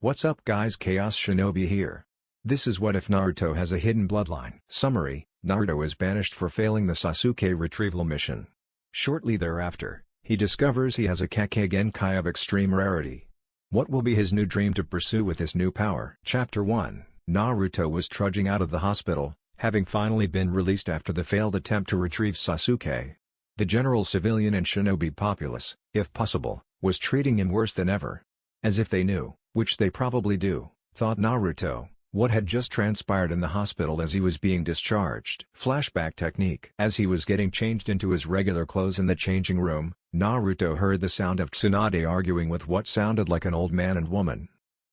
What's up guys, Chaos Shinobi here. This is What If Naruto Has a Hidden Bloodline. Summary: Naruto is banished for failing the Sasuke retrieval mission. Shortly thereafter, he discovers he has a Kake Genkai of extreme rarity. What will be his new dream to pursue with this new power? Chapter 1. Naruto was trudging out of the hospital, having finally been released after the failed attempt to retrieve Sasuke. The general civilian and shinobi populace, if possible, was treating him worse than ever. As if they knew, which they probably do, thought Naruto, what had just transpired in the hospital as he was being discharged. Flashback technique. As he was getting changed into his regular clothes in the changing room, Naruto heard the sound of Tsunade arguing with what sounded like an old man and woman.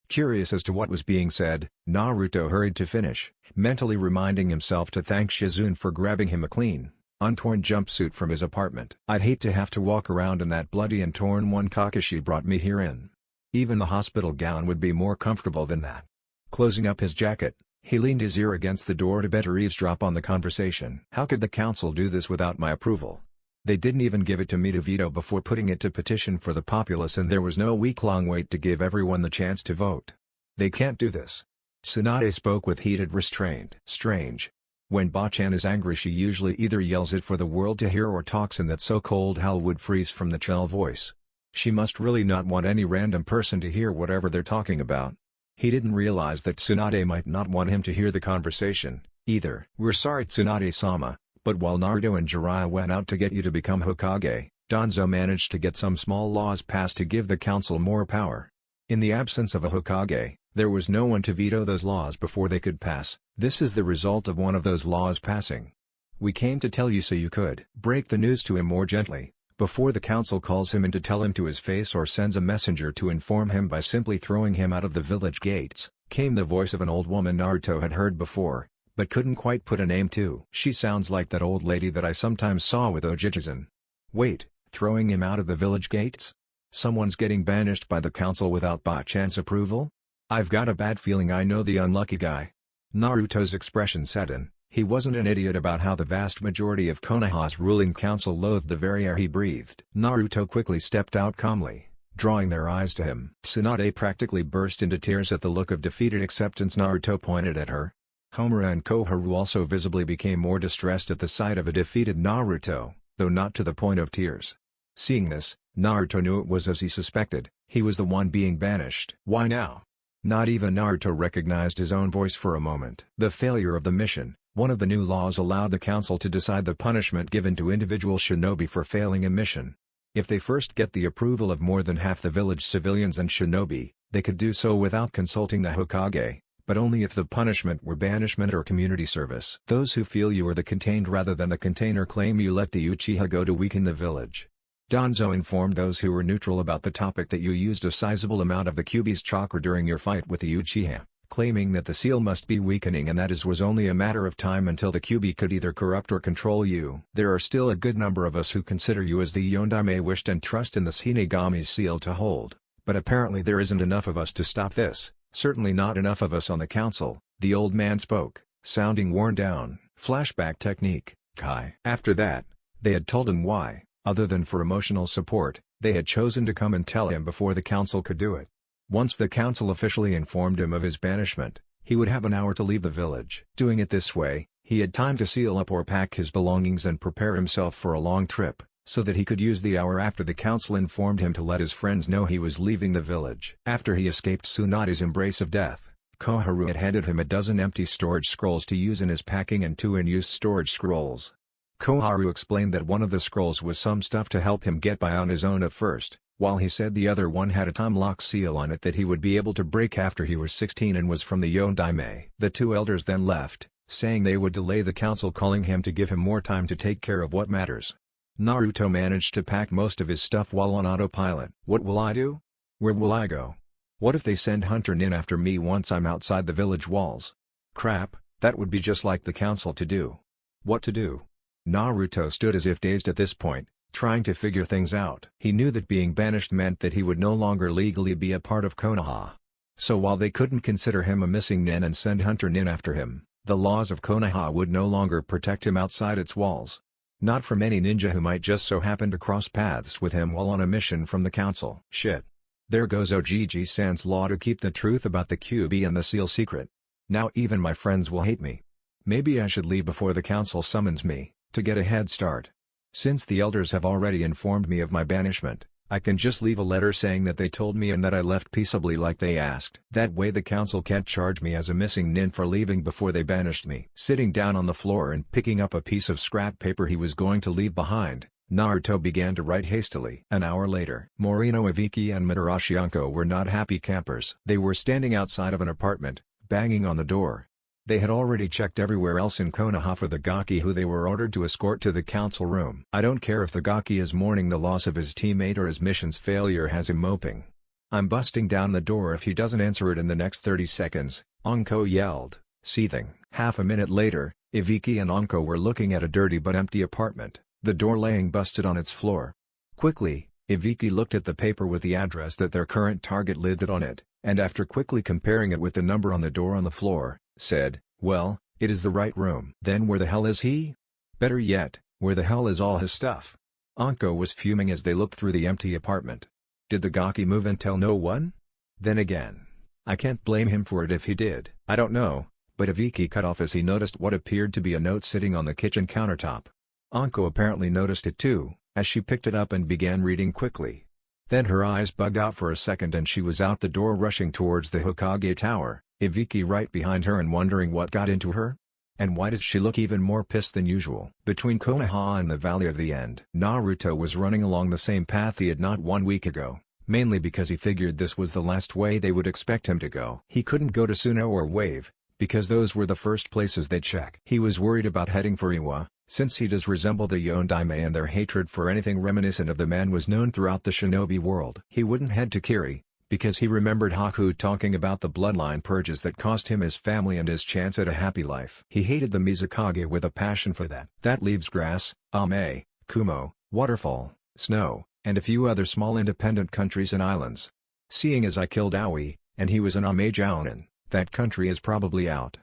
Curious as to what was being said, Naruto hurried to finish, mentally reminding himself to thank Shizune for grabbing him a clean, untorn jumpsuit from his apartment. I'd hate to have to walk around in that bloody and torn one Kakashi brought me here in. Even the hospital gown would be more comfortable than that. Closing up his jacket, he leaned his ear against the door to better eavesdrop on the conversation. How could the council do this without my approval? They didn't even give it to me to veto before putting it to petition for the populace, and there was no week-long wait to give everyone the chance to vote. They can't do this. Tsunade spoke with heated restraint. Strange. When Bachan is angry, she usually either yells it for the world to hear or talks in that so cold hell would freeze from the chill voice. She must really not want any random person to hear whatever they're talking about. He didn't realize that Tsunade might not want him to hear the conversation, either. We're sorry Tsunade-sama, but while Naruto and Jiraiya went out to get you to become Hokage, Danzo managed to get some small laws passed to give the council more power. In the absence of a Hokage, there was no one to veto those laws before they could pass. This is the result of one of those laws passing. We came to tell you so you could break the news to him more gently, before the council calls him in to tell him to his face or sends a messenger to inform him by simply throwing him out of the village gates, came the voice of an old woman Naruto had heard before, but couldn't quite put a name to. She sounds like that old lady that I sometimes saw with Ojijizan. Wait, throwing him out of the village gates? Someone's getting banished by the council without Bachan's approval? I've got a bad feeling I know the unlucky guy. Naruto's expression set in. He wasn't an idiot about how the vast majority of Konoha's ruling council loathed the very air he breathed. Naruto quickly stepped out calmly, drawing their eyes to him. Tsunade practically burst into tears at the look of defeated acceptance Naruto pointed at her. Homura and Koharu also visibly became more distressed at the sight of a defeated Naruto, though not to the point of tears. Seeing this, Naruto knew it was as he suspected, he was the one being banished. Why now? Not even Naruto recognized his own voice for a moment. The failure of the mission. One of the new laws allowed the council to decide the punishment given to individual shinobi for failing a mission. If they first get the approval of more than half the village civilians and shinobi, they could do so without consulting the Hokage, but only if the punishment were banishment or community service. Those who feel you are the contained rather than the container claim you let the Uchiha go to weaken the village. Danzo informed those who were neutral about the topic that you used a sizable amount of the Kyuubi's chakra during your fight with the Uchiha, claiming that the seal must be weakening and that it was only a matter of time until the Kyuubi could either corrupt or control you. There are still a good number of us who consider you as the Yondaime wished and trust in the Shinigami's seal to hold, but apparently there isn't enough of us to stop this, certainly not enough of us on the council. The old man spoke, sounding worn down. Flashback technique. Kai. After that, they had told him why, other than for emotional support, they had chosen to come and tell him before the council could do it. Once the council officially informed him of his banishment, he would have an hour to leave the village. Doing it this way, he had time to seal up or pack his belongings and prepare himself for a long trip, so that he could use the hour after the council informed him to let his friends know he was leaving the village. After he escaped Tsunade's embrace of death, Koharu had handed him a dozen empty storage scrolls to use in his packing and 2 in-use storage scrolls. Koharu explained that one of the scrolls was some stuff to help him get by on his own at first, while he said the other one had a time lock seal on it that he would be able to break after he was 16 and was from the Yondaime. The 2 elders then left, saying they would delay the council calling him to give him more time to take care of what matters. Naruto managed to pack most of his stuff while on autopilot. What will I do? Where will I go? What if they send Hunter Nin after me once I'm outside the village walls? Crap, that would be just like the council to do. What to do? Naruto stood as if dazed at this point, trying to figure things out. He knew that being banished meant that he would no longer legally be a part of Konoha. So while they couldn't consider him a missing nin and send Hunter Nin after him, the laws of Konoha would no longer protect him outside its walls. Not from any ninja who might just so happen to cross paths with him while on a mission from the council. Shit. There goes Ogigi-san's law to keep the truth about the QB and the seal secret. Now even my friends will hate me. Maybe I should leave before the council summons me, to get a head start. Since the elders have already informed me of my banishment, I can just leave a letter saying that they told me and that I left peaceably like they asked. That way the council can't charge me as a missing nin for leaving before they banished me. Sitting down on the floor and picking up a piece of scrap paper he was going to leave behind, Naruto began to write hastily. An hour later, Morino Ibiki and Mitarashi Anko were not happy campers. They were standing outside of an apartment, banging on the door. They had already checked everywhere else in Konoha for the Gaki who they were ordered to escort to the council room. I don't care if the Gaki is mourning the loss of his teammate or his mission's failure has him moping. I'm busting down the door if he doesn't answer it in the next 30 seconds, Anko yelled, seething. Half a minute later, Ibiki and Anko were looking at a dirty but empty apartment, the door laying busted on its floor. Quickly, Ibiki looked at the paper with the address that their current target lived on it, and after quickly comparing it with the number on the door on the floor, said, well, it is the right room. Then where the hell is he? Better yet, where the hell is all his stuff? Anko was fuming as they looked through the empty apartment. Did the Gaki move and tell no one? Then again, I can't blame him for it if he did. I don't know, but Ibiki cut off as he noticed what appeared to be a note sitting on the kitchen countertop. Anko apparently noticed it too, as she picked it up and began reading quickly. Then her eyes bugged out for a second and she was out the door rushing towards the Hokage Tower, Ibiki right behind her and wondering what got into her? And why does she look even more pissed than usual? Between Konoha and the Valley of the End, Naruto was running along the same path he had not 1 week ago, mainly because he figured this was the last way they would expect him to go. He couldn't go to Suno or Wave, because those were the first places they'd check. He was worried about heading for Iwa, since he does resemble the Yondaime and their hatred for anything reminiscent of the man was known throughout the shinobi world. He wouldn't head to Kiri, because he remembered Haku talking about the bloodline purges that cost him his family and his chance at a happy life. He hated the Mizukage with a passion for that. That leaves grass, Ame, Kumo, waterfall, snow, and a few other small independent countries and islands. Seeing as I killed Aoi, and he was an Ame Jounin, that country is probably out.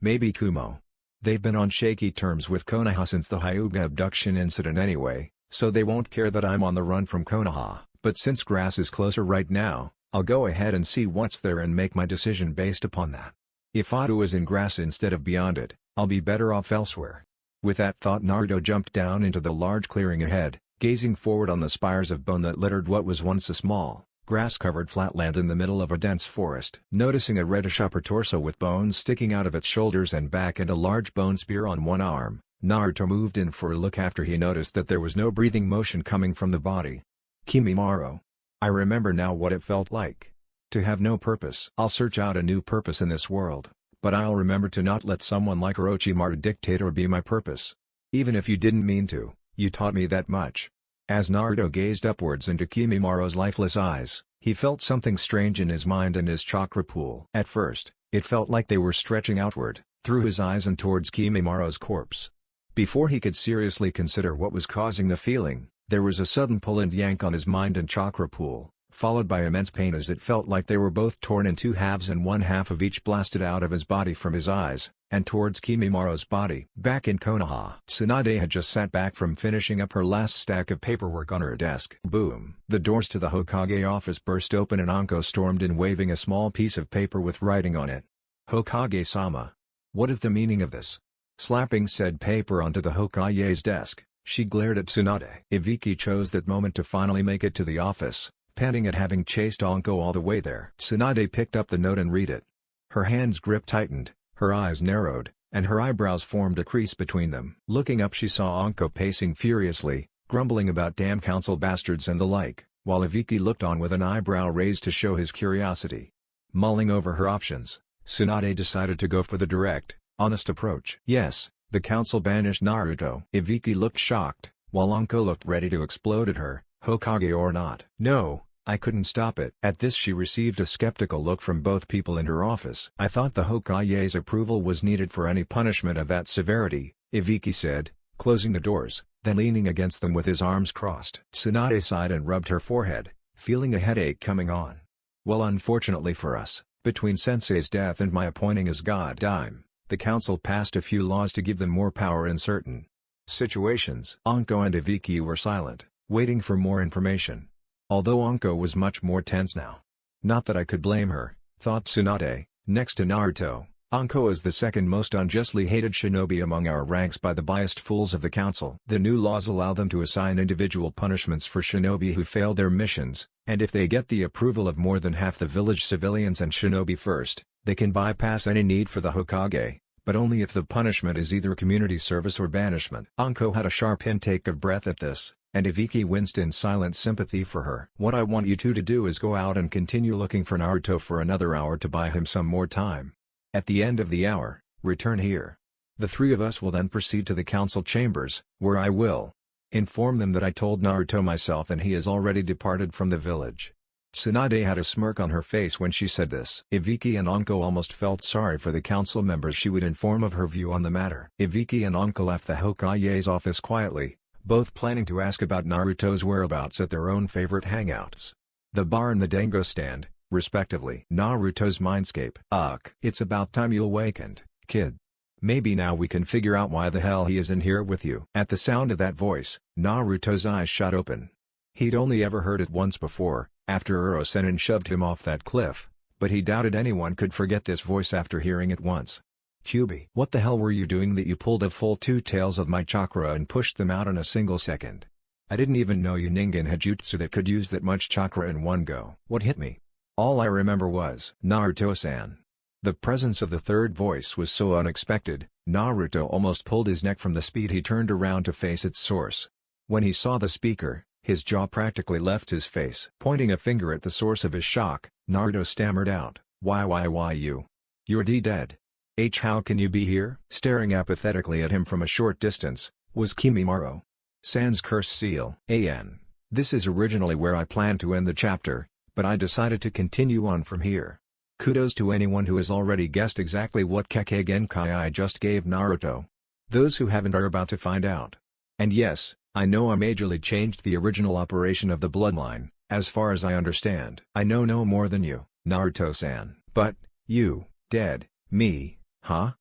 Maybe Kumo. They've been on shaky terms with Konoha since the Hyuga abduction incident anyway, so they won't care that I'm on the run from Konoha, but since grass is closer right now, I'll go ahead and see what's there and make my decision based upon that. If Ado is in grass instead of beyond it, I'll be better off elsewhere. With that thought Naruto jumped down into the large clearing ahead, gazing forward on the spires of bone that littered what was once a small, grass-covered flatland in the middle of a dense forest. Noticing a reddish upper torso with bones sticking out of its shoulders and back and a large bone spear on one arm, Naruto moved in for a look after he noticed that there was no breathing motion coming from the body. Kimimaro. I remember now what it felt like. To have no purpose. I'll search out a new purpose in this world, but I'll remember to not let someone like Orochimaru dictate or be my purpose. Even if you didn't mean to, you taught me that much. As Naruto gazed upwards into Kimimaro's lifeless eyes, he felt something strange in his mind and his chakra pool. At first, it felt like they were stretching outward, through his eyes and towards Kimimaro's corpse. Before he could seriously consider what was causing the feeling, there was a sudden pull and yank on his mind and chakra pool, followed by immense pain as it felt like they were both torn in two halves and one half of each blasted out of his body from his eyes, and towards Kimimaro's body. Back in Konoha, Tsunade had just sat back from finishing up her last stack of paperwork on her desk. Boom! The doors to the Hokage office burst open and Anko stormed in waving a small piece of paper with writing on it. Hokage-sama. What is the meaning of this? Slapping said paper onto the Hokage's desk, she glared at Tsunade. Ibiki chose that moment to finally make it to the office, panting at having chased Anko all the way there. Tsunade picked up the note and read it. Her hand's grip tightened, her eyes narrowed, and her eyebrows formed a crease between them. Looking up she saw Anko pacing furiously, grumbling about damn council bastards and the like, while Ibiki looked on with an eyebrow raised to show his curiosity. Mulling over her options, Tsunade decided to go for the direct, honest approach. Yes, the council banished Naruto. Ibiki looked shocked, while Anko looked ready to explode at her, Hokage or not. No, I couldn't stop it. At this she received a skeptical look from both people in her office. I thought the Hokage's approval was needed for any punishment of that severity, Ibiki said, closing the doors, then leaning against them with his arms crossed. Tsunade sighed and rubbed her forehead, feeling a headache coming on. Well, unfortunately for us, between Sensei's death and my appointing as God Daime, the council passed a few laws to give them more power in certain situations. Anko and Ibiki were silent, waiting for more information. Although Anko was much more tense now. Not that I could blame her, thought Tsunade. Next to Naruto, Anko is the second most unjustly hated shinobi among our ranks by the biased fools of the council. The new laws allow them to assign individual punishments for shinobi who fail their missions, and if they get the approval of more than half the village civilians and shinobi first, they can bypass any need for the Hokage, but only if the punishment is either community service or banishment. Anko had a sharp intake of breath at this, and Ibiki winced in silent sympathy for her. What I want you two to do is go out and continue looking for Naruto for another hour to buy him some more time. At the end of the hour, return here. The three of us will then proceed to the council chambers, where I will inform them that I told Naruto myself and he has already departed from the village. Tsunade had a smirk on her face when she said this. Ibiki and Anko almost felt sorry for the council members she would inform of her view on the matter. Ibiki and Anko left the Hokage's office quietly, both planning to ask about Naruto's whereabouts at their own favorite hangouts, the bar and the dango stand, respectively. Naruto's mindscape. Ugh. It's about time you awakened, kid. Maybe now we can figure out why the hell he is in here with you. At the sound of that voice, Naruto's eyes shot open. He'd only ever heard it once before, after Uro-sennin shoved him off that cliff, but he doubted anyone could forget this voice after hearing it once. Kyubi, what the hell were you doing that you pulled a full 2 tails of my chakra and pushed them out in a single second? I didn't even know you Ningen had jutsu that could use that much chakra in one go. What hit me? All I remember was Naruto-san. The presence of the third voice was so unexpected, Naruto almost pulled his neck from the speed he turned around to face its source. When he saw the speaker, his jaw practically left his face. Pointing a finger at the source of his shock, Naruto stammered out, why you? You're dead. How can you be here? Staring apathetically at him from a short distance, was Kimimaro. Sans curse seal. This is originally where I planned to end the chapter, but I decided to continue on from here. Kudos to anyone who has already guessed exactly what Kekkei Genkai I just gave Naruto. Those who haven't are about to find out. And yes, I know I majorly changed the original operation of the bloodline, as far as I understand. I know no more than you, Naruto-san. But, you, dead, me, huh?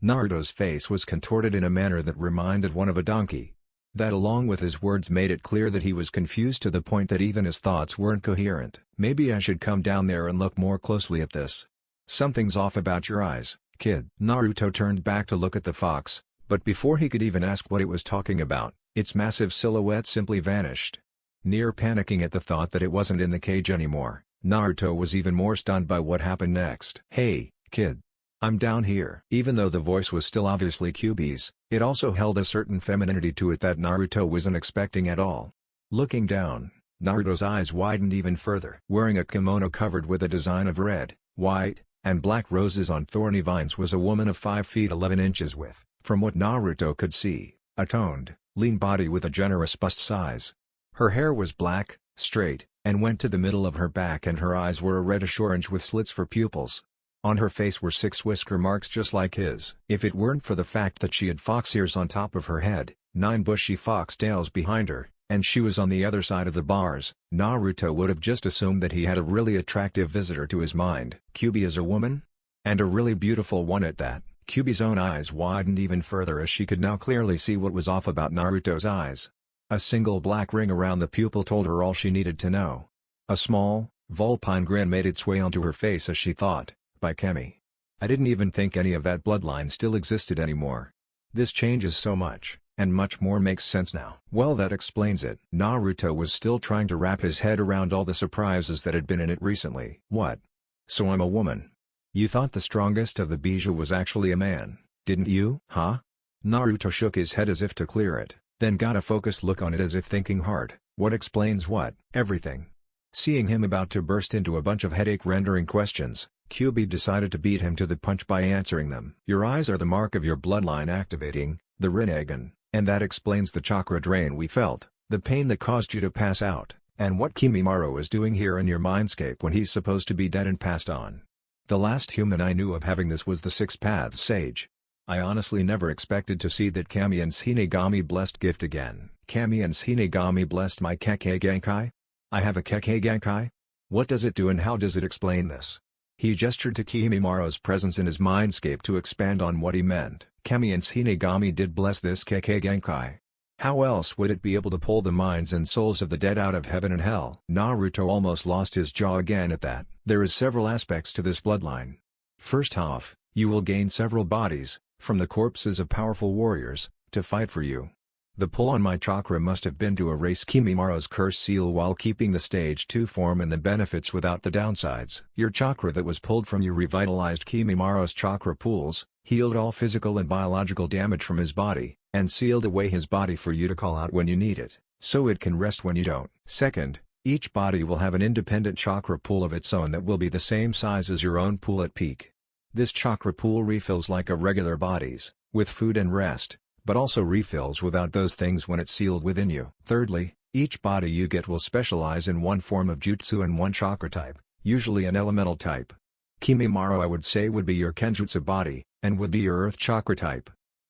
Naruto's face was contorted in a manner that reminded one of a donkey. That along with his words made it clear that he was confused to the point that even his thoughts weren't coherent. Maybe I should come down there and look more closely at this. Something's off about your eyes, kid. Naruto turned back to look at the fox, but before he could even ask what it was talking about, its massive silhouette simply vanished. Near panicking at the thought that it wasn't in the cage anymore, Naruto was even more stunned by what happened next. Hey, kid. I'm down here. Even though the voice was still obviously Kyubi's, it also held a certain femininity to it that Naruto wasn't expecting at all. Looking down, Naruto's eyes widened even further. Wearing a kimono covered with a design of red, white, and black roses on thorny vines was a woman of 5 feet 11 inches with, from what Naruto could see, a toned, lean body with a generous bust size. Her hair was black, straight, and went to the middle of her back, and her eyes were a reddish-orange with slits for pupils. On her face were 6 whisker marks just like his. If it weren't for the fact that she had fox ears on top of her head, 9 bushy fox tails behind her, and she was on the other side of the bars, Naruto would have just assumed that he had a really attractive visitor to his mind. Kyubi is a woman? And a really beautiful one at that. Kyubi's own eyes widened even further as she could now clearly see what was off about Naruto's eyes. A single black ring around the pupil told her all she needed to know. A small, vulpine grin made its way onto her face as she thought, by Kemi. I didn't even think any of that bloodline still existed anymore. This changes so much, and much more makes sense now. Well, that explains it. Naruto was still trying to wrap his head around all the surprises that had been in it recently. What? So I'm a woman. You thought the strongest of the Bijou was actually a man, didn't you? Huh? Naruto shook his head as if to clear it, then got a focused look on it as if thinking hard. What explains what? Everything. Seeing him about to burst into a bunch of headache-rendering questions, Kyubi decided to beat him to the punch by answering them. Your eyes are the mark of your bloodline activating, the Renagen, and that explains the chakra drain we felt, the pain that caused you to pass out, and what Kimimaro is doing here in your mindscape when he's supposed to be dead and passed on. The last human I knew of having this was the 6 Paths Sage. I honestly never expected to see that Kami and Shinigami blessed gift again. Kami and Shinigami blessed my Kekkei Genkai? I have a Kekkei Genkai? What does it do and how does it explain this? He gestured to Kimimaro's presence in his mindscape to expand on what he meant. Kami and Shinigami did bless this Kekkei Genkai. How else would it be able to pull the minds and souls of the dead out of heaven and hell? Naruto almost lost his jaw again at that. There is several aspects to this bloodline. First off, you will gain several bodies, from the corpses of powerful warriors, to fight for you. The pull on my chakra must have been to erase Kimimara's curse seal while keeping the stage 2 form and the benefits without the downsides. Your chakra that was pulled from you revitalized Kimimara's chakra pools, healed all physical and biological damage from his body, and sealed away his body for you to call out when you need it, so it can rest when you don't. Second, each body will have an independent chakra pool of its own that will be the same size as your own pool at peak. This chakra pool refills like a regular body's, with food and rest, but also refills without those things when it's sealed within you. Thirdly, each body you get will specialize in one form of jutsu and one chakra type, usually an elemental type. Kimimaro I would say would be your kenjutsu body, and would be your earth chakra type.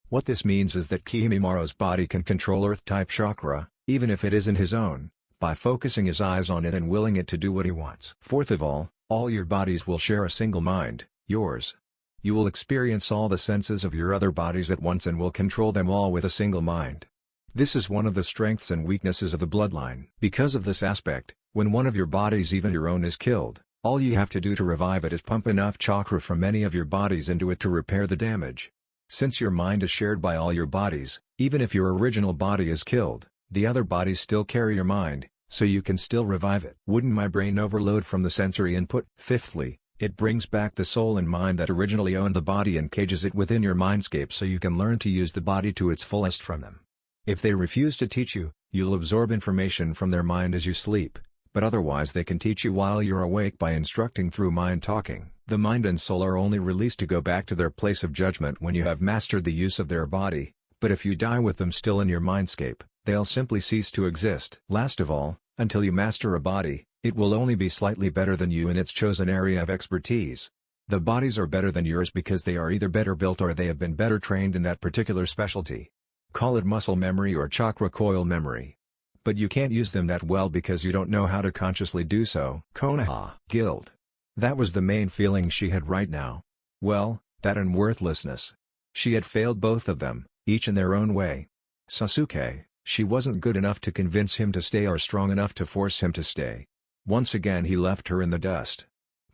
What this means is that Kimimaro's body can control earth-type chakra, even if it isn't his own, by focusing his eyes on it and willing it to do what he wants. Fourth of all your bodies will share a single mind, yours. You will experience all the senses of your other bodies at once and will control them all with a single mind. This is one of the strengths and weaknesses of the bloodline. Because of this aspect, when one of your bodies, even your own, is killed, all you have to do to revive it is pump enough chakra from any of your bodies into it to repair the damage. Since your mind is shared by all your bodies, even if your original body is killed, the other bodies still carry your mind, so you can still revive it. Wouldn't my brain overload from the sensory input? Fifthly, it brings back the soul and mind that originally owned the body and cages it within your mindscape so you can learn to use the body to its fullest from them. If they refuse to teach you, you'll absorb information from their mind as you sleep, but otherwise they can teach you while you're awake by instructing through mind talking. The mind and soul are only released to go back to their place of judgment when you have mastered the use of their body, but if you die with them still in your mindscape, they'll simply cease to exist. Last of all, until you master a body, it will only be slightly better than you in its chosen area of expertise. The bodies are better than yours because they are either better built or they have been better trained in that particular specialty. Call it muscle memory or chakra coil memory. But you can't use them that well because you don't know how to consciously do so. Konoha. Guilt. That was the main feeling she had right now. Well, that and worthlessness. She had failed both of them, each in their own way. Sasuke, she wasn't good enough to convince him to stay or strong enough to force him to stay. Once again he left her in the dust.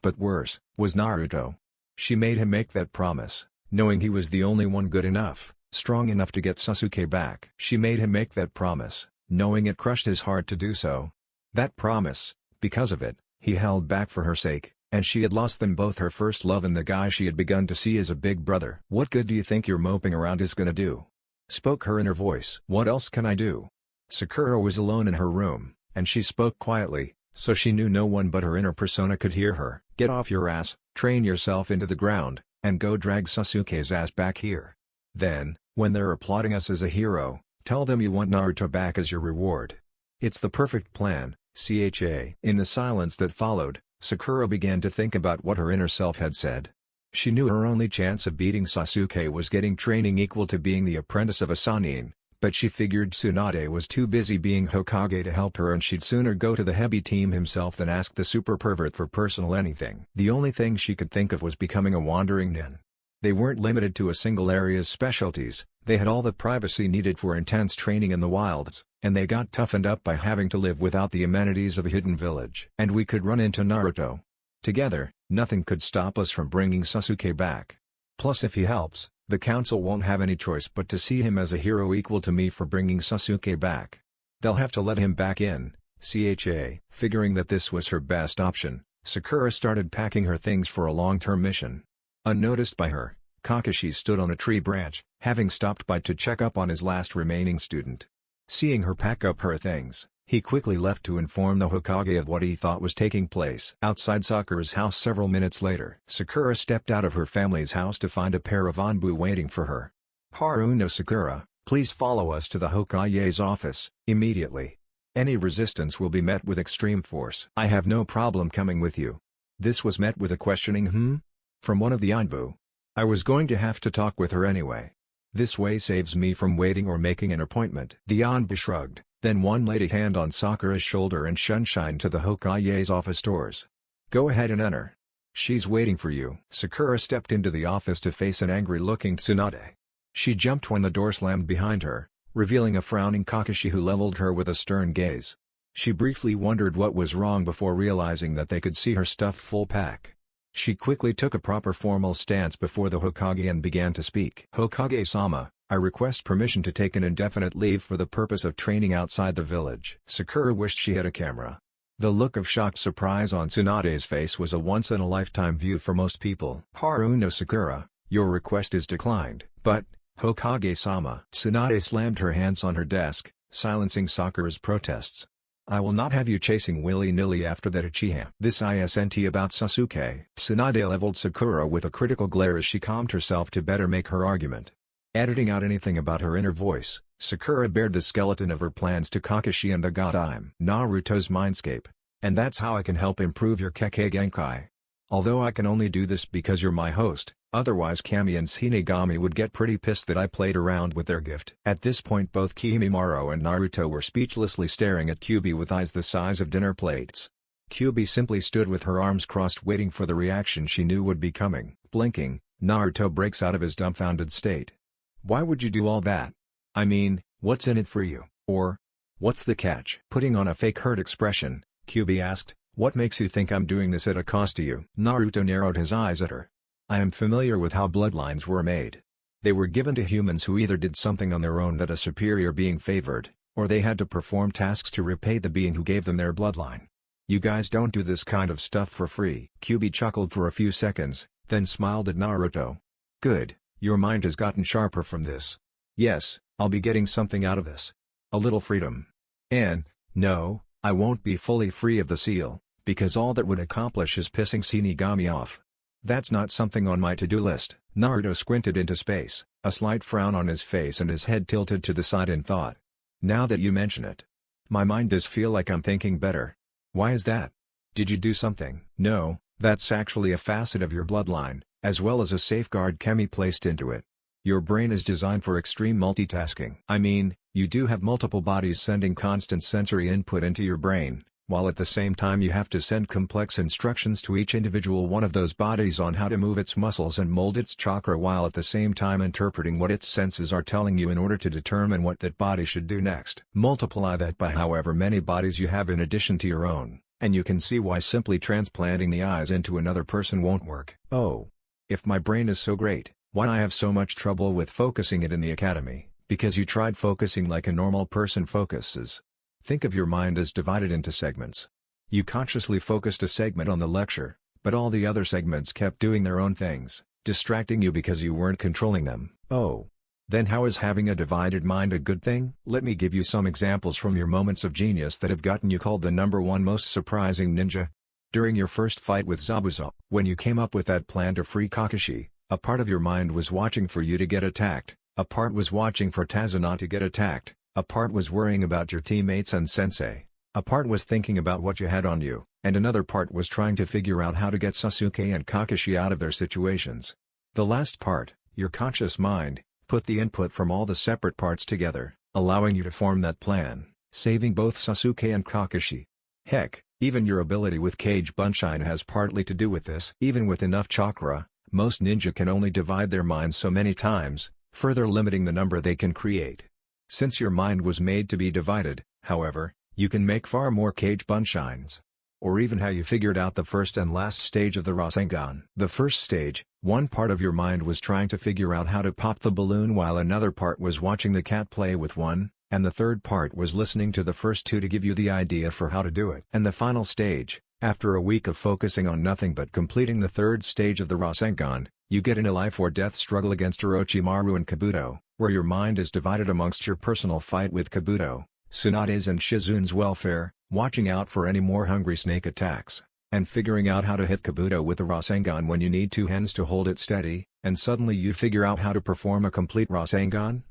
But worse, was Naruto. She made him make that promise, knowing he was the only one good enough, strong enough to get Sasuke back. She made him make that promise, knowing it crushed his heart to do so. That promise, because of it, he held back for her sake, and she had lost them both, her first love and the guy she had begun to see as a big brother. What good do you think your moping around is gonna do? Spoke her inner voice. What else can I do? Sakura was alone in her room, and she spoke quietly, so she knew no one but her inner persona could hear her. Get off your ass, train yourself into the ground, and go drag Sasuke's ass back here. Then, when they're applauding us as a hero, tell them you want Naruto back as your reward. It's the perfect plan, CHA. In the silence that followed, Sakura began to think about what her inner self had said. She knew her only chance of beating Sasuke was getting training equal to being the apprentice of a Sannin, but she figured Tsunade was too busy being Hokage to help her and she'd sooner go to the heavy team himself than ask the super pervert for personal anything. The only thing she could think of was becoming a wandering nin. They weren't limited to a single area's specialties, they had all the privacy needed for intense training in the wilds, and they got toughened up by having to live without the amenities of a hidden village. And we could run into Naruto. Together, nothing could stop us from bringing Sasuke back. Plus if he helps, the council won't have any choice but to see him as a hero equal to me for bringing Sasuke back. They'll have to let him back in, CHA. Figuring that this was her best option, Sakura started packing her things for a long-term mission. Unnoticed by her, Kakashi stood on a tree branch, having stopped by to check up on his last remaining student. Seeing her pack up her things, he quickly left to inform the Hokage of what he thought was taking place. Outside Sakura's house several minutes later, Sakura stepped out of her family's house to find a pair of Anbu waiting for her. Haruno Sakura, please follow us to the Hokage's office, immediately. Any resistance will be met with extreme force. I have no problem coming with you. This was met with a questioning from one of the Anbu. I was going to have to talk with her anyway. This way saves me from waiting or making an appointment. The Anbu shrugged, then one laid a hand on Sakura's shoulder and shunshine to the Hokage's office doors. Go ahead and enter. She's waiting for you. Sakura stepped into the office to face an angry-looking Tsunade. She jumped when the door slammed behind her, revealing a frowning Kakashi who leveled her with a stern gaze. She briefly wondered what was wrong before realizing that they could see her stuffed full pack. She quickly took a proper formal stance before the Hokage and began to speak. "Hokage-sama, I request permission to take an indefinite leave for the purpose of training outside the village." Sakura wished she had a camera. The look of shocked surprise on Tsunade's face was a once-in-a-lifetime view for most people. "Haruno Sakura, your request is declined." "But, Hokage-sama." Tsunade slammed her hands on her desk, silencing Sakura's protests. "I will not have you chasing willy-nilly after that Uchiha." "This isn't about Sasuke." Tsunade leveled Sakura with a critical glare as she calmed herself to better make her argument. Editing out anything about her inner voice, Sakura bared the skeleton of her plans to Kakashi and the god I'm Naruto's mindscape. "And that's how I can help improve your Kekkei Genkai. Although I can only do this because you're my host, otherwise Kami and Shinigami would get pretty pissed that I played around with their gift." At this point both Kimimaro and Naruto were speechlessly staring at Kyuubi with eyes the size of dinner plates. Kyuubi simply stood with her arms crossed waiting for the reaction she knew would be coming. Blinking, Naruto breaks out of his dumbfounded state. "Why would you do all that? I mean, what's in it for you? Or, what's the catch?" Putting on a fake hurt expression, Kyuubi asked, "What makes you think I'm doing this at a cost to you?" Naruto narrowed his eyes at her. "I am familiar with how bloodlines were made. They were given to humans who either did something on their own that a superior being favored, or they had to perform tasks to repay the being who gave them their bloodline. You guys don't do this kind of stuff for free." Kyuubi chuckled for a few seconds, then smiled at Naruto. "Good, your mind has gotten sharper from this. Yes, I'll be getting something out of this. A little freedom. And, no, I won't be fully free of the seal, because all that would accomplish is pissing Shinigami off. That's not something on my to-do list." Naruto squinted into space, a slight frown on his face and his head tilted to the side in thought. "Now that you mention it, my mind does feel like I'm thinking better." "Why is that? Did you do something?" "No, that's actually a facet of your bloodline, as well as a safeguard Kemi placed into it. Your brain is designed for extreme multitasking. I mean, you do have multiple bodies sending constant sensory input into your brain, while at the same time you have to send complex instructions to each individual one of those bodies on how to move its muscles and mold its chakra while at the same time interpreting what its senses are telling you in order to determine what that body should do next. Multiply that by however many bodies you have in addition to your own, and you can see why simply transplanting the eyes into another person won't work." "Oh. If my brain is so great, why I have so much trouble with focusing it in the academy?" "Because you tried focusing like a normal person focuses. Think of your mind as divided into segments. You consciously focused a segment on the lecture, but all the other segments kept doing their own things, distracting you because you weren't controlling them." "Oh. Then how is having a divided mind a good thing?" "Let me give you some examples from your moments of genius that have gotten you called the #1 most surprising ninja. During your first fight with Zabuza, when you came up with that plan to free Kakashi, a part of your mind was watching for you to get attacked, a part was watching for Tsunade to get attacked, a part was worrying about your teammates and sensei, a part was thinking about what you had on you, and another part was trying to figure out how to get Sasuke and Kakashi out of their situations. The last part, your conscious mind, put the input from all the separate parts together, allowing you to form that plan, saving both Sasuke and Kakashi. Heck, even your ability with Kage Bunshin has partly to do with this. Even with enough chakra, most ninja can only divide their minds so many times, further limiting the number they can create. Since your mind was made to be divided, however, you can make far more Kage Bunshins. Or even how you figured out the first and last stage of the Rasengan. The first stage, one part of your mind was trying to figure out how to pop the balloon while another part was watching the cat play with one, and the third part was listening to the first two to give you the idea for how to do it. And the final stage, after a week of focusing on nothing but completing the third stage of the Rasengan, you get in a life or death struggle against Orochimaru and Kabuto, where your mind is divided amongst your personal fight with Kabuto, Tsunade's and Shizune's welfare, watching out for any more hungry snake attacks, and figuring out how to hit Kabuto with the Rasengan when you need two hands to hold it steady, and suddenly you figure out how to perform a complete Rasengan?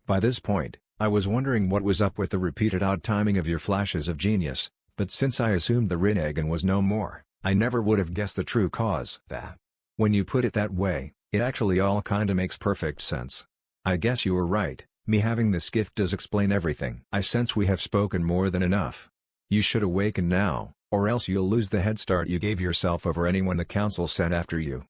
By this point, I was wondering what was up with the repeated odd timing of your flashes of genius, but since I assumed the Renagen was no more, I never would have guessed the true cause. That. When you put it that way, it actually all kinda makes perfect sense. I guess you were right, me having this gift does explain everything. I sense we have spoken more than enough. You should awaken now, or else you'll lose the head start you gave yourself over anyone the council sent after you.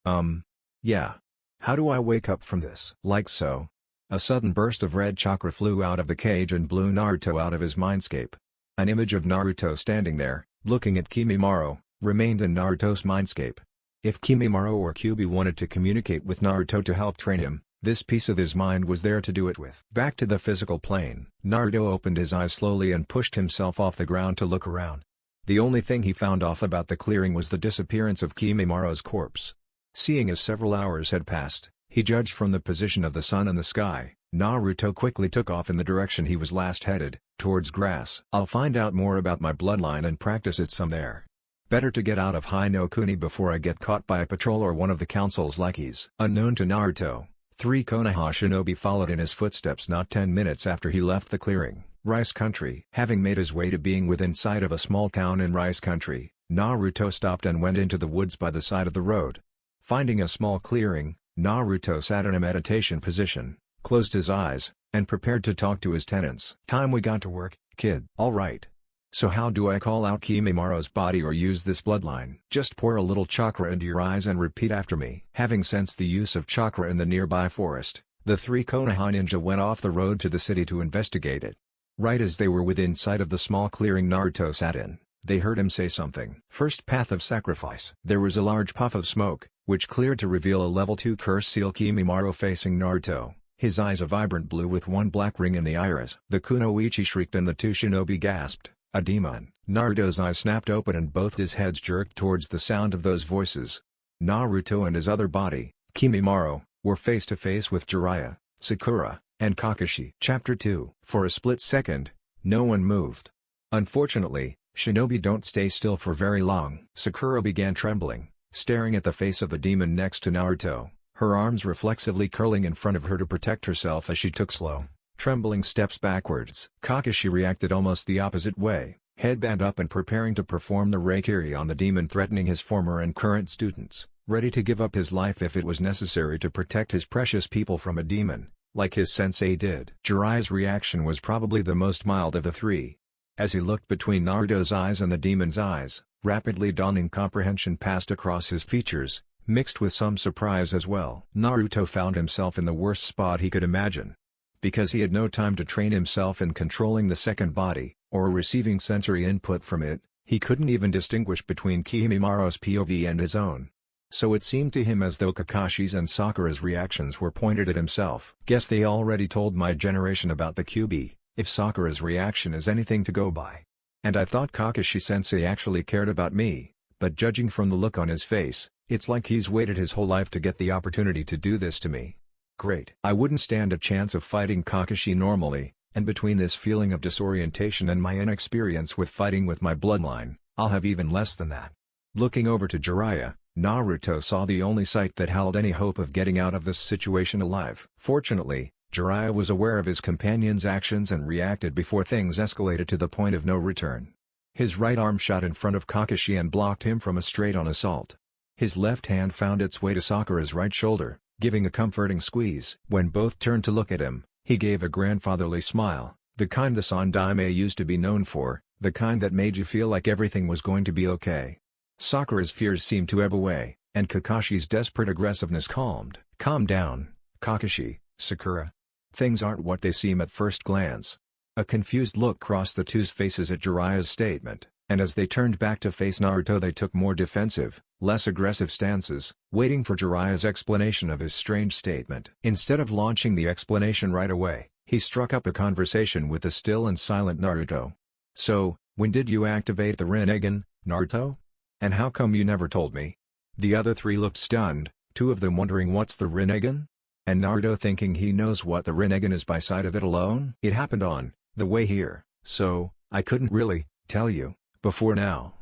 Yeah. How do I wake up from this? Like so. A sudden burst of red chakra flew out of the cage and blew Naruto out of his mindscape. An image of Naruto standing there, looking at Kimimaro, remained in Naruto's mindscape. If Kimimaro or Kyuubi wanted to communicate with Naruto to help train him, this piece of his mind was there to do it with. Back to the physical plane, Naruto opened his eyes slowly and pushed himself off the ground to look around. The only thing he found off about the clearing was the disappearance of Kimimaro's corpse. Seeing as several hours had passed, he judged from the position of the sun in the sky, Naruto quickly took off in the direction he was last headed, towards grass. I'll find out more about my bloodline and practice it some there. Better to get out of Hinokuni before I get caught by a patrol or one of the council's lackeys. Unknown to Naruto, 3 Konoha shinobi followed in his footsteps not 10 minutes after he left the clearing, Rice Country. Having made his way to being within sight of a small town in Rice Country, Naruto stopped and went into the woods by the side of the road. Finding a small clearing, Naruto sat in a meditation position, closed his eyes, and prepared to talk to his tenants. Time we got to work, kid. Alright. So how do I call out Kimimaro's body or use this bloodline? Just pour a little chakra into your eyes and repeat after me. Having sensed the use of chakra in the nearby forest, the 3 Konoha ninja went off the road to the city to investigate it. Right as they were within sight of the small clearing Naruto sat in, they heard him say something. First path of sacrifice. There was a large puff of smoke, which cleared to reveal a level 2 curse seal Kimimaro facing Naruto, his eyes a vibrant blue with one black ring in the iris. The kunoichi shrieked and the 2 shinobi gasped. A demon. Naruto's eyes snapped open and both his heads jerked towards the sound of those voices. Naruto and his other body, Kimimaro, were face to face with Jiraiya, Sakura, and Kakashi. Chapter 2. For a split second, no one moved. Unfortunately, shinobi don't stay still for very long. Sakura began trembling, staring at the face of the demon next to Naruto, her arms reflexively curling in front of her to protect herself as she took slow, trembling steps backwards. Kakashi reacted almost the opposite way, headband up and preparing to perform the Reikiri on the demon, threatening his former and current students, ready to give up his life if it was necessary to protect his precious people from a demon, like his sensei did. Jiraiya's reaction was probably the most mild of the three. As he looked between Naruto's eyes and the demon's eyes, rapidly dawning comprehension passed across his features, mixed with some surprise as well. Naruto found himself in the worst spot he could imagine. Because he had no time to train himself in controlling the second body, or receiving sensory input from it, he couldn't even distinguish between Kimimaro's POV and his own. So it seemed to him as though Kakashi's and Sakura's reactions were pointed at himself. Guess they already told my generation about the QB, if Sakura's reaction is anything to go by. And I thought Kakashi-sensei actually cared about me, but judging from the look on his face, it's like he's waited his whole life to get the opportunity to do this to me. Great. I wouldn't stand a chance of fighting Kakashi normally, and between this feeling of disorientation and my inexperience with fighting with my bloodline, I'll have even less than that. Looking over to Jiraiya, Naruto saw the only sight that held any hope of getting out of this situation alive. Fortunately, Jiraiya was aware of his companion's actions and reacted before things escalated to the point of no return. His right arm shot in front of Kakashi and blocked him from a straight-on assault. His left hand found its way to Sakura's right shoulder, giving a comforting squeeze. When both turned to look at him, he gave a grandfatherly smile, the kind the Sandaime used to be known for, the kind that made you feel like everything was going to be okay. Sakura's fears seemed to ebb away, and Kakashi's desperate aggressiveness calmed. Calm down, Kakashi, Sakura. Things aren't what they seem at first glance. A confused look crossed the two's faces at Jiraiya's statement, and as they turned back to face Naruto they took more defensive, less aggressive stances, waiting for Jiraiya's explanation of his strange statement. Instead of launching the explanation right away, he struck up a conversation with the still and silent Naruto. So, when did you activate the Renagen, Naruto? And how come you never told me? The other three looked stunned, two of them wondering what's the Renagen? And Naruto thinking he knows what the Renagen is by sight of it alone? It happened on the way here, so I couldn't really tell you before now.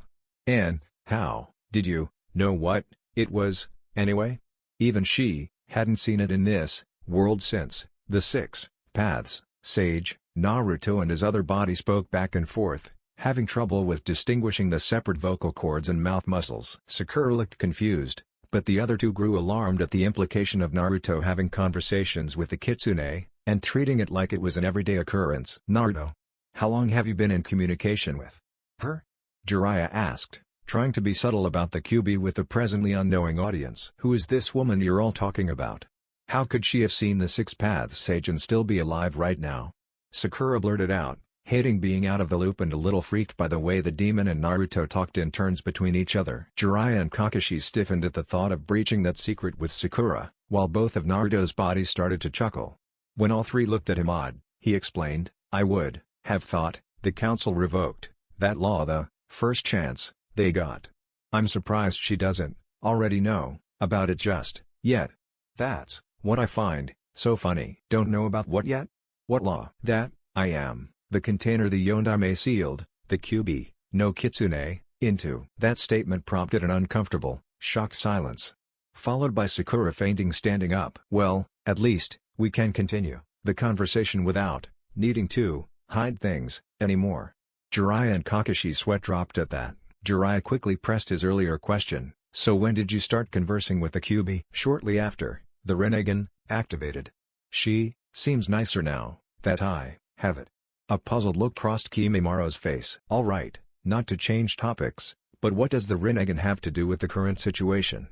And how did you know what it was, anyway? Even she hadn't seen it in this world since the 6 Paths Sage. Naruto and his other body spoke back and forth, having trouble with distinguishing the separate vocal cords and mouth muscles. Sakura looked confused, but the other two grew alarmed at the implication of Naruto having conversations with the kitsune, and treating it like it was an everyday occurrence. Naruto, how long have you been in communication with her? Jiraiya asked, trying to be subtle about the QB with the presently unknowing audience. Who is this woman you're all talking about? How could she have seen the Six Paths Sage and still be alive right now? Sakura blurted out, hating being out of the loop and a little freaked by the way the demon and Naruto talked in turns between each other. Jiraiya and Kakashi stiffened at the thought of breaching that secret with Sakura, while both of Naruto's bodies started to chuckle. When all three looked at him odd, he explained, I would have thought the council revoked that law the first chance they got. I'm surprised she doesn't already know about it just yet. That's what I find so funny. Don't know about what yet? What law? That I am the container the Yondaime sealed the Kyuubi no Kitsune into. That statement prompted an uncomfortable, shocked silence, followed by Sakura fainting standing up. Well, at least we can continue the conversation without needing to hide things anymore. Jiraiya and Kakashi's sweat dropped at that. Jiraiya quickly pressed his earlier question, so when did you start conversing with the Kyuubi? Shortly after the Renagen activated. She seems nicer now that I have it. A puzzled look crossed Kimimura's face. Alright, not to change topics, but what does the Renagen have to do with the current situation?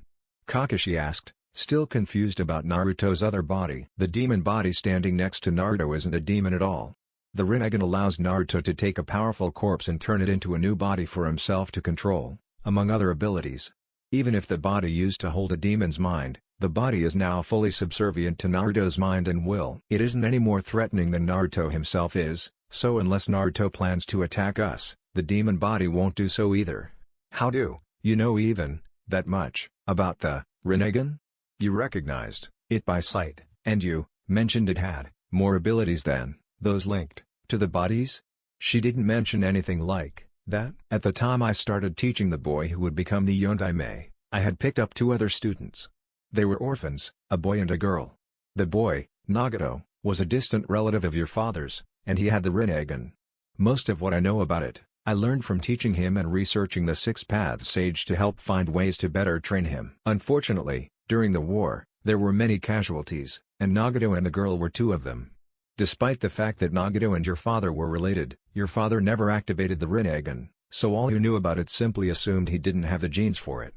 Kakashi asked, still confused about Naruto's other body. The demon body standing next to Naruto isn't a demon at all. The Renagen allows Naruto to take a powerful corpse and turn it into a new body for himself to control, among other abilities. Even if the body used to hold a demon's mind, the body is now fully subservient to Naruto's mind and will. It isn't any more threatening than Naruto himself is, so unless Naruto plans to attack us, the demon body won't do so either. How do you know even that much about the Renagen? You recognized it by sight, and you mentioned it had more abilities than those linked to the bodies? She didn't mention anything like that. At the time I started teaching the boy who would become the Yondaime, I had picked up 2 other students. They were orphans, a boy and a girl. The boy, Nagato, was a distant relative of your father's, and he had the Renagen. Most of what I know about it, I learned from teaching him and researching the Six Paths Sage to help find ways to better train him. Unfortunately, during the war, there were many casualties, and Nagato and the girl were 2 of them. Despite the fact that Nagato and your father were related, your father never activated the Renagen, so all who knew about it simply assumed he didn't have the genes for it.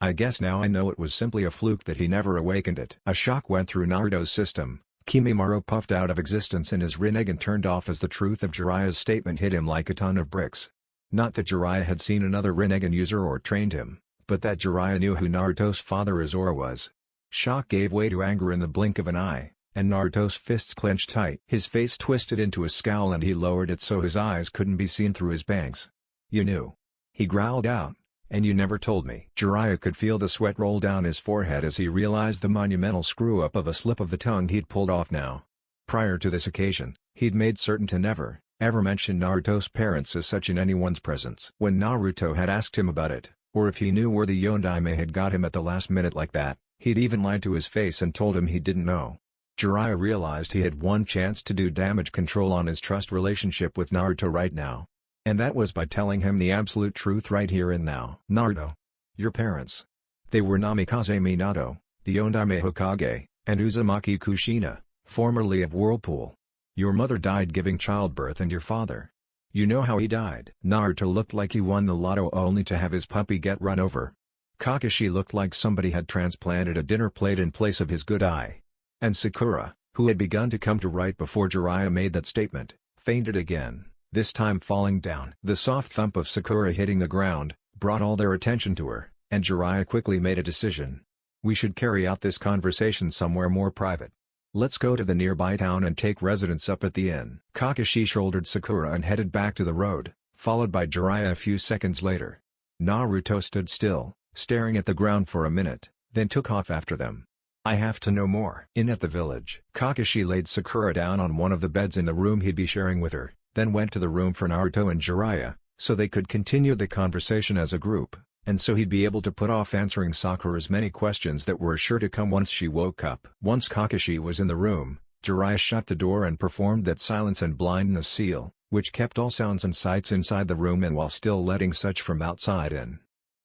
I guess now I know it was simply a fluke that he never awakened it. A shock went through Naruto's system. Kimimura puffed out of existence and his Renagen turned off as the truth of Jiraiya's statement hit him like a ton of bricks. Not that Jiraiya had seen another Renagen user or trained him, but that Jiraiya knew who Naruto's father is or was. Shock gave way to anger in the blink of an eye, and Naruto's fists clenched tight. His face twisted into a scowl and he lowered it so his eyes couldn't be seen through his bangs. You knew. He growled out. And you never told me. Jiraiya could feel the sweat roll down his forehead as he realized the monumental screw-up of a slip of the tongue he'd pulled off now. Prior to this occasion, he'd made certain to never, ever mention Naruto's parents as such in anyone's presence. When Naruto had asked him about it, or if he knew where the Yondaime had got him at the last minute like that, he'd even lied to his face and told him he didn't know. Jiraiya realized he had one chance to do damage control on his trust relationship with Naruto right now. And that was by telling him the absolute truth right here and now. Naruto. Your parents. They were Namikaze Minato, the Yondaime Hokage, and Uzumaki Kushina, formerly of Whirlpool. Your mother died giving childbirth and your father. You know how he died. Naruto looked like he won the lotto only to have his puppy get run over. Kakashi looked like somebody had transplanted a dinner plate in place of his good eye. And Sakura, who had begun to come to right before Jiraiya made that statement, fainted again. This time falling down. The soft thump of Sakura hitting the ground brought all their attention to her, and Jiraiya quickly made a decision. We should carry out this conversation somewhere more private. Let's go to the nearby town and take residence up at the inn. Kakashi shouldered Sakura and headed back to the road, followed by Jiraiya a few seconds later. Naruto stood still, staring at the ground for a minute, then took off after them. I have to know more. In at the village. Kakashi laid Sakura down on one of the beds in the room he'd be sharing with her, then went to the room for Naruto and Jiraiya, so they could continue the conversation as a group, and so he'd be able to put off answering Sakura's many questions that were sure to come once she woke up. Once Kakashi was in the room, Jiraiya shut the door and performed that silence and blindness seal, which kept all sounds and sights inside the room and while still letting such from outside in.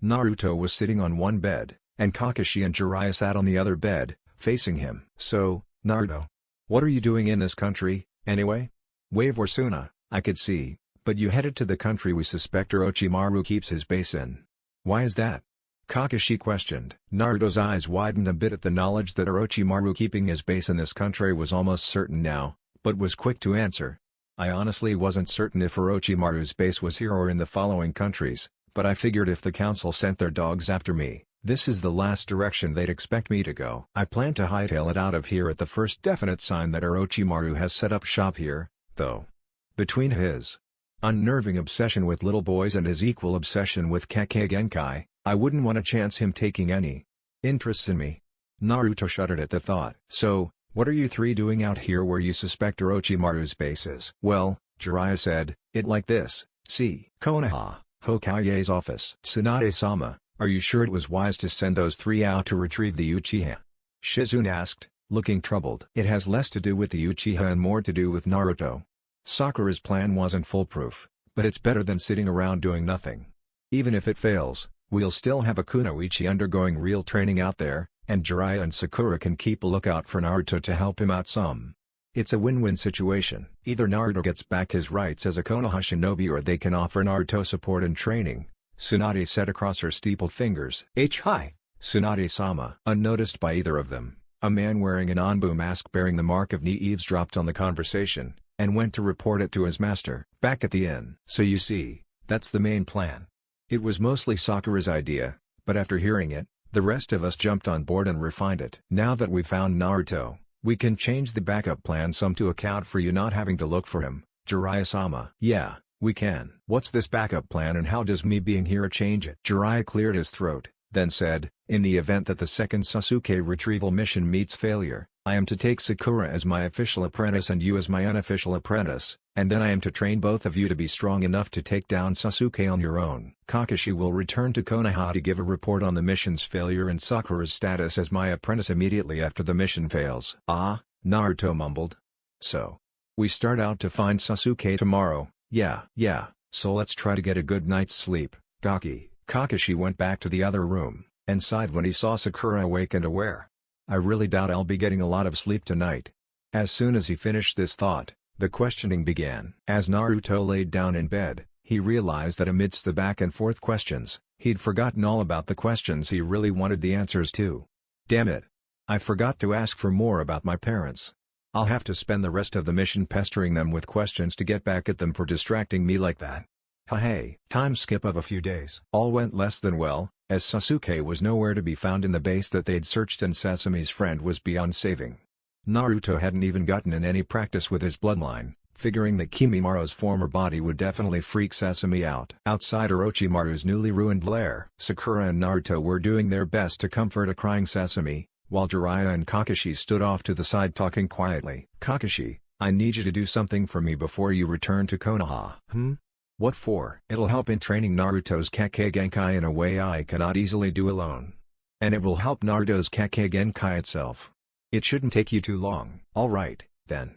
Naruto was sitting on one bed, and Kakashi and Jiraiya sat on the other bed, facing him. So, Naruto, what are you doing in this country, anyway? Wave or Suna, I could see, but you headed to the country we suspect Orochimaru keeps his base in. Why is that? Kakashi questioned. Naruto's eyes widened a bit at the knowledge that Orochimaru keeping his base in this country was almost certain now, but was quick to answer. I honestly wasn't certain if Orochimaru's base was here or in the following countries, but I figured if the council sent their dogs after me, this is the last direction they'd expect me to go. I plan to hightail it out of here at the first definite sign that Orochimaru has set up shop here, though. Between his unnerving obsession with little boys and his equal obsession with Kekkei Genkai, I wouldn't want to chance him taking any interest in me. Naruto shuddered at the thought. So, what are you three doing out here where you suspect Orochimaru's base is? Well, Jiraiya said, it like this, see. Konoha, Hokage's office. Tsunade-sama, are you sure it was wise to send those three out to retrieve the Uchiha? Shizune asked, looking troubled. It has less to do with the Uchiha and more to do with Naruto. Sakura's plan wasn't foolproof, but it's better than sitting around doing nothing. Even if it fails, we'll still have a Kunoichi undergoing real training out there, and Jiraiya and Sakura can keep a lookout for Naruto to help him out some. It's a win-win situation. Either Naruto gets back his rights as a Konoha shinobi or they can offer Naruto support and training. Tsunade said across her steepled fingers. Hi, Tsunade-sama. Unnoticed by either of them, a man wearing an Anbu mask bearing the mark of Ni eavesdropped on the conversation, and went to report it to his master. Back at the inn. So you see, that's the main plan. It was mostly Sakura's idea, but after hearing it, the rest of us jumped on board and refined it. Now that we found Naruto, we can change the backup plan some to account for you not having to look for him, Jiraiya-sama. Yeah, we can. What's this backup plan and how does me being here change it? Jiraiya cleared his throat, then said, in the event that the second Sasuke retrieval mission meets failure, I am to take Sakura as my official apprentice and you as my unofficial apprentice, and then I am to train both of you to be strong enough to take down Sasuke on your own. Kakashi will return to Konoha to give a report on the mission's failure and Sakura's status as my apprentice immediately after the mission fails. Ah, Naruto mumbled. So, we start out to find Sasuke tomorrow. Yeah, so let's try to get a good night's sleep, Gaki. Kakashi went back to the other room, and sighed when he saw Sakura awake and aware. I really doubt I'll be getting a lot of sleep tonight. As soon as he finished this thought, the questioning began. As Naruto laid down in bed, he realized that amidst the back and forth questions, he'd forgotten all about the questions he really wanted the answers to. Damn it. I forgot to ask for more about my parents. I'll have to spend the rest of the mission pestering them with questions to get back at them for distracting me like that. Hey, time skip of a few days. All went less than well, as Sasuke was nowhere to be found in the base that they'd searched and Sasame's friend was beyond saving. Naruto hadn't even gotten in any practice with his bloodline, figuring that Kimimara's former body would definitely freak Sasame out. Outside Orochimaru's newly ruined lair, Sakura and Naruto were doing their best to comfort a crying Sasame, while Jiraiya and Kakashi stood off to the side talking quietly. Kakashi, I need you to do something for me before you return to Konoha. What for? It'll help in training Naruto's Kekkei Genkai in a way I cannot easily do alone. And it will help Naruto's Kekkei Genkai itself. It shouldn't take you too long. Alright, then.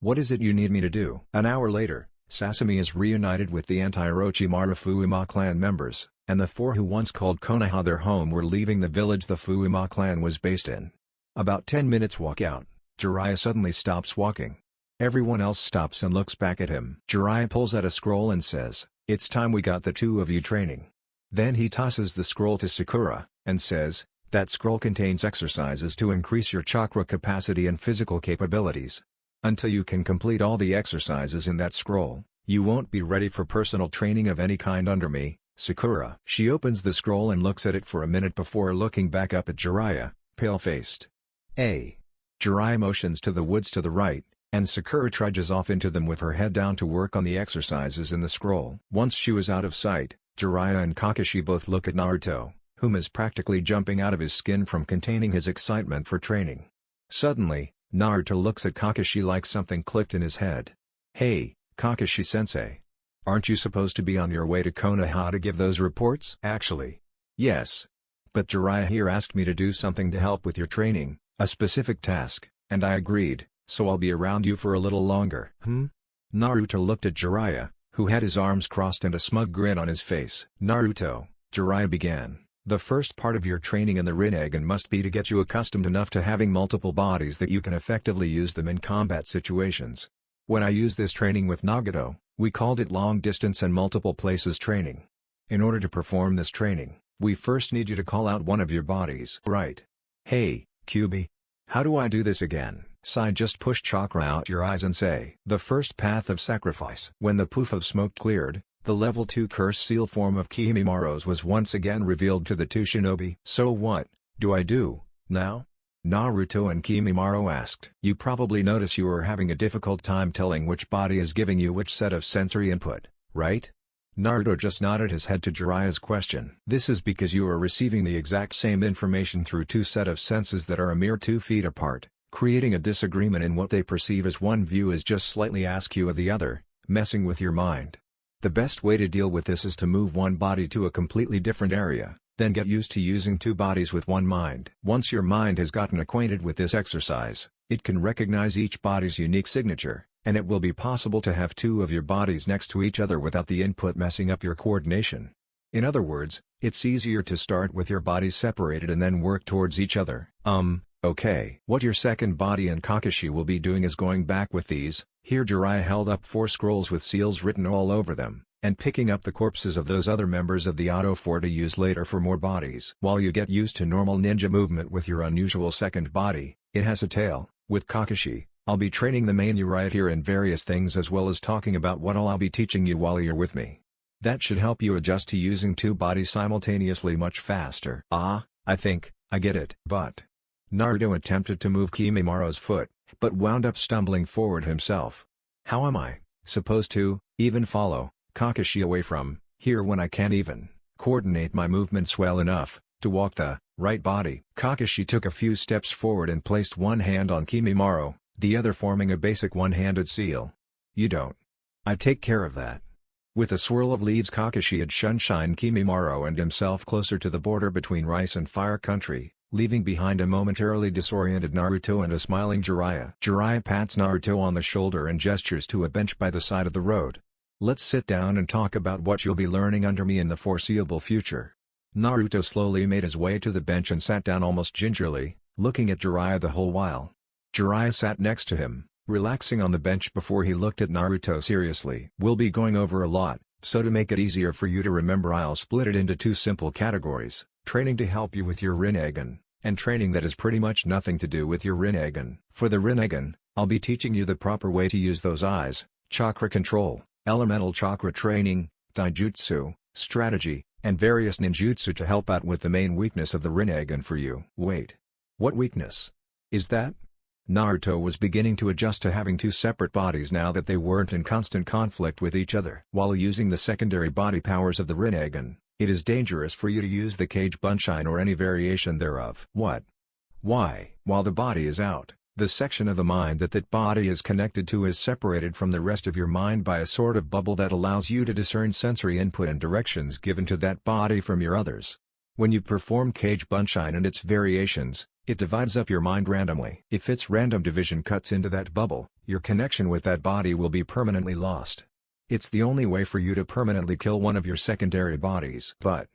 What is it you need me to do? An hour later, Sasame is reunited with the anti-Orochimaru Fuuma clan members, and the four who once called Konoha their home were leaving the village the Fuuma clan was based in. About 10 minutes walk out, Jiraiya suddenly stops walking. Everyone else stops and looks back at him. Jiraiya pulls out a scroll and says, "It's time we got the two of you training." Then he tosses the scroll to Sakura, and says, "That scroll contains exercises to increase your chakra capacity and physical capabilities. Until you can complete all the exercises in that scroll, you won't be ready for personal training of any kind under me, Sakura." She opens the scroll and looks at it for a minute before looking back up at Jiraiya, pale-faced. Jiraiya motions to the woods to the right, and Sakura trudges off into them with her head down to work on the exercises in the scroll. Once she was out of sight, Jiraiya and Kakashi both look at Naruto, whom is practically jumping out of his skin from containing his excitement for training. Suddenly, Naruto looks at Kakashi like something clicked in his head. "Hey, Kakashi-sensei. Aren't you supposed to be on your way to Konoha to give those reports?" "Actually, yes. But Jiraiya here asked me to do something to help with your training, a specific task, and I agreed. So I'll be around you for a little longer." Naruto looked at Jiraiya, who had his arms crossed and a smug grin on his face. "Naruto," Jiraiya began, "the first part of your training in the Renagen must be to get you accustomed enough to having multiple bodies that you can effectively use them in combat situations. When I used this training with Nagato, we called it long distance and multiple places training. In order to perform this training, We first need you to call out one of your bodies. Right. Hey, QB. How do I do this again? Sai, just push chakra out your eyes and say the first path of sacrifice. When the poof of smoke cleared, the level 2 curse seal form of Kimimara's was once again revealed to the two shinobi. So what do I do now? Naruto and Kimimaro asked. You probably notice you are having a difficult time telling which body is giving you which set of sensory input, right? Naruto just nodded his head to Jiraiya's question. This is because you are receiving the exact same information through two set of senses that are a mere 2 feet apart, creating a disagreement in what they perceive as one view is just slightly askew of the other, messing with your mind. The best way to deal with this is to move one body to a completely different area, then get used to using two bodies with one mind. Once your mind has gotten acquainted with this exercise, it can recognize each body's unique signature, and it will be possible to have two of your bodies next to each other without the input messing up your coordination. In other words, it's easier to start with your bodies separated and then work towards each other. Okay. What your second body and Kakashi will be doing is going back with these. Here Jiraiya held up 4 scrolls with seals written all over them, and picking up the corpses of those other members of the Auto 4 to use later for more bodies. While you get used to normal ninja movement with your unusual second body, it has a tail. With Kakashi, I'll be training the main you right here in various things as well as talking about what all I'll be teaching you while you're with me. That should help you adjust to using two bodies simultaneously much faster. I think I get it. But Naruto attempted to move Kimimara's foot, but wound up stumbling forward himself. How am I supposed to even follow Kakashi away from here when I can't even coordinate my movements well enough to walk the right body? Kakashi took a few steps forward and placed one hand on Kimimaro, the other forming a basic one-handed seal. You don't. I take care of that. With a swirl of leaves, Kakashi had shunshined Kimimaro and himself closer to the border between rice and fire country, leaving behind a momentarily disoriented Naruto and a smiling Jiraiya. Jiraiya pats Naruto on the shoulder and gestures to a bench by the side of the road. Let's sit down and talk about what you'll be learning under me in the foreseeable future. Naruto slowly made his way to the bench and sat down almost gingerly, looking at Jiraiya the whole while. Jiraiya sat next to him, relaxing on the bench before he looked at Naruto seriously. We'll be going over a lot, so to make it easier for you to remember I'll split it into two simple categories, training to help you with your Renagen, and training that has pretty much nothing to do with your Renagen. For the Renagen, I'll be teaching you the proper way to use those eyes, chakra control, elemental chakra training, taijutsu, strategy, and various ninjutsu to help out with the main weakness of the Renagen for you. Wait. What weakness is that? Naruto was beginning to adjust to having two separate bodies now that they weren't in constant conflict with each other. While using the secondary body powers of the Renagen, it is dangerous for you to use the Kage Bunshin or any variation thereof. What? Why? While the body is out, the section of the mind that body is connected to is separated from the rest of your mind by a sort of bubble that allows you to discern sensory input and directions given to that body from your others. When you perform Kage Bunshin and its variations, it divides up your mind randomly. If its random division cuts into that bubble, your connection with that body will be permanently lost. It's the only way for you to permanently kill one of your secondary bodies. But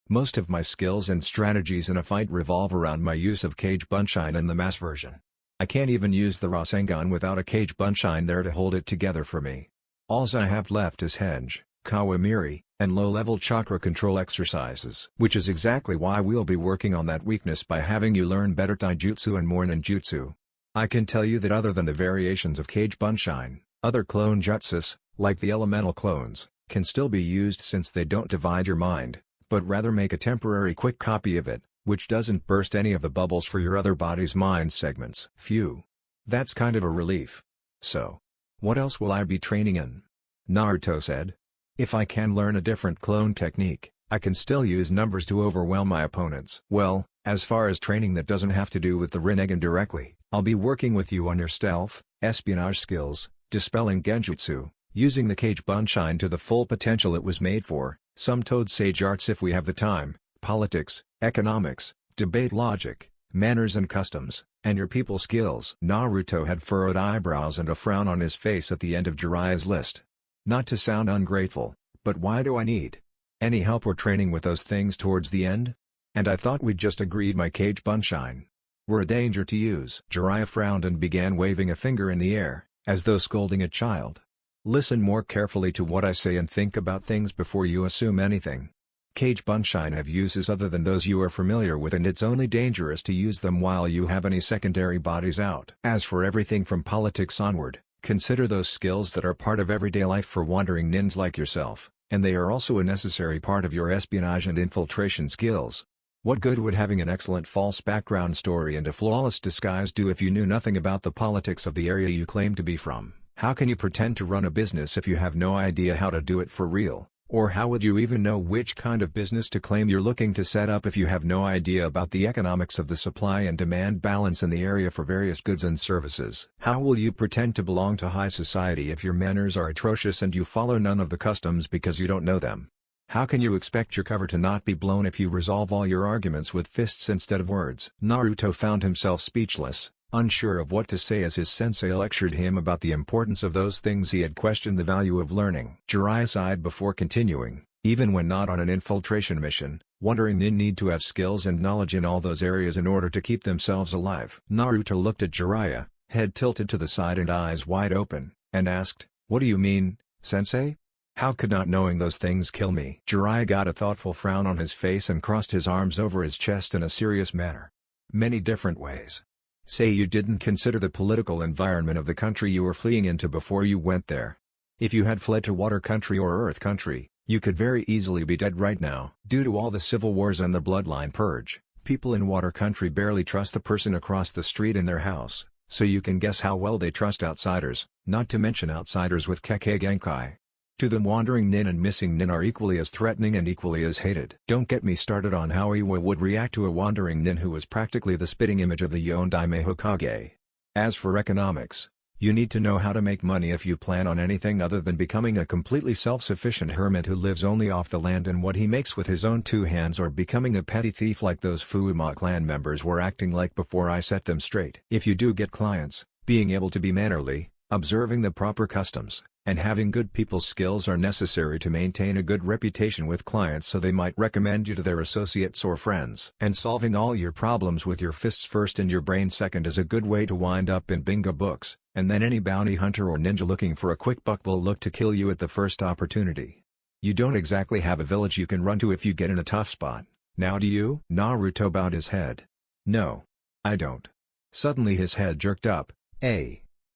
most of my skills and strategies in a fight revolve around my use of Kage Bunshin in the mass version. I can't even use the Rasengan without a Kage Bunshin there to hold it together for me. Alls I have left is Henge, Kawamiri, and low-level chakra control exercises. Which is exactly why we'll be working on that weakness by having you learn better taijutsu and more ninjutsu. I can tell you that other than the variations of Kage Bunshin, other clone jutsus, like the elemental clones, can still be used since they don't divide your mind, but rather make a temporary quick copy of it, which doesn't burst any of the bubbles for your other body's mind segments. Phew. That's kind of a relief. So, what else will I be training in? Naruto said. If I can learn a different clone technique, I can still use numbers to overwhelm my opponents. Well, as far as training that doesn't have to do with the Renagen directly, I'll be working with you on your stealth, espionage skills, dispelling genjutsu, using the Kage Bunshin to the full potential it was made for, some Toad Sage arts if we have the time, politics, economics, debate logic, manners and customs, and your people skills. Naruto had furrowed eyebrows and a frown on his face at the end of Jiraiya's list. Not to sound ungrateful, but why do I need any help or training with those things towards the end? And I thought we'd just agreed my Kage Bunshin were a danger to use. Jiraiya frowned and began waving a finger in the air, as though scolding a child. Listen more carefully to what I say and think about things before you assume anything. Cage Bunshine have uses other than those you are familiar with, and it's only dangerous to use them while you have any secondary bodies out. As for everything from politics onward, consider those skills that are part of everyday life for wandering nins like yourself, and they are also a necessary part of your espionage and infiltration skills. What good would having an excellent false background story and a flawless disguise do if you knew nothing about the politics of the area you claim to be from? How can you pretend to run a business if you have no idea how to do it for real? Or how would you even know which kind of business to claim you're looking to set up if you have no idea about the economics of the supply and demand balance in the area for various goods and services? How will you pretend to belong to high society if your manners are atrocious and you follow none of the customs because you don't know them? How can you expect your cover to not be blown if you resolve all your arguments with fists instead of words? Naruto found himself speechless, unsure of what to say as his sensei lectured him about the importance of those things he had questioned the value of learning. Jiraiya sighed before continuing, even when not on an infiltration mission, wandering nin need to have skills and knowledge in all those areas in order to keep themselves alive. Naruto looked at Jiraiya, head tilted to the side and eyes wide open, and asked, "What do you mean, sensei? How could not knowing those things kill me?" Jiraiya got a thoughtful frown on his face and crossed his arms over his chest in a serious manner. "Many different ways. Say you didn't consider the political environment of the country you were fleeing into before you went there. If you had fled to water country or earth country, you could very easily be dead right now. Due to all the civil wars and the bloodline purge, people in water country barely trust the person across the street in their house, so you can guess how well they trust outsiders, not to mention outsiders with Kekkei Genkai. To them wandering nin and missing nin are equally as threatening and equally as hated. Don't get me started on how Iwa would react to a wandering nin who was practically the spitting image of the Yondaime Hokage. As for economics, you need to know how to make money if you plan on anything other than becoming a completely self-sufficient hermit who lives only off the land and what he makes with his own two hands, or becoming a petty thief like those Fuuma clan members were acting like before I set them straight. If you do get clients, being able to be mannerly, observing the proper customs, and having good people skills are necessary to maintain a good reputation with clients so they might recommend you to their associates or friends. And solving all your problems with your fists first and your brain second is a good way to wind up in bingo books, and then any bounty hunter or ninja looking for a quick buck will look to kill you at the first opportunity. You don't exactly have a village you can run to if you get in a tough spot, now do you? Naruto bowed his head. No. I don't. Suddenly his head jerked up.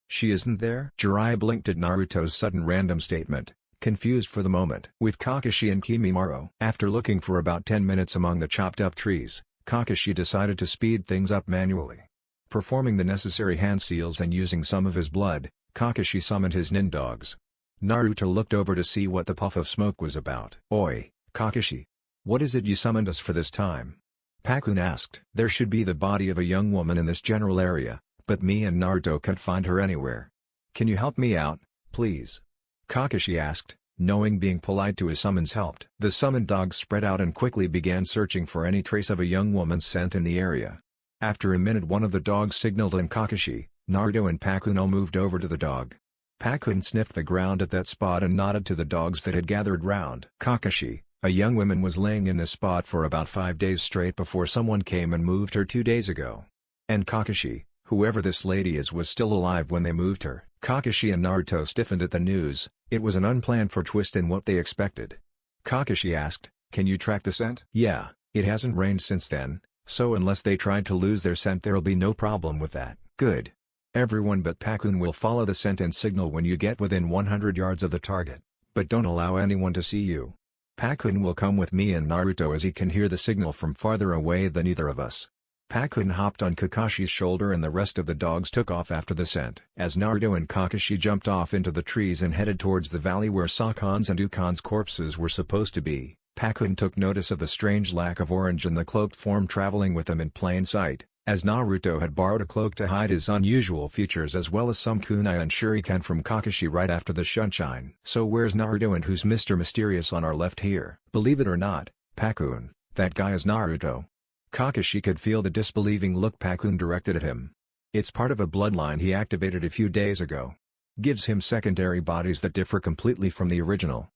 She isn't there? Jiraiya blinked at Naruto's sudden random statement, confused for the moment. With Kakashi and Kimimaro. After looking for about 10 minutes among the chopped-up trees, Kakashi decided to speed things up manually. Performing the necessary hand seals and using some of his blood, Kakashi summoned his nin dogs. Naruto looked over to see what the puff of smoke was about. "Oi, Kakashi. What is it you summoned us for this time?" Pakun asked. "There should be the body of a young woman in this general area, but me and Naruto can't find her anywhere. Can you help me out, please?" Kakashi asked, knowing being polite to his summons helped. The summoned dogs spread out and quickly began searching for any trace of a young woman's scent in the area. After a minute one of the dogs signaled and Kakashi, Naruto and Pakun all moved over to the dog. Pakun sniffed the ground at that spot and nodded to the dogs that had gathered round. Kakashi, a young woman was laying in this spot for about 5 days straight before someone came and moved her 2 days ago. And Kakashi, whoever this lady is, was still alive when they moved her. Kakashi and Naruto stiffened at the news. It was an unplanned for twist in what they expected. Kakashi asked, "Can you track the scent?" "Yeah, it hasn't rained since then, so unless they tried to lose their scent there'll be no problem with that." "Good. Everyone but Pakun will follow the scent and signal when you get within 100 yards of the target, but don't allow anyone to see you. Pakun will come with me and Naruto as he can hear the signal from farther away than either of us." Pakun hopped on Kakashi's shoulder and the rest of the dogs took off after the scent. As Naruto and Kakashi jumped off into the trees and headed towards the valley where Sakon's and Ukon's corpses were supposed to be, Pakun took notice of the strange lack of orange in the cloaked form traveling with them in plain sight, as Naruto had borrowed a cloak to hide his unusual features as well as some kunai and shuriken from Kakashi right after the sunshine. "So where's Naruto and who's Mr. Mysterious on our left here?" "Believe it or not, Pakun, that guy is Naruto." Kakashi could feel the disbelieving look Pakun directed at him. "It's part of a bloodline he activated a few days ago. Gives him secondary bodies that differ completely from the original."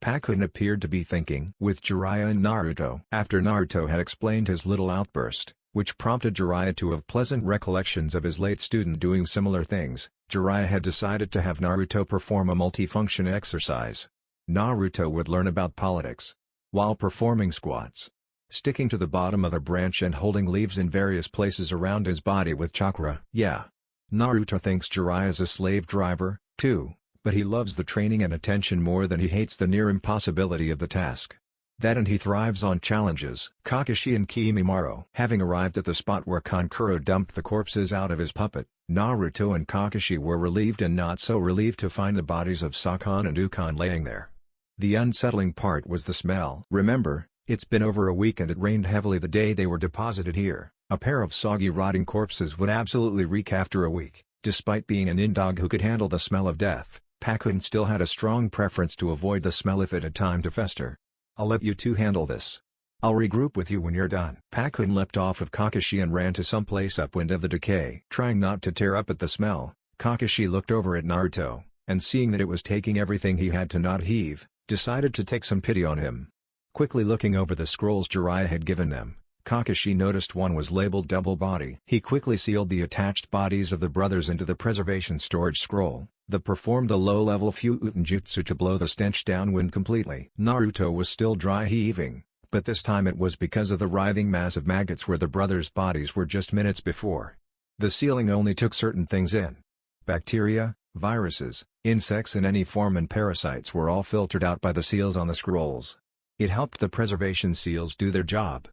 Pakun appeared to be thinking. With Jiraiya and Naruto. After Naruto had explained his little outburst, which prompted Jiraiya to have pleasant recollections of his late student doing similar things, Jiraiya had decided to have Naruto perform a multifunction exercise. Naruto would learn about politics. while performing squats. Sticking to the bottom of a branch and holding leaves in various places around his body with chakra. Yeah. Naruto thinks Jiraiya's a slave driver, too, but he loves the training and attention more than he hates the near impossibility of the task. That and he thrives on challenges. Kakashi and Kimimaro. Having arrived at the spot where Kankuro dumped the corpses out of his puppet, Naruto and Kakashi were relieved and not so relieved to find the bodies of Sakon and Ukon laying there. The unsettling part was the smell. Remember, it's been over a week and it rained heavily the day they were deposited here. A pair of soggy rotting corpses would absolutely reek after a week. Despite being an indog who could handle the smell of death, Pakun still had a strong preference to avoid the smell if it had time to fester. I'll let you two handle this. I'll regroup with you when you're done. Pakun leapt off of Kakashi and ran to someplace upwind of the decay. Trying not to tear up at the smell, Kakashi looked over at Naruto, and seeing that it was taking everything he had to not heave, decided to take some pity on him. Quickly looking over the scrolls Jiraiya had given them, Kakashi noticed one was labeled double body. He quickly sealed the attached bodies of the brothers into the preservation storage scroll, that performed a low-level Fuuten jutsu to blow the stench downwind completely. Naruto was still dry heaving, but this time it was because of the writhing mass of maggots where the brothers' bodies were just minutes before. The sealing only took certain things in. Bacteria, viruses, insects in any form and parasites were all filtered out by the seals on the scrolls. It helped the preservation seals do their job.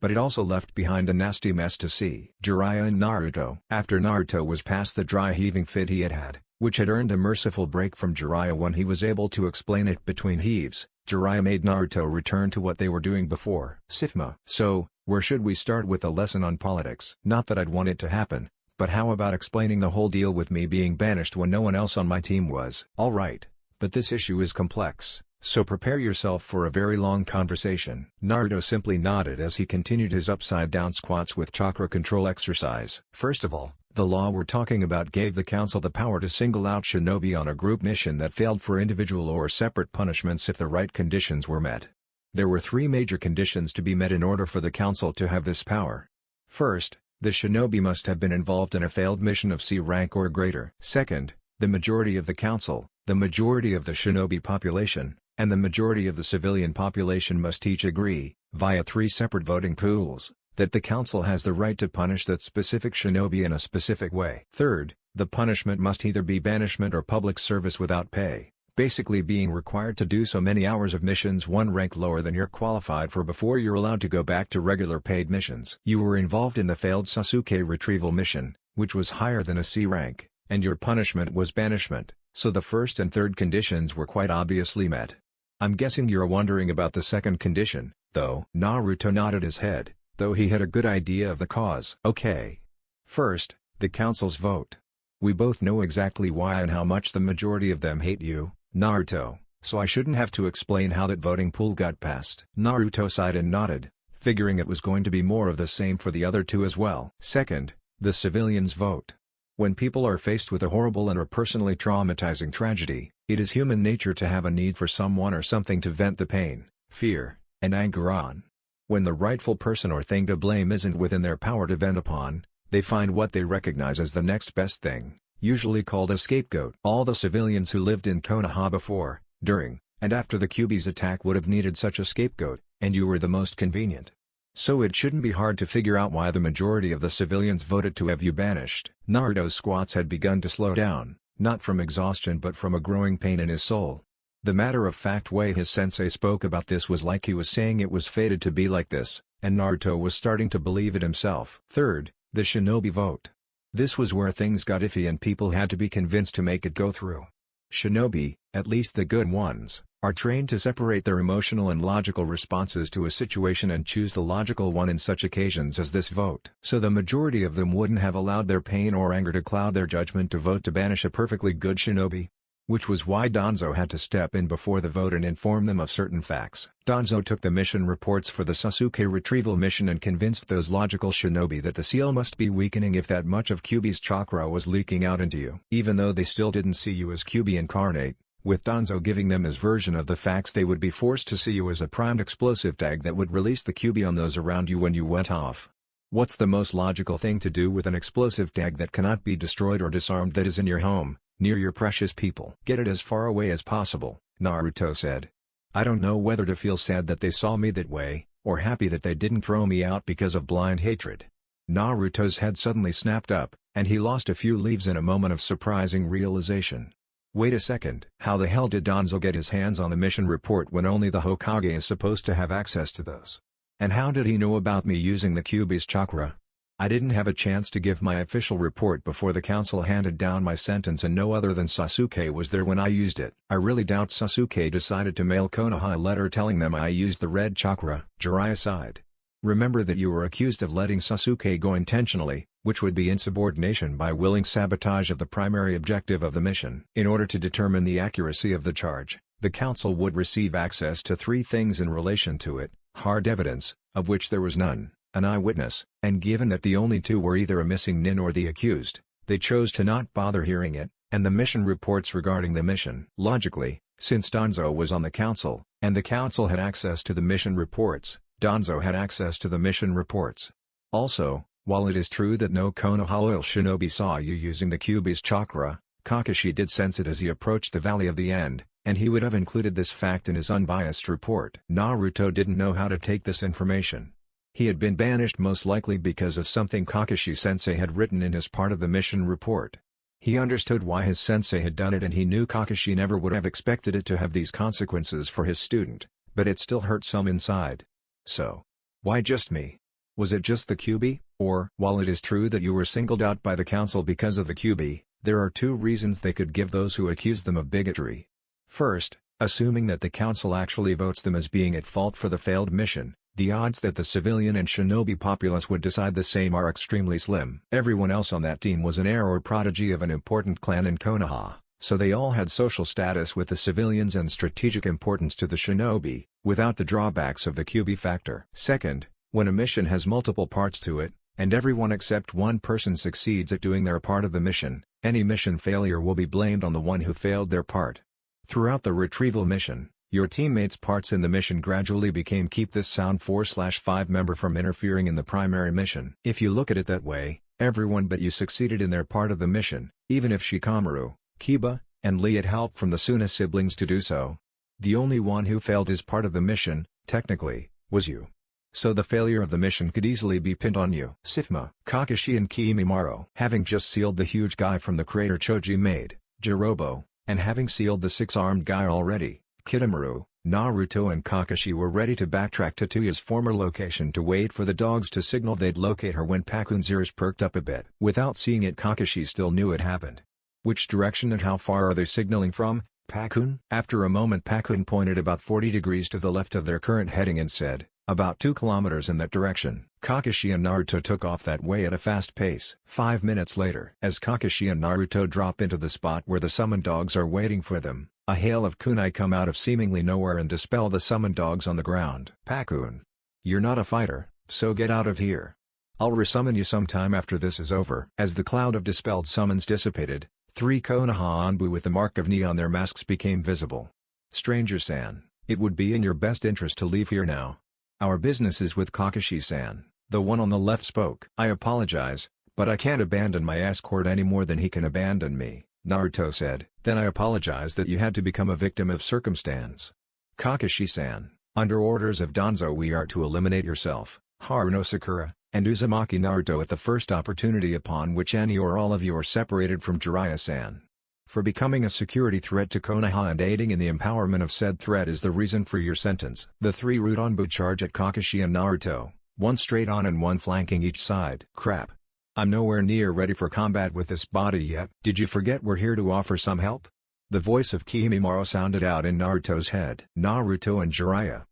But it also left behind a nasty mess to see. Jiraiya and Naruto. After Naruto was past the dry heaving fit he had had, which had earned a merciful break from Jiraiya when he was able to explain it between heaves, Jiraiya made Naruto return to what they were doing before. Sifma. So, where should we start with a lesson on politics? Not that I'd want it to happen, but how about explaining the whole deal with me being banished when no one else on my team was? Alright, but this issue is complex, so prepare yourself for a very long conversation. Naruto simply nodded as he continued his upside-down squats with chakra control exercise. First of all, the law we're talking about gave the council the power to single out shinobi on a group mission that failed for individual or separate punishments if the right conditions were met. There were three major conditions to be met in order for the council to have this power. First, the shinobi must have been involved in a failed mission of C rank or greater. Second, the majority of the council, the majority of the shinobi population, and the majority of the civilian population must each agree, via three separate voting pools, that the council has the right to punish that specific shinobi in a specific way. Third, the punishment must either be banishment or public service without pay, basically being required to do so many hours of missions one rank lower than you're qualified for before you're allowed to go back to regular paid missions. You were involved in the failed Sasuke retrieval mission, which was higher than a C rank, and your punishment was banishment, so the first and third conditions were quite obviously met. I'm guessing you're wondering about the second condition, though. Naruto nodded his head, though he had a good idea of the cause. Okay. First, the council's vote. We both know exactly why and how much the majority of them hate you, Naruto, so I shouldn't have to explain how that voting pool got passed. Naruto sighed and nodded, figuring it was going to be more of the same for the other two as well. Second, the civilians' vote. When people are faced with a horrible and or personally traumatizing tragedy, it is human nature to have a need for someone or something to vent the pain, fear, and anger on. When the rightful person or thing to blame isn't within their power to vent upon, they find what they recognize as the next best thing, usually called a scapegoat. All the civilians who lived in Konoha before, during, and after the Kyuubi's attack would have needed such a scapegoat, and you were the most convenient. So it shouldn't be hard to figure out why the majority of the civilians voted to have you banished. Naruto's squats had begun to slow down, not from exhaustion but from a growing pain in his soul. The matter-of-fact way his sensei spoke about this was like he was saying it was fated to be like this, and Naruto was starting to believe it himself. Third, the shinobi vote. This was where things got iffy and people had to be convinced to make it go through. Shinobi, at least the good ones, are trained to separate their emotional and logical responses to a situation and choose the logical one in such occasions as this vote. So the majority of them wouldn't have allowed their pain or anger to cloud their judgment to vote to banish a perfectly good shinobi. Which was why Danzo had to step in before the vote and inform them of certain facts. Danzo took the mission reports for the Sasuke retrieval mission and convinced those logical shinobi that the seal must be weakening if that much of Kyuubi's chakra was leaking out into you. Even though they still didn't see you as Kyuubi incarnate, with Danzo giving them his version of the facts, they would be forced to see you as a primed explosive tag that would release the Kyuubi on those around you when you went off. What's the most logical thing to do with an explosive tag that cannot be destroyed or disarmed that is in your home, near your precious people? Get it as far away as possible, Naruto said. I don't know whether to feel sad that they saw me that way, or happy that they didn't throw me out because of blind hatred. Naruto's head suddenly snapped up, and he lost a few leaves in a moment of surprising realization. Wait a second. How the hell did Danzo get his hands on the mission report when only the Hokage is supposed to have access to those? And how did he know about me using the Kyuubi's chakra? I didn't have a chance to give my official report before the council handed down my sentence, and no other than Sasuke was there when I used it. I really doubt Sasuke decided to mail Konoha a letter telling them I used the red chakra. Jiraiya sighed. Remember that you were accused of letting Sasuke go intentionally, which would be insubordination by willing sabotage of the primary objective of the mission. In order to determine the accuracy of the charge, the council would receive access to three things in relation to it: hard evidence, of which there was none, an eyewitness, and given that the only two were either a missing nin or the accused, they chose to not bother hearing it, and the mission reports regarding the mission. Logically, since Danzo was on the council, and the council had access to the mission reports, Danzo had access to the mission reports. Also, while it is true that no Konoha oil shinobi saw you using the Kyuubi's chakra, Kakashi did sense it as he approached the Valley of the End, and he would have included this fact in his unbiased report. Naruto didn't know how to take this information. He had been banished most likely because of something Kakashi-sensei had written in his part of the mission report. He understood why his sensei had done it, and he knew Kakashi never would have expected it to have these consequences for his student, but it still hurt some inside. So, why just me? Was it just the Kyuubi? Or, while it is true that you were singled out by the council because of the Kyuubi, there are two reasons they could give those who accuse them of bigotry. First, assuming that the council actually votes them as being at fault for the failed mission, the odds that the civilian and shinobi populace would decide the same are extremely slim. Everyone else on that team was an heir or prodigy of an important clan in Konoha, so they all had social status with the civilians and strategic importance to the shinobi, without the drawbacks of the Kyuubi factor. Second, when a mission has multiple parts to it, and everyone except one person succeeds at doing their part of the mission, any mission failure will be blamed on the one who failed their part. Throughout the retrieval mission, your teammates' parts in the mission gradually became keep this sound 4/5 member from interfering in the primary mission. If you look at it that way, everyone but you succeeded in their part of the mission, even if Shikamaru, Kiba, and Lee had help from the Suna siblings to do so. The only one who failed his part of the mission, technically, was you. So the failure of the mission could easily be pinned on you. Sifma, Kakashi and Kimimaro. Having just sealed the huge guy from the crater Choji made, Jirobo, and having sealed the six-armed guy already, Kitamura, Naruto and Kakashi were ready to backtrack to Toya's former location to wait for the dogs to signal they'd locate her when Pakun's ears perked up a bit. Without seeing it, Kakashi still knew it happened. Which direction and how far are they signaling from, Pakun? After a moment, Pakun pointed about 40 degrees to the left of their current heading and said, about 2 kilometers in that direction. Kakashi and Naruto took off that way at a fast pace. 5 minutes later, as Kakashi and Naruto drop into the spot where the summoned dogs are waiting for them, a hail of kunai come out of seemingly nowhere and dispel the summoned dogs on the ground. Pakun, you're not a fighter, so get out of here. I'll resummon you sometime after this is over. As the cloud of dispelled summons dissipated, 3 Konoha Anbu with the mark of knee on their masks became visible. Stranger-san, it would be in your best interest to leave here now. Our business is with Kakashi-san, the one on the left spoke. I apologize, but I can't abandon my escort any more than he can abandon me, Naruto said. Then I apologize that you had to become a victim of circumstance. Kakashi-san, under orders of Danzo we are to eliminate yourself, Haruno Sakura, and Uzumaki Naruto at the first opportunity upon which any or all of you are separated from Jiraiya-san. For becoming a security threat to Konoha and aiding in the empowerment of said threat is the reason for your sentence. The 3 Rudanbu charge at Kakashi and Naruto, one straight on and one flanking each side. Crap. I'm nowhere near ready for combat with this body yet. Did you forget we're here to offer some help? The voice of Kimimaro sounded out in Naruto's head. Naruto and Jiraiya.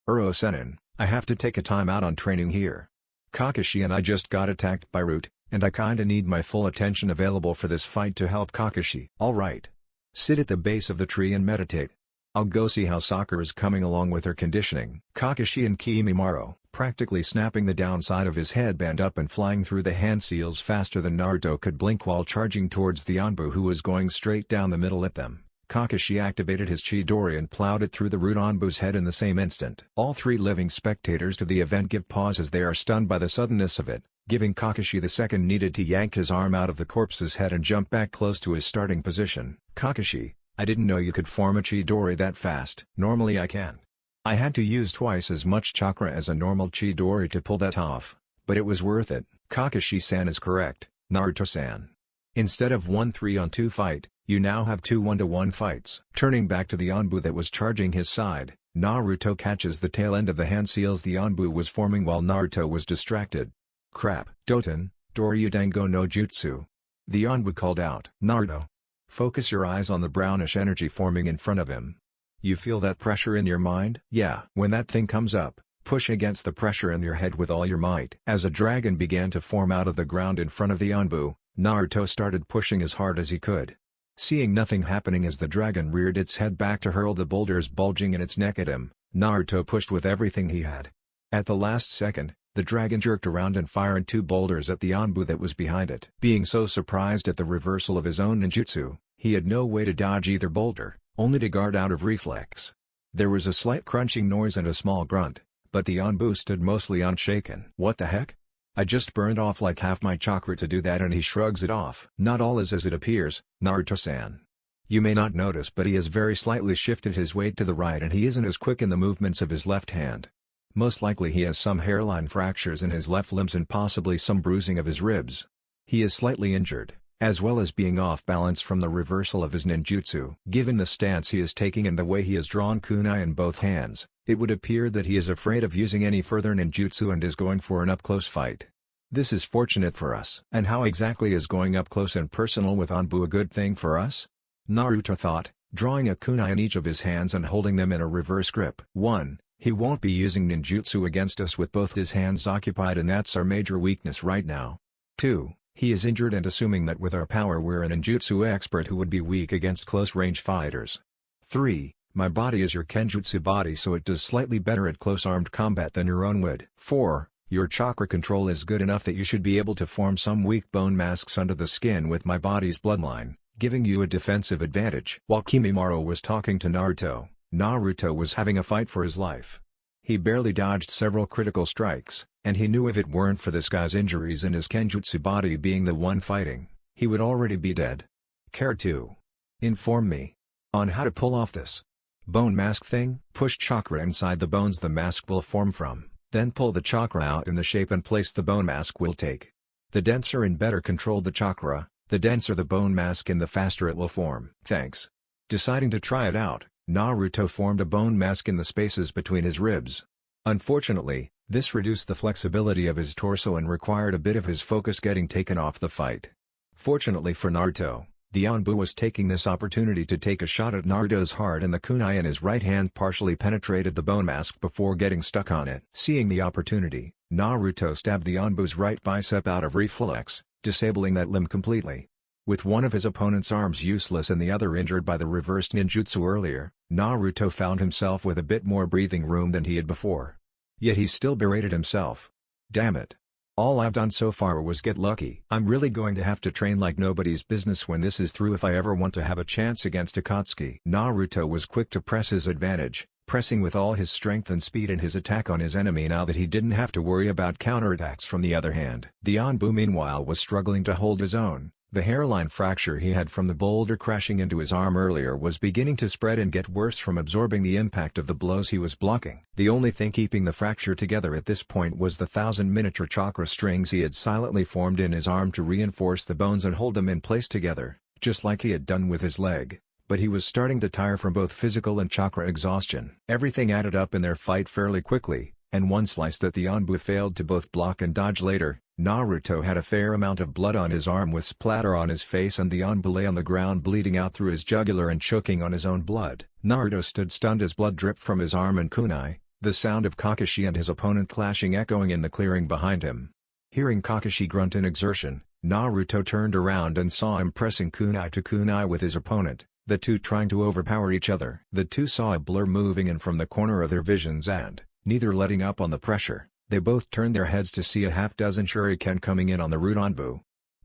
Uro-senin, I have to take a time out on training here. Kakashi and I just got attacked by Root, and I kinda need my full attention available for this fight to help Kakashi. Alright. Sit at the base of the tree and meditate. I'll go see how Sakura's coming along with her conditioning. Kakashi and Kimimaro, practically snapping the downside of his headband up and flying through the hand seals faster than Naruto could blink while charging towards the Anbu who was going straight down the middle at them. Kakashi activated his Chidori and plowed it through the Root Anbu's head in the same instant. All 3 living spectators to the event give pause as they are stunned by the suddenness of it, giving Kakashi the second needed to yank his arm out of the corpse's head and jump back close to his starting position. Kakashi, I didn't know you could form a Chidori that fast. Normally I can. I had to use twice as much chakra as a normal Chidori to pull that off, but it was worth it. Kakashi-san is correct, Naruto-san. Instead of 1-3-on-2 fight, you now have 2 1-to-1 fights. Turning back to the Anbu that was charging his side, Naruto catches the tail end of the hand seals the Anbu was forming while Naruto was distracted. Crap. Doton, Doryudango no Jutsu. The Anbu called out. Naruto. Focus your eyes on the brownish energy forming in front of him. You feel that pressure in your mind? Yeah. When that thing comes up, push against the pressure in your head with all your might. As a dragon began to form out of the ground in front of the Anbu, Naruto started pushing as hard as he could. Seeing nothing happening as the dragon reared its head back to hurl the boulders bulging in its neck at him, Naruto pushed with everything he had. At the last second, the dragon jerked around and fired 2 boulders at the Anbu that was behind it. Being so surprised at the reversal of his own ninjutsu, he had no way to dodge either boulder, only to guard out of reflex. There was a slight crunching noise and a small grunt, but the Anbu stood mostly unshaken. What the heck? I just burned off like half my chakra to do that, and he shrugs it off. Not all is as it appears, Naruto-san. You may not notice, but he has very slightly shifted his weight to the right and he isn't as quick in the movements of his left hand. Most likely he has some hairline fractures in his left limbs and possibly some bruising of his ribs. He is slightly injured, as well as being off balance from the reversal of his ninjutsu. Given the stance he is taking and the way he has drawn kunai in both hands, it would appear that he is afraid of using any further ninjutsu and is going for an up-close fight. This is fortunate for us. And how exactly is going up close and personal with Anbu a good thing for us? Naruto thought, drawing a kunai in each of his hands and holding them in a reverse grip. 1. He won't be using ninjutsu against us with both his hands occupied, and that's our major weakness right now. 2. He is injured, and assuming that with our power we're a ninjutsu expert who would be weak against close-range fighters. 3. My body is your kenjutsu body, so it does slightly better at close-armed combat than your own would. 4. Your chakra control is good enough that you should be able to form some weak bone masks under the skin with my body's bloodline, giving you a defensive advantage. While Kimimaro was talking to Naruto, Naruto was having a fight for his life. He barely dodged several critical strikes, and he knew if it weren't for this guy's injuries and his kenjutsu body being the one fighting, he would already be dead. Care to inform me on how to pull off this bone mask thing? Push chakra inside the bones the mask will form from, then pull the chakra out in the shape and place the bone mask will take. The denser and better controlled the chakra, the denser the bone mask and the faster it will form. Thanks. Deciding to try it out, Naruto formed a bone mask in the spaces between his ribs. Unfortunately, this reduced the flexibility of his torso and required a bit of his focus getting taken off the fight. Fortunately for Naruto, the Anbu was taking this opportunity to take a shot at Naruto's heart, and the kunai in his right hand partially penetrated the bone mask before getting stuck on it. Seeing the opportunity, Naruto stabbed the Anbu's right bicep out of reflex, disabling that limb completely. With one of his opponent's arms useless and the other injured by the reversed ninjutsu earlier, Naruto found himself with a bit more breathing room than he had before. Yet he still berated himself. Damn it. All I've done so far was get lucky. I'm really going to have to train like nobody's business when this is through if I ever want to have a chance against Akatsuki. Naruto was quick to press his advantage, pressing with all his strength and speed in his attack on his enemy now that he didn't have to worry about counterattacks from the other hand. The Anbu meanwhile was struggling to hold his own. The hairline fracture he had from the boulder crashing into his arm earlier was beginning to spread and get worse from absorbing the impact of the blows he was blocking. The only thing keeping the fracture together at this point was the 1,000 miniature chakra strings he had silently formed in his arm to reinforce the bones and hold them in place together, just like he had done with his leg. But he was starting to tire from both physical and chakra exhaustion. Everything added up in their fight fairly quickly, and one slice that the Anbu failed to both block and dodge later, Naruto had a fair amount of blood on his arm with splatter on his face, and the Anbu lay on the ground bleeding out through his jugular and choking on his own blood. Naruto stood stunned as blood dripped from his arm and kunai, the sound of Kakashi and his opponent clashing echoing in the clearing behind him. Hearing Kakashi grunt in exertion, Naruto turned around and saw him pressing kunai to kunai with his opponent, the two trying to overpower each other. The two saw a blur moving in from the corner of their visions and, neither letting up on the pressure, they both turned their heads to see a half-dozen shuriken coming in on the root Anbu.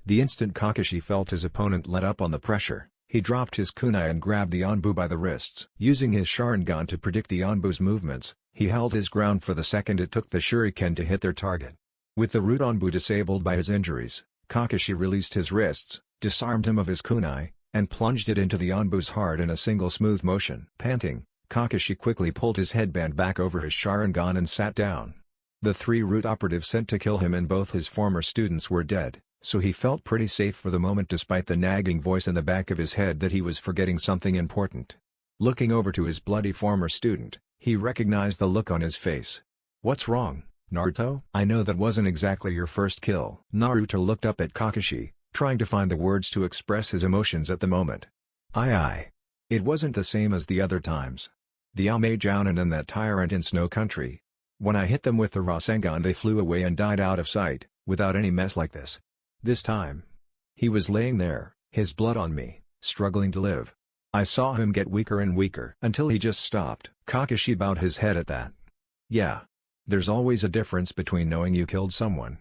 The instant Kakashi felt his opponent let up on the pressure, he dropped his kunai and grabbed the Anbu by the wrists. Using his Sharingan to predict the Anbu's movements, he held his ground for the second it took the shuriken to hit their target. With the root Anbu disabled by his injuries, Kakashi released his wrists, disarmed him of his kunai, and plunged it into the Anbu's heart in a single smooth motion. Panting, Kakashi quickly pulled his headband back over his Sharingan and sat down. The 3 root operatives sent to kill him and both his former students were dead, so he felt pretty safe for the moment despite the nagging voice in the back of his head that he was forgetting something important. Looking over to his bloody former student, he recognized the look on his face. "What's wrong, Naruto? I know that wasn't exactly your first kill." Naruto looked up at Kakashi, trying to find the words to express his emotions at the moment. Aye. It wasn't the same as the other times. The Amejounen and that tyrant in Snow Country. When I hit them with the Rasengan they flew away and died out of sight, without any mess like this. This time. He was laying there, his blood on me, struggling to live. I saw him get weaker and weaker until he just stopped. Kakashi bowed his head at that. Yeah. There's always a difference between knowing you killed someone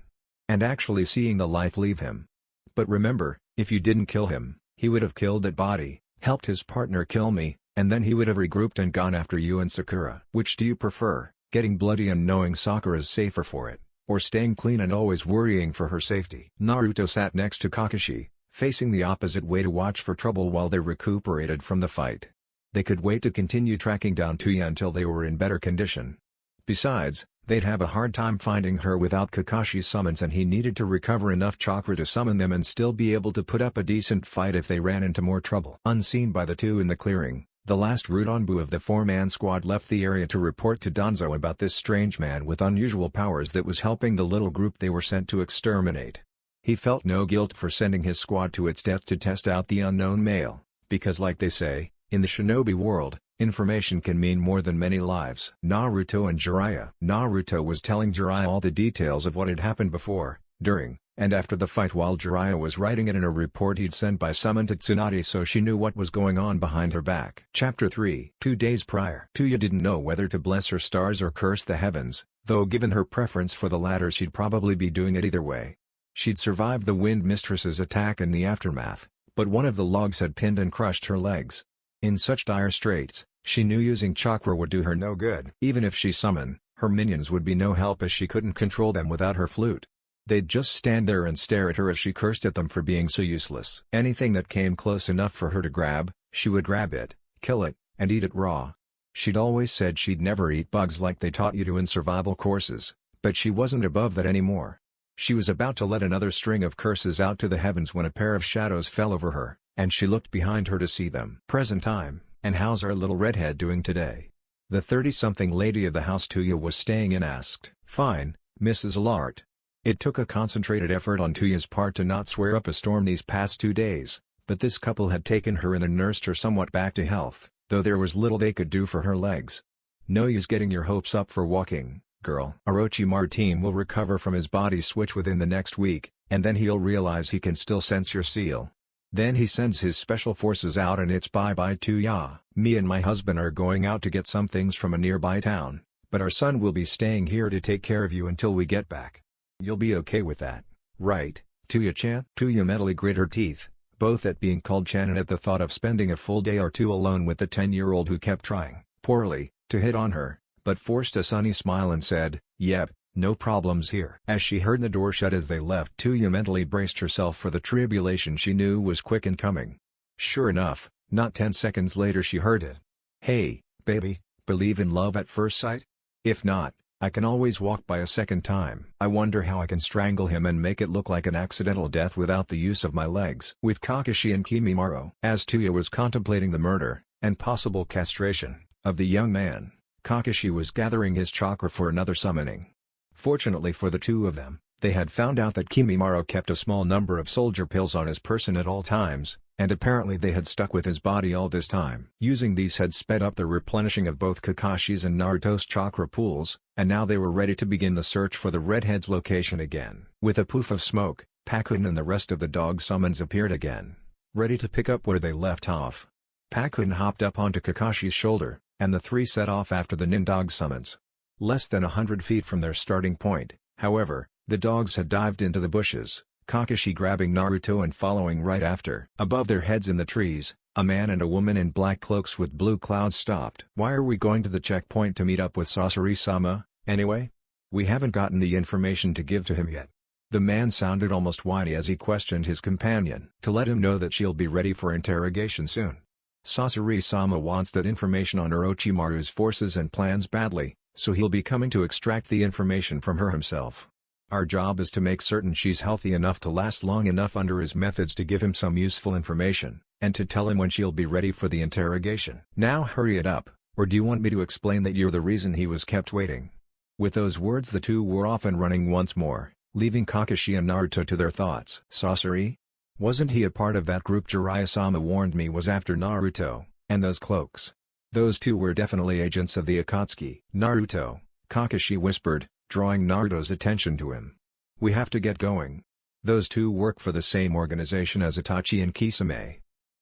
and actually seeing the life leave him. But remember, if you didn't kill him, he would have killed that body, helped his partner kill me, and then he would have regrouped and gone after you and Sakura. Which do you prefer, getting bloody and knowing Sakura's safer for it, or staying clean and always worrying for her safety? Naruto sat next to Kakashi, facing the opposite way to watch for trouble while they recuperated from the fight. They could wait to continue tracking down Toya until they were in better condition. Besides, they'd have a hard time finding her without Kakashi's summons and he needed to recover enough chakra to summon them and still be able to put up a decent fight if they ran into more trouble. Unseen by the two in the clearing, the last Rudanbu of the 4-man squad left the area to report to Danzo about this strange man with unusual powers that was helping the little group they were sent to exterminate. He felt no guilt for sending his squad to its death to test out the unknown male, because like they say, in the shinobi world, information can mean more than many lives. Naruto and Jiraiya. Naruto was telling Jiraiya all the details of what had happened before, during, and after the fight while Jiraiya was writing it in a report he'd sent by summon to Tsunade so she knew what was going on behind her back. Chapter 3. 2 days prior. Toya didn't know whether to bless her stars or curse the heavens, though given her preference for the latter she'd probably be doing it either way. She'd survived the Wind Mistress's attack in the aftermath, but one of the logs had pinned and crushed her legs. In such dire straits, she knew using chakra would do her no good. Even if she summoned, her minions would be no help as she couldn't control them without her flute. They'd just stand there and stare at her as she cursed at them for being so useless. Anything that came close enough for her to grab, she would grab it, kill it, and eat it raw. She'd always said she'd never eat bugs like they taught you to in survival courses, but she wasn't above that anymore. She was about to let another string of curses out to the heavens when a pair of shadows fell over her, and she looked behind her to see them. Present time, and how's our little redhead doing today? The 30-something lady of the house Toya was staying in asked. Fine, Mrs. Lart. It took a concentrated effort on Toya's part to not swear up a storm these past 2 days, but this couple had taken her in and nursed her somewhat back to health, though there was little they could do for her legs. No use getting your hopes up for walking, girl. Orochimaru will recover from his body switch within the next week, and then he'll realize he can still sense your seal. Then he sends his special forces out and it's bye-bye Toya. Me and my husband are going out to get some things from a nearby town, but our son will be staying here to take care of you until we get back. You'll be okay with that, right, Toya-chan? Toya mentally grit her teeth, both at being called Chan and at the thought of spending a full day or two alone with the 10-year-old who kept trying, poorly, to hit on her, but forced a sunny smile and said, yep, no problems here. As she heard the door shut as they left, Toya mentally braced herself for the tribulation she knew was quick in coming. Sure enough, not 10 seconds later she heard it. Hey, baby, believe in love at first sight? If not, I can always walk by a second time. I wonder how I can strangle him and make it look like an accidental death without the use of my legs. With Kakashi and Kimimaro. As Toya was contemplating the murder, and possible castration, of the young man, Kakashi was gathering his chakra for another summoning. Fortunately for the two of them, they had found out that Kimimaro kept a small number of soldier pills on his person at all times, and apparently they had stuck with his body all this time. Using these had sped up the replenishing of both Kakashi's and Naruto's chakra pools, and now they were ready to begin the search for the redhead's location again. With a poof of smoke, Pakun and the rest of the dog summons appeared again, ready to pick up where they left off. Pakun hopped up onto Kakashi's shoulder, and the three set off after the Nindog summons. Less than 100 feet from their starting point, however, the dogs had dived into the bushes, Kakashi grabbing Naruto and following right after. Above their heads in the trees, a man and a woman in black cloaks with blue clouds stopped. Why are we going to the checkpoint to meet up with Sasori-sama, anyway? We haven't gotten the information to give to him yet. The man sounded almost whiny as he questioned his companion to let him know that she'll be ready for interrogation soon. Sasori-sama wants that information on Orochimaru's forces and plans badly, so he'll be coming to extract the information from her himself. Our job is to make certain she's healthy enough to last long enough under his methods to give him some useful information, and to tell him when she'll be ready for the interrogation. Now hurry it up, or do you want me to explain that you're the reason he was kept waiting? With those words the two were off and running once more, leaving Kakashi and Naruto to their thoughts. Sasori? Wasn't he a part of that group Jiraiya-sama warned me was after Naruto, and those cloaks? Those two were definitely agents of the Akatsuki. Naruto, Kakashi whispered, drawing Naruto's attention to him. We have to get going. Those two work for the same organization as Itachi and Kisame.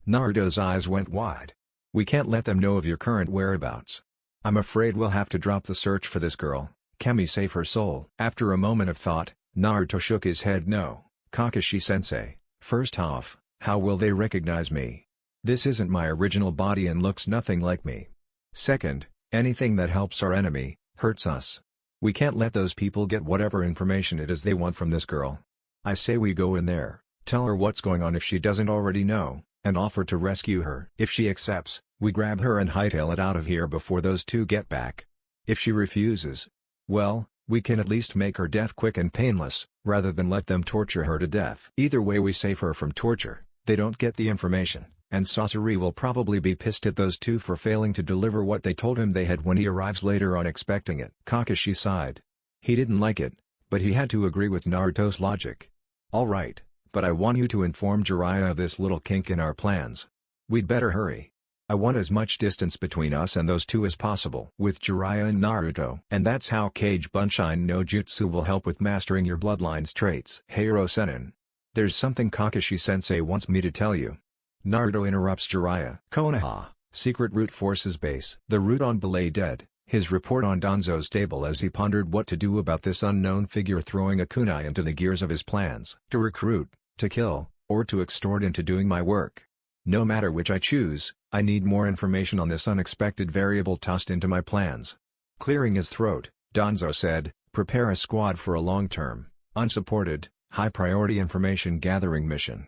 Naruto's eyes went wide. We can't let them know of your current whereabouts. I'm afraid we'll have to drop the search for this girl. Can we save her soul? After a moment of thought, Naruto shook his head no. Kakashi-sensei, first off, how will they recognize me? This isn't my original body and looks nothing like me. Second, anything that helps our enemy, hurts us. We can't let those people get whatever information it is they want from this girl. I say we go in there, tell her what's going on if she doesn't already know, and offer to rescue her. If she accepts, we grab her and hightail it out of here before those two get back. If she refuses, well, we can at least make her death quick and painless, rather than let them torture her to death. Either way we save her from torture, they don't get the information, and Sasori will probably be pissed at those two for failing to deliver what they told him they had when he arrives later on expecting it. Kakashi sighed. He didn't like it, but he had to agree with Naruto's logic. Alright, but I want you to inform Jiraiya of this little kink in our plans. We'd better hurry. I want as much distance between us and those two as possible with Jiraiya and Naruto. And that's how Kage Bunshin no Jutsu will help with mastering your bloodline's traits. Heiro Senin. There's something Kakashi-sensei wants me to tell you. Naruto interrupts Jiraiya. Konoha, Secret Root Forces Base. The Rudon belay dead, his report on Danzo's stable as he pondered what to do about this unknown figure throwing a kunai into the gears of his plans. To recruit, to kill, or to extort into doing my work. No matter which I choose, I need more information on this unexpected variable tossed into my plans. Clearing his throat, Danzo said, prepare a squad for a long-term, unsupported, high-priority information gathering mission.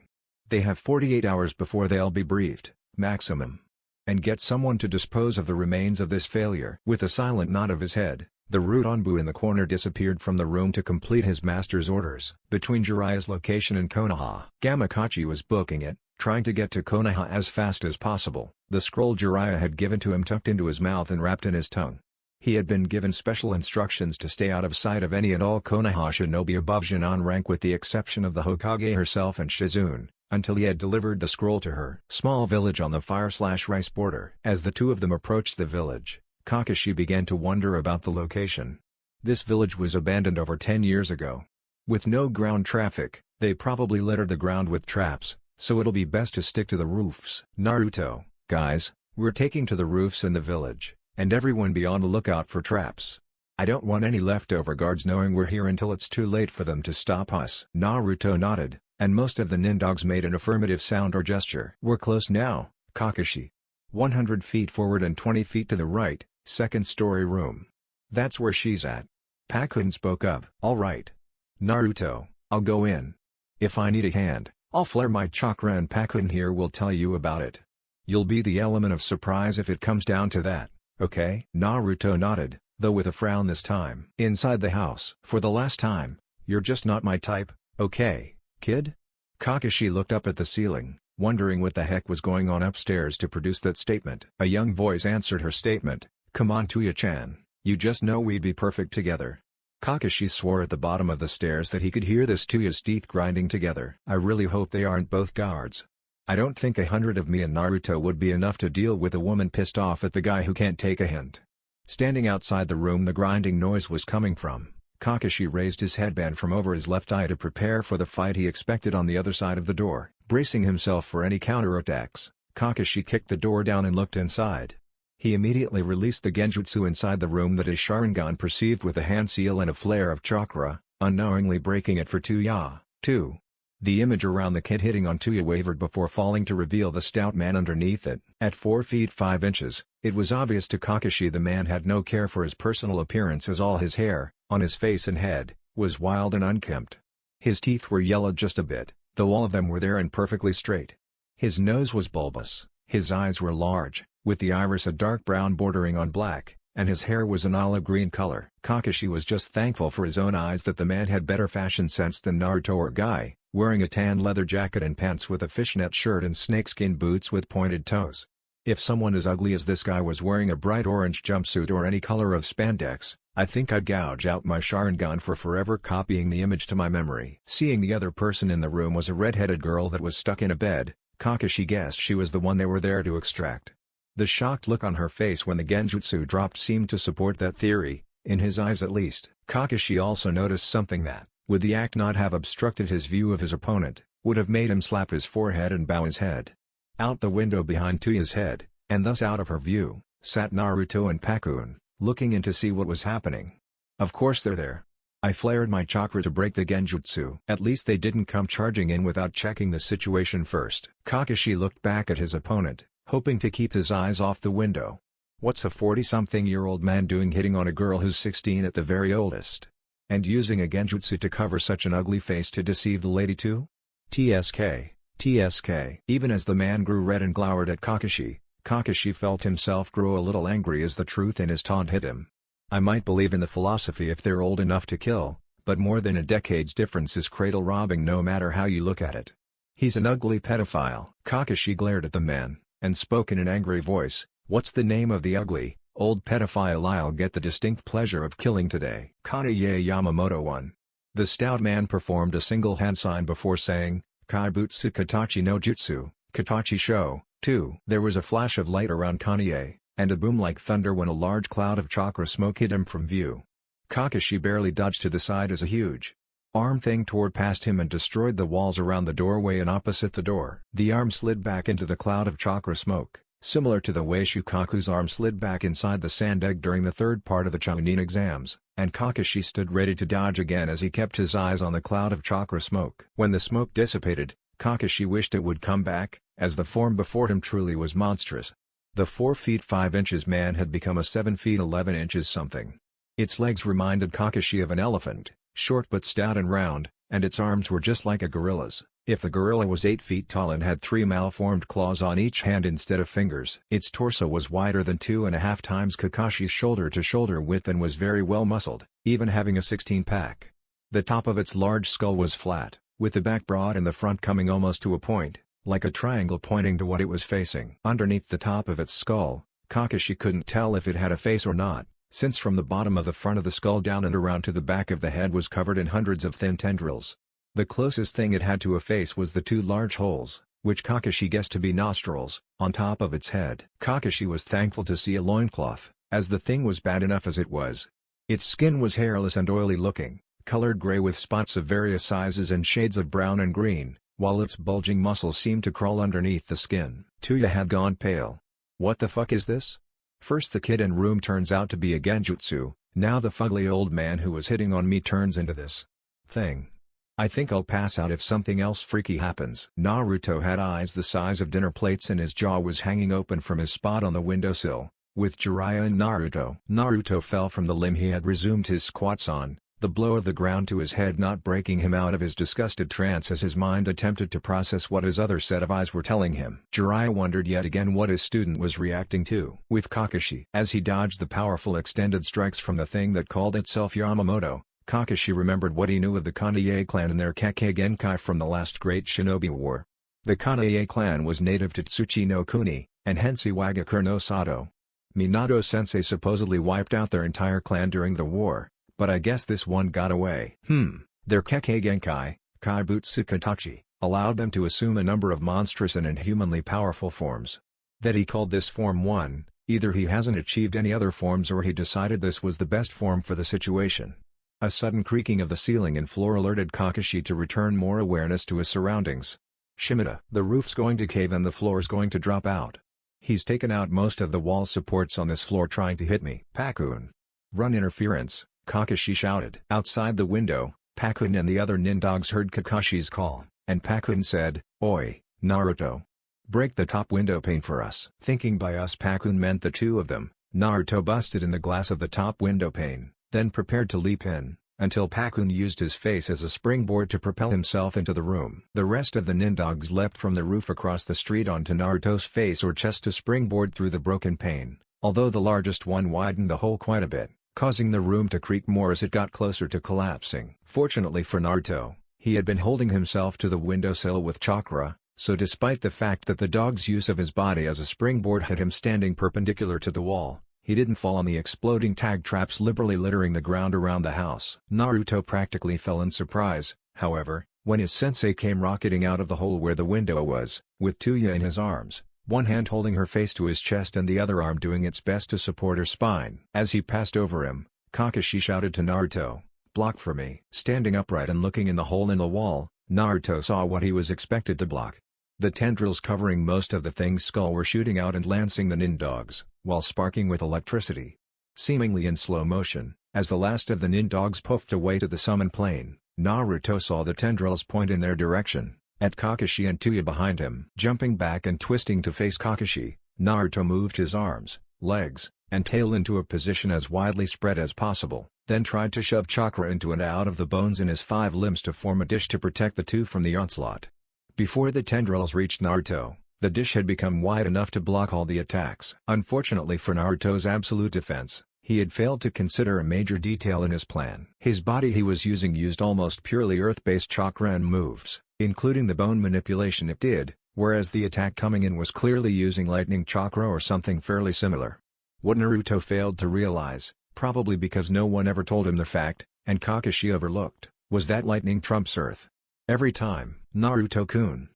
They have 48 hours before they'll be briefed, maximum. And get someone to dispose of the remains of this failure. With a silent nod of his head, the Rudonbu in the corner disappeared from the room to complete his master's orders. Between Jiraiya's location and Konoha, Gamakachi was booking it, trying to get to Konoha as fast as possible. The scroll Jiraiya had given to him tucked into his mouth and wrapped in his tongue. He had been given special instructions to stay out of sight of any and all Konoha shinobi above Jinan rank with the exception of the Hokage herself and Shizune, until he had delivered the scroll to her. Small village on the fire/rice border. As the two of them approached the village, Kakashi began to wonder about the location. This village was abandoned over 10 years ago. With no ground traffic, they probably littered the ground with traps, so it'll be best to stick to the roofs. Naruto, guys, we're taking to the roofs in the village, and everyone be on the lookout for traps. I don't want any leftover guards knowing we're here until it's too late for them to stop us. Naruto nodded, and most of the nindogs made an affirmative sound or gesture. We're close now, Kakashi. 100 feet forward and 20 feet to the right, second-story room. That's where she's at. Pakun spoke up. Alright. Naruto, I'll go in. If I need a hand, I'll flare my chakra and Pakun here will tell you about it. You'll be the element of surprise if it comes down to that, okay? Naruto nodded, though with a frown this time. Inside the house. For the last time, you're just not my type, okay, kid? Kakashi looked up at the ceiling, wondering what the heck was going on upstairs to produce that statement. A young voice answered her statement, come on Toya-chan, you just know we'd be perfect together. Kakashi swore at the bottom of the stairs that he could hear this Toya's teeth grinding together. I really hope they aren't both guards. I don't think 100 of me and Naruto would be enough to deal with a woman pissed off at the guy who can't take a hint. Standing outside the room the grinding noise was coming from, Kakashi raised his headband from over his left eye to prepare for the fight he expected on the other side of the door. Bracing himself for any counterattacks, Kakashi kicked the door down and looked inside. He immediately released the genjutsu inside the room that his Sharingan perceived with a hand seal and a flare of chakra, unknowingly breaking it for Toya, too. The image around the kid hitting on Toya wavered before falling to reveal the stout man underneath it. At 4 feet 5 inches, it was obvious to Kakashi the man had no care for his personal appearance as all his hair, on his face and head, was wild and unkempt. His teeth were yellowed just a bit, though all of them were there and perfectly straight. His nose was bulbous, his eyes were large, with the iris a dark brown bordering on black, and his hair was an olive green color. Kakashi was just thankful for his own eyes that the man had better fashion sense than Naruto or Guy, wearing a tan leather jacket and pants with a fishnet shirt and snakeskin boots with pointed toes. If someone as ugly as this guy was wearing a bright orange jumpsuit or any color of spandex, I think I'd gouge out my Sharingan for forever copying the image to my memory. Seeing the other person in the room was a red-headed girl that was stuck in a bed, Kakashi guessed she was the one they were there to extract. The shocked look on her face when the genjutsu dropped seemed to support that theory, in his eyes at least. Kakashi also noticed something that, would the act not have obstructed his view of his opponent, would have made him slap his forehead and bow his head. Out the window behind Toya's head, and thus out of her view, sat Naruto and Pakun, looking in to see what was happening. Of course they're there. I flared my chakra to break the genjutsu. At least they didn't come charging in without checking the situation first. Kakashi looked back at his opponent, hoping to keep his eyes off the window. What's a 40-something-year-old man doing hitting on a girl who's 16 at the very oldest? And using a genjutsu to cover such an ugly face to deceive the lady too? TSK. TSK. Even as the man grew red and glowered at Kakashi, Kakashi felt himself grow a little angry as the truth in his taunt hit him. I might believe in the philosophy if they're old enough to kill, but more than a decade's difference is cradle robbing no matter how you look at it. He's an ugly pedophile. Kakashi glared at the man, and spoke in an angry voice, "What's the name of the ugly, old pedophile I'll get the distinct pleasure of killing today?" Kanaye Yamamoto won. The stout man performed a single hand sign before saying, "Kaibutsu Katachi no Jutsu, Katachi Sho." 2. There was a flash of light around Kanaye, and a boom like thunder when a large cloud of chakra smoke hid him from view. Kakashi barely dodged to the side as a huge arm thing tore past him and destroyed the walls around the doorway and opposite the door. The arm slid back into the cloud of chakra smoke, similar to the way Shukaku's arm slid back inside the sand egg during the third part of the Chunin exams, and Kakashi stood ready to dodge again as he kept his eyes on the cloud of chakra smoke. When the smoke dissipated, Kakashi wished it would come back, as the form before him truly was monstrous. The 4 feet 5 inches man had become a 7 feet 11 inches something. Its legs reminded Kakashi of an elephant, short but stout and round, and its arms were just like a gorilla's. If the gorilla was 8 feet tall and had 3 malformed claws on each hand instead of fingers. Its torso was wider than 2.5 times Kakashi's shoulder-to-shoulder width and was very well muscled, even having a 16-pack. The top of its large skull was flat, with the back broad and the front coming almost to a point, like a triangle pointing to what it was facing. Underneath the top of its skull, Kakashi couldn't tell if it had a face or not, since from the bottom of the front of the skull down and around to the back of the head was covered in hundreds of thin tendrils. The closest thing it had to a face was the 2 large holes, which Kakashi guessed to be nostrils, on top of its head. Kakashi was thankful to see a loincloth, as the thing was bad enough as it was. Its skin was hairless and oily looking, colored gray with spots of various sizes and shades of brown and green, while its bulging muscles seemed to crawl underneath the skin. Toya had gone pale. What the fuck is this? First the kid in room turns out to be a genjutsu, now the fugly old man who was hitting on me turns into this thing. I think I'll pass out if something else freaky happens. Naruto had eyes the size of dinner plates and his jaw was hanging open from his spot on the windowsill, with Jiraiya and Naruto. Naruto fell from the limb he had resumed his squats on, the blow of the ground to his head not breaking him out of his disgusted trance as his mind attempted to process what his other set of eyes were telling him. Jiraiya wondered yet again what his student was reacting to. With Kakashi. As he dodged the powerful extended strikes from the thing that called itself Yamamoto, Kakashi remembered what he knew of the Konoha clan and their Kekkei Genkai from the last great shinobi war. The Konoha clan was native to Tsuchi no Kuni, and hence Iwagakure no Sato. Minato-sensei supposedly wiped out their entire clan during the war, but I guess this one got away. Their Kekkei Genkai, Kaibutsu Katachi, allowed them to assume a number of monstrous and inhumanly powerful forms. That he called this Form 1, either he hasn't achieved any other forms or he decided this was the best form for the situation. A sudden creaking of the ceiling and floor alerted Kakashi to return more awareness to his surroundings. Shimada, the roof's going to cave and the floor's going to drop out. He's taken out most of the wall supports on this floor trying to hit me. Pakun. Run interference, Kakashi shouted. Outside the window, Pakun and the other nindogs heard Kakashi's call, and Pakun said, "Oi, Naruto. Break the top window pane for us." Thinking by us Pakun meant the 2 of them, Naruto busted in the glass of the top window pane, then prepared to leap in, until Pakun used his face as a springboard to propel himself into the room. The rest of the nindogs leapt from the roof across the street onto Naruto's face or chest to springboard through the broken pane, although the largest one widened the hole quite a bit, causing the room to creak more as it got closer to collapsing. Fortunately for Naruto, he had been holding himself to the windowsill with chakra, so despite the fact that the dog's use of his body as a springboard had him standing perpendicular to the wall, he didn't fall on the exploding tag traps liberally littering the ground around the house. Naruto practically fell in surprise, however, when his sensei came rocketing out of the hole where the window was, with Toya in his arms, one hand holding her face to his chest and the other arm doing its best to support her spine. As he passed over him, Kakashi shouted to Naruto, "Block for me." Standing upright and looking in the hole in the wall, Naruto saw what he was expected to block. The tendrils covering most of the thing's skull were shooting out and lancing the nindogs, while sparking with electricity. Seemingly in slow motion, as the last of the nindogs puffed away to the summon plane, Naruto saw the tendrils point in their direction, at Kakashi and Toya behind him. Jumping back and twisting to face Kakashi, Naruto moved his arms, legs, and tail into a position as widely spread as possible, then tried to shove chakra into and out of the bones in his 5 limbs to form a dish to protect the two from the onslaught. Before the tendrils reached Naruto, the dish had become wide enough to block all the attacks. Unfortunately for Naruto's absolute defense, he had failed to consider a major detail in his plan. His body he was used almost purely earth-based chakra and moves, including the bone manipulation it did, whereas the attack coming in was clearly using lightning chakra or something fairly similar. What Naruto failed to realize, probably because no one ever told him the fact, and Kakashi overlooked, was that lightning trumps earth. Every time. Naruto-kun.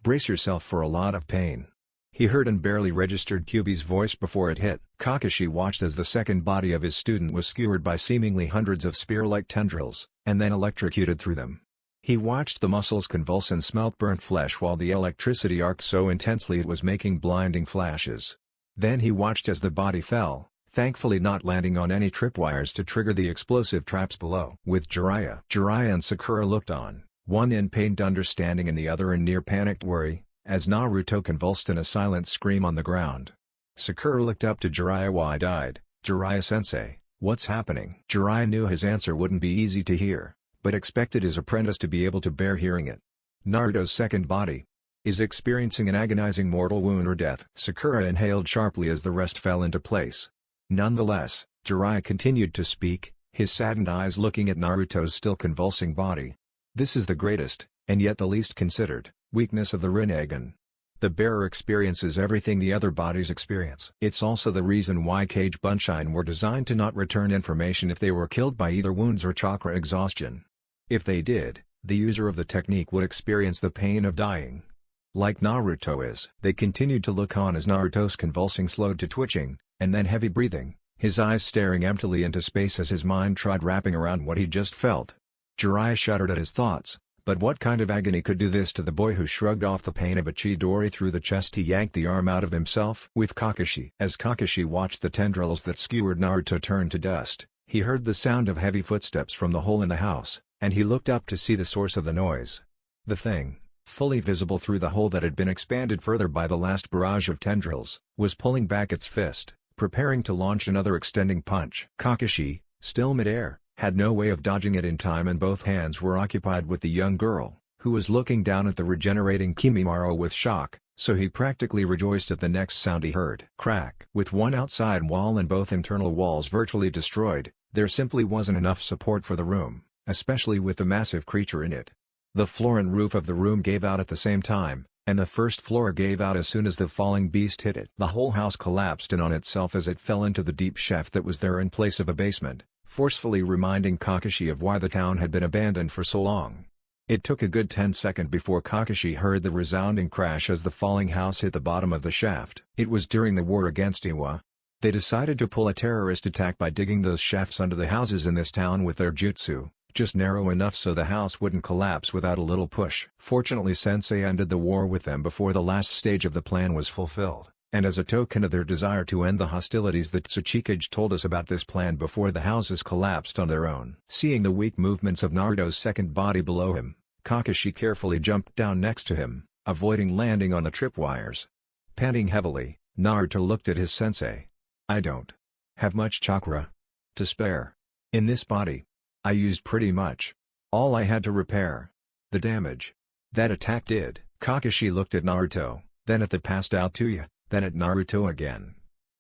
Brace yourself for a lot of pain. He heard and barely registered Kyuubi's voice before it hit. Kakashi watched as the second body of his student was skewered by seemingly hundreds of spear-like tendrils, and then electrocuted through them. He watched the muscles convulse and smelt burnt flesh while the electricity arced so intensely it was making blinding flashes. Then he watched as the body fell, thankfully not landing on any tripwires to trigger the explosive traps below. With Jiraiya and Sakura looked on, one in pained understanding and the other in near panicked worry, as Naruto convulsed in a silent scream on the ground. Sakura looked up to Jiraiya wide-eyed. "Jiraiya-sensei, what's happening?" Jiraiya knew his answer wouldn't be easy to hear, but expected his apprentice to be able to bear hearing it. "Naruto's second body is experiencing an agonizing mortal wound or death." Sakura inhaled sharply as the rest fell into place. Nonetheless, Jiraiya continued to speak, his saddened eyes looking at Naruto's still convulsing body. "This is the greatest, and yet the least considered, weakness of the Renagen. The bearer experiences everything the other bodies experience. It's also the reason why Cage Bunshine were designed to not return information if they were killed by either wounds or chakra exhaustion. If they did, the user of the technique would experience the pain of dying. Like Naruto is." They continued to look on as Naruto's convulsing slowed to twitching, and then heavy breathing, his eyes staring emptily into space as his mind tried wrapping around what he'd just felt. Jiraiya shuddered at his thoughts, but what kind of agony could do this to the boy who shrugged off the pain of a Chidori through the chest? He yanked the arm out of himself. With Kakashi. As Kakashi watched the tendrils that skewered Naruto turn to dust, he heard the sound of heavy footsteps from the hole in the house, and he looked up to see the source of the noise. The thing, fully visible through the hole that had been expanded further by the last barrage of tendrils, was pulling back its fist, preparing to launch another extending punch. Kakashi, still midair, had no way of dodging it in time and both hands were occupied with the young girl, who was looking down at the regenerating Kimimaro with shock, so he practically rejoiced at the next sound he heard. Crack! With one outside wall and both internal walls virtually destroyed, there simply wasn't enough support for the room, especially with the massive creature in it. The floor and roof of the room gave out at the same time, and the first floor gave out as soon as the falling beast hit it. The whole house collapsed in on itself as it fell into the deep shaft that was there in place of a basement, forcefully reminding Kakashi of why the town had been abandoned for so long. It took a good 10 seconds before Kakashi heard the resounding crash as the falling house hit the bottom of the shaft. It was during the war against Iwa. They decided to pull a terrorist attack by digging those shafts under the houses in this town with their jutsu, just narrow enough so the house wouldn't collapse without a little push. Fortunately Sensei ended the war with them before the last stage of the plan was fulfilled. And as a token of their desire to end the hostilities, the Tsuchikage told us about this plan before the houses collapsed on their own. Seeing the weak movements of Naruto's second body below him, Kakashi carefully jumped down next to him, avoiding landing on the tripwires. Panting heavily, Naruto looked at his sensei. "I don't have much chakra to spare in this body." I used pretty much all I had to repair the damage that attack did. Kakashi looked at Naruto, then at the passed out Toya, then at Naruto again.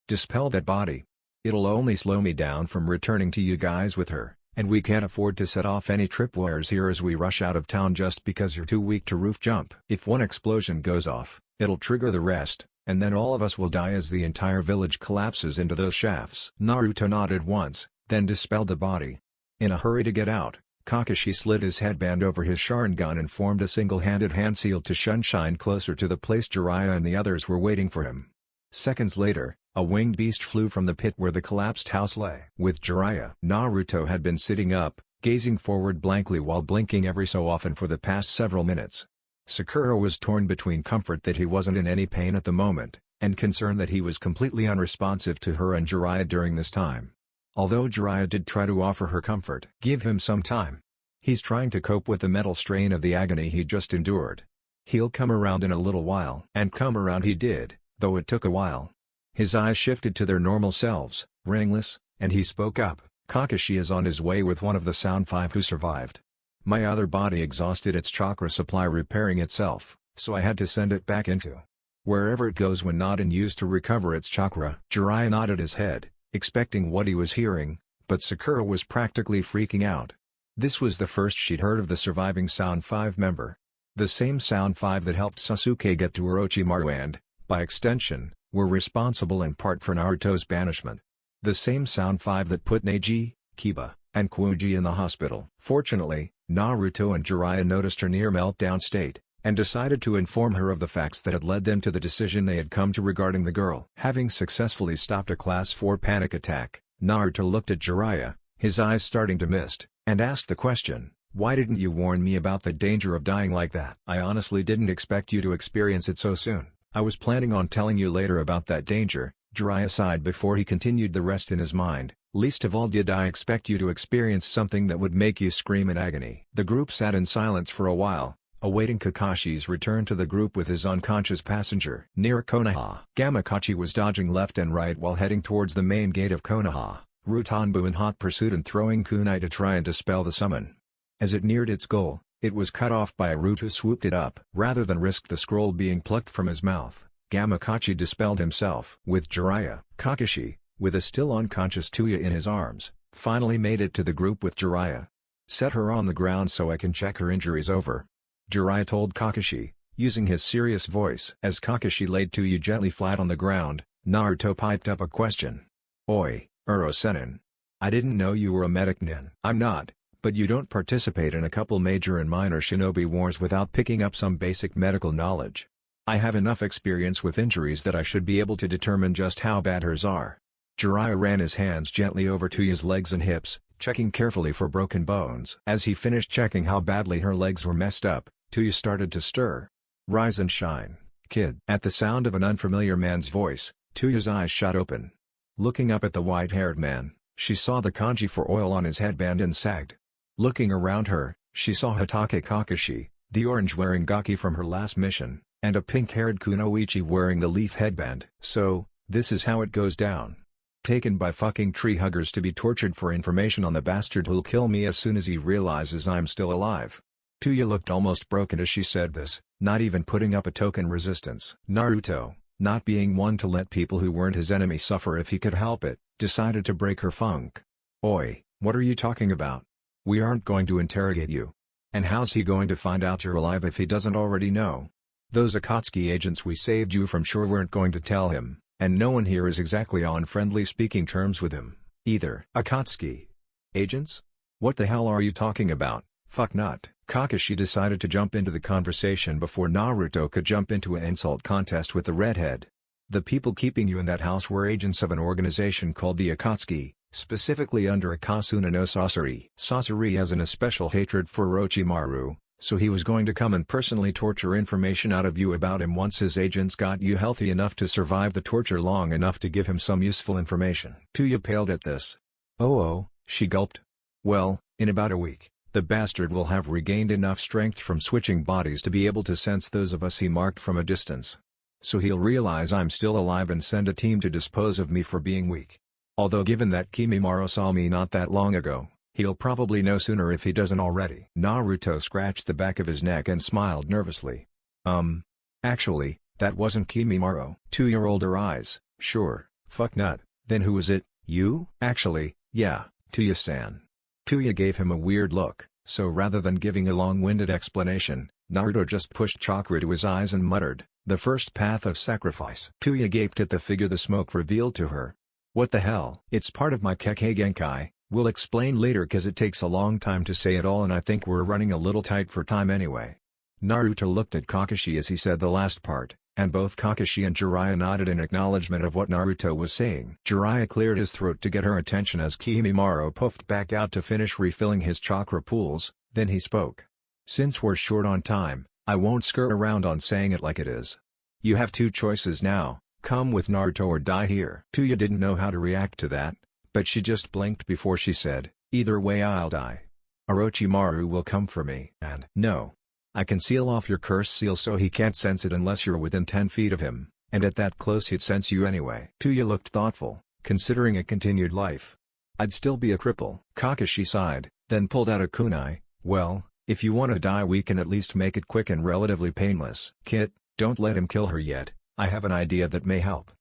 Dispel that body. It'll only slow me down from returning to you guys with her, and we can't afford to set off any tripwires here as we rush out of town just because you're too weak to roof jump. If one explosion goes off, it'll trigger the rest, and then all of us will die as the entire village collapses into those shafts. Naruto nodded once, then dispelled the body. In a hurry to get out, Kakashi slid his headband over his Sharingan and formed a single-handed hand seal to shine closer to the place Jiraiya and the others were waiting for him. Seconds later, a winged beast flew from the pit where the collapsed house lay. With Jiraiya, Naruto had been sitting up, gazing forward blankly while blinking every so often for the past several minutes. Sakura was torn between comfort that he wasn't in any pain at the moment, and concern that he was completely unresponsive to her and Jiraiya during this time. Although Jiraiya did try to offer her comfort. Give him some time. He's trying to cope with the mental strain of the agony he just endured. He'll come around in a little while. And come around he did, though it took a while. His eyes shifted to their normal selves, ringless, and he spoke up. Kakashi is on his way with one of the Sound 5 who survived. My other body exhausted its chakra supply repairing itself, so I had to send it back into wherever it goes when not in use to recover its chakra. Jiraiya nodded his head, expecting what he was hearing, but Sakura was practically freaking out. This was the first she'd heard of the surviving Sound 5 member. The same Sound 5 that helped Sasuke get to Orochimaru and, by extension, were responsible in part for Naruto's banishment. The same Sound 5 that put Neji, Kiba, and Kuji in the hospital. Fortunately, Naruto and Jiraiya noticed her near meltdown state, and decided to inform her of the facts that had led them to the decision they had come to regarding the girl. Having successfully stopped a Class 4 panic attack, Naruto looked at Jiraiya, his eyes starting to mist, and asked the question, "Why didn't you warn me about the danger of dying like that?" "I honestly didn't expect you to experience it so soon. I was planning on telling you later about that danger," Jiraiya sighed before he continued the rest in his mind. "Least of all did I expect you to experience something that would make you scream in agony." The group sat in silence for a while, awaiting Kakashi's return to the group with his unconscious passenger. Near Konoha, Gamakachi was dodging left and right while heading towards the main gate of Konoha, Rutanbu in hot pursuit and throwing kunai to try and dispel the summon. As it neared its goal, it was cut off by a root who swooped it up. Rather than risk the scroll being plucked from his mouth, Gamakachi dispelled himself. With Jiraiya, Kakashi, with a still unconscious Toya in his arms, finally made it to the group with Jiraiya. "Set her on the ground so I can check her injuries over," Jiraiya told Kakashi, using his serious voice. As Kakashi laid Toya gently flat on the ground, Naruto piped up a question. "Oi, Uro-senin. I didn't know you were a medic nin." "I'm not, but you don't participate in a couple major and minor shinobi wars without picking up some basic medical knowledge. I have enough experience with injuries that I should be able to determine just how bad hers are." Jiraiya ran his hands gently over Toya's legs and hips, checking carefully for broken bones. As he finished checking how badly her legs were messed up, Toya started to stir. "Rise and shine, kid." At the sound of an unfamiliar man's voice, Toya's eyes shot open. Looking up at the white-haired man, she saw the kanji for oil on his headband and sagged. Looking around her, she saw Hatake Kakashi, the orange-wearing Gaki from her last mission, and a pink-haired Kunoichi wearing the leaf headband. "So, this is how it goes down. Taken by fucking tree huggers to be tortured for information on the bastard who'll kill me as soon as he realizes I'm still alive." Toya looked almost broken as she said this, not even putting up a token resistance. Naruto, not being one to let people who weren't his enemy suffer if he could help it, decided to break her funk. "Oi, what are you talking about? We aren't going to interrogate you. And how's he going to find out you're alive if he doesn't already know? Those Akatsuki agents we saved you from sure weren't going to tell him, and no one here is exactly on friendly speaking terms with him, either." "Akatsuki agents? What the hell are you talking about, fucknut?" Kakashi decided to jump into the conversation before Naruto could jump into an insult contest with the redhead. "The people keeping you in that house were agents of an organization called the Akatsuki, specifically under Akasuna no Sasori. Sasori has an especial hatred for Orochimaru, so he was going to come and personally torture information out of you about him once his agents got you healthy enough to survive the torture long enough to give him some useful information." Toya paled at this. Oh, she gulped. "Well, in about a week, the bastard will have regained enough strength from switching bodies to be able to sense those of us he marked from a distance. So he'll realize I'm still alive and send a team to dispose of me for being weak. Although given that Kimimaro saw me not that long ago, He'll probably know sooner if he doesn't already. Naruto scratched the back of his neck and smiled nervously. Actually, that wasn't Kimimaro. Toya rolled her eyes. Sure, fuck nut, then who is it, you? Actually, yeah, Toya-san. Toya gave him a weird look, so rather than giving a long-winded explanation, Naruto just pushed chakra to his eyes and muttered, "The first path of sacrifice." Toya gaped at the figure the smoke revealed to her. What the hell? It's part of my Kekkei Genkai, we'll explain later cause it takes a long time to say it all and I think we're running a little tight for time anyway. Naruto looked at Kakashi as he said the last part, and both Kakashi and Jiraiya nodded in acknowledgement of what Naruto was saying. Jiraiya cleared his throat to get her attention as Kimimaro puffed back out to finish refilling his chakra pools, then he spoke. Since we're short on time, I won't skirt around on saying it like it is. You have two choices now, come with Naruto or die here. Toya didn't know how to react to that, but she just blinked before she said, either way I'll die. Orochimaru will come for me. And no. I can seal off your curse seal so he can't sense it unless you're within 10 feet of him, and at that close he'd sense you anyway. Toya looked thoughtful, considering a continued life. I'd still be a cripple. Kakashi sighed, then pulled out a kunai. Well, if you want to die we can at least make it quick and relatively painless. Kit, don't let him kill her yet, I have an idea that may help.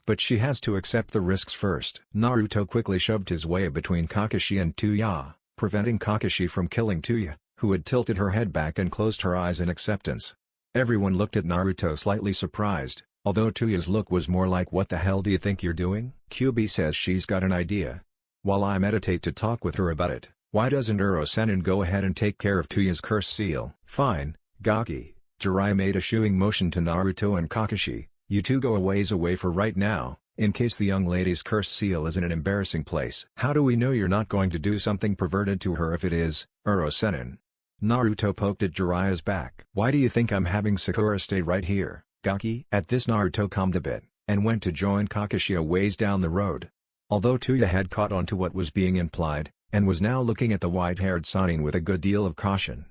But she has to accept the risks first. Naruto quickly shoved his way between Kakashi and Toya, preventing Kakashi from killing Toya, who had tilted her head back and closed her eyes in acceptance. Everyone looked at Naruto slightly surprised, although Toya's look was more like what the hell do you think you're doing? QB says she's got an idea. While I meditate to talk with her about it, why doesn't Uro-sennin go ahead and take care of Toya's curse seal? Fine, Gaki. Jiraiya made a shooing motion to Naruto and Kakashi, you two go a ways away for right now, in case the young lady's curse seal is in an embarrassing place. How do we know you're not going to do something perverted to her if it is, Uro-sennin? Naruto poked at Jiraiya's back. Why do you think I'm having Sakura stay right here, Gaki? At this Naruto calmed a bit, and went to join Kakashi a ways down the road. Although Toya had caught on to what was being implied, and was now looking at the white-haired Sannin with a good deal of caution.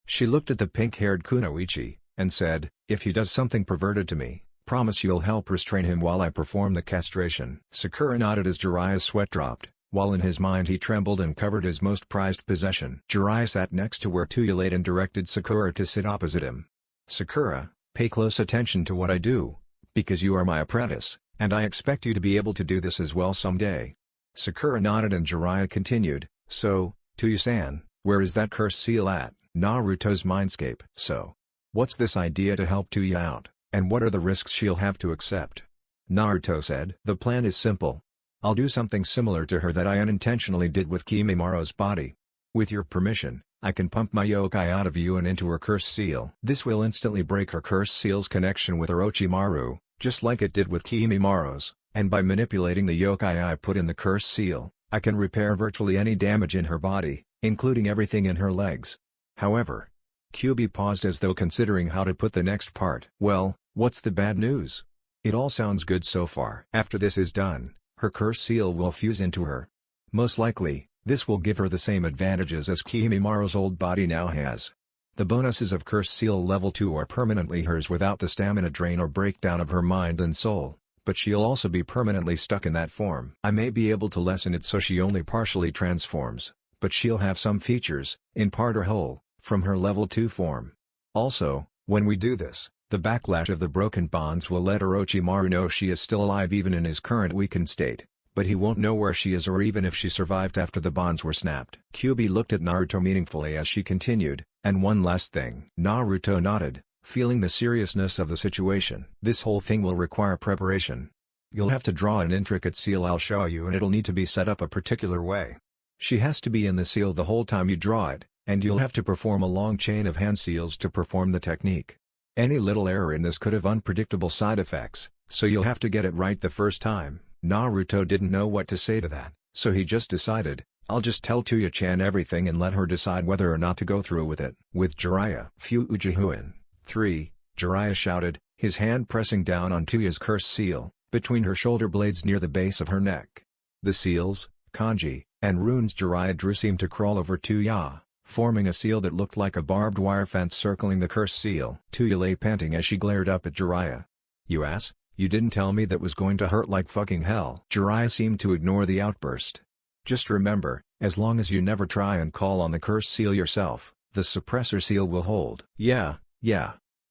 She looked at the pink-haired Kunoichi, and said, if he does something perverted to me, promise you'll help restrain him while I perform the castration. Sakura nodded as Jiraiya's sweat dropped, while in his mind he trembled and covered his most prized possession. Jiraiya sat next to where Toya laid and directed Sakura to sit opposite him. Sakura, pay close attention to what I do, because you are my apprentice, and I expect you to be able to do this as well someday. Sakura nodded and Jiraiya continued, so, Toya-san, where is that curse seal at? Naruto's mindscape. So, what's this idea to help Toya out, and what are the risks she'll have to accept? Naruto said. The plan is simple. I'll do something similar to her that I unintentionally did with Kimimaro's body. With your permission, I can pump my yokai out of you and into her curse seal. This will instantly break her curse seal's connection with Orochimaru, just like it did with Kimimaro's, and by manipulating the yokai I put in the curse seal, I can repair virtually any damage in her body, including everything in her legs. However, QB paused as though considering how to put the next part. Well, what's the bad news? It all sounds good so far. After this is done, her curse seal will fuse into her. Most likely, this will give her the same advantages as Kimimaro's old body now has. The bonuses of curse seal level 2 are permanently hers without the stamina drain or breakdown of her mind and soul, but she'll also be permanently stuck in that form. I may be able to lessen it so she only partially transforms, but she'll have some features, in part or whole, from her level 2 form. Also, when we do this, the backlash of the broken bonds will let Orochimaru know she is still alive even in his current weakened state, but he won't know where she is or even if she survived after the bonds were snapped. QB looked at Naruto meaningfully as she continued, and one last thing. Naruto nodded, feeling the seriousness of the situation. This whole thing will require preparation. You'll have to draw an intricate seal I'll show you and it'll need to be set up a particular way. She has to be in the seal the whole time you draw it, and you'll have to perform a long chain of hand seals to perform the technique. Any little error in this could have unpredictable side effects, so you'll have to get it right the first time. Naruto didn't know what to say to that, so he just decided, I'll just tell Toya-chan everything and let her decide whether or not to go through with it. With Jiraiya. Fujihuin. 3, Jiraiya shouted, his hand pressing down on Toya's curse seal, between her shoulder blades near the base of her neck. The seals, kanji, and runes Jiraiya drew seemed to crawl over Toya, forming a seal that looked like a barbed wire fence circling the curse seal. Toya lay panting as she glared up at Jiraiya. You ass, you didn't tell me that was going to hurt like fucking hell. Jiraiya seemed to ignore the outburst. Just remember, as long as you never try and call on the curse seal yourself, the suppressor seal will hold. Yeah.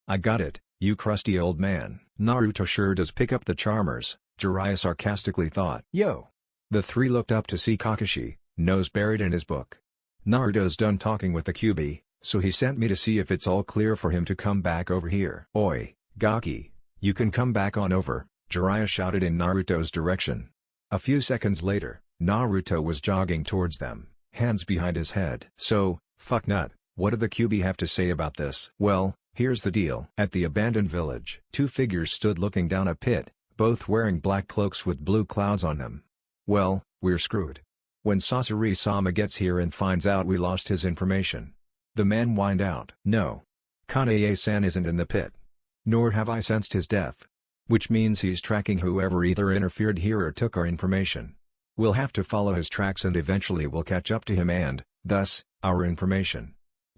I got it, you crusty old man. Naruto sure does pick up the charmers, Jiraiya sarcastically thought. Yo! The three looked up to see Kakashi, nose buried in his book. Naruto's done talking with the QB, so he sent me to see if it's all clear for him to come back over here. Oi, Gaki, you can come back on over, Jiraiya shouted in Naruto's direction. A few seconds later, Naruto was jogging towards them, hands behind his head. So, fucknut, what did the QB have to say about this? Well, here's the deal. At the abandoned village, two figures stood looking down a pit, both wearing black cloaks with blue clouds on them. Well, we're screwed. When Sasori-sama gets here and finds out we lost his information. The man whined out. No. Kanae-san isn't in the pit. Nor have I sensed his death. Which means he's tracking whoever either interfered here or took our information. We'll have to follow his tracks and eventually we'll catch up to him and, thus, our information.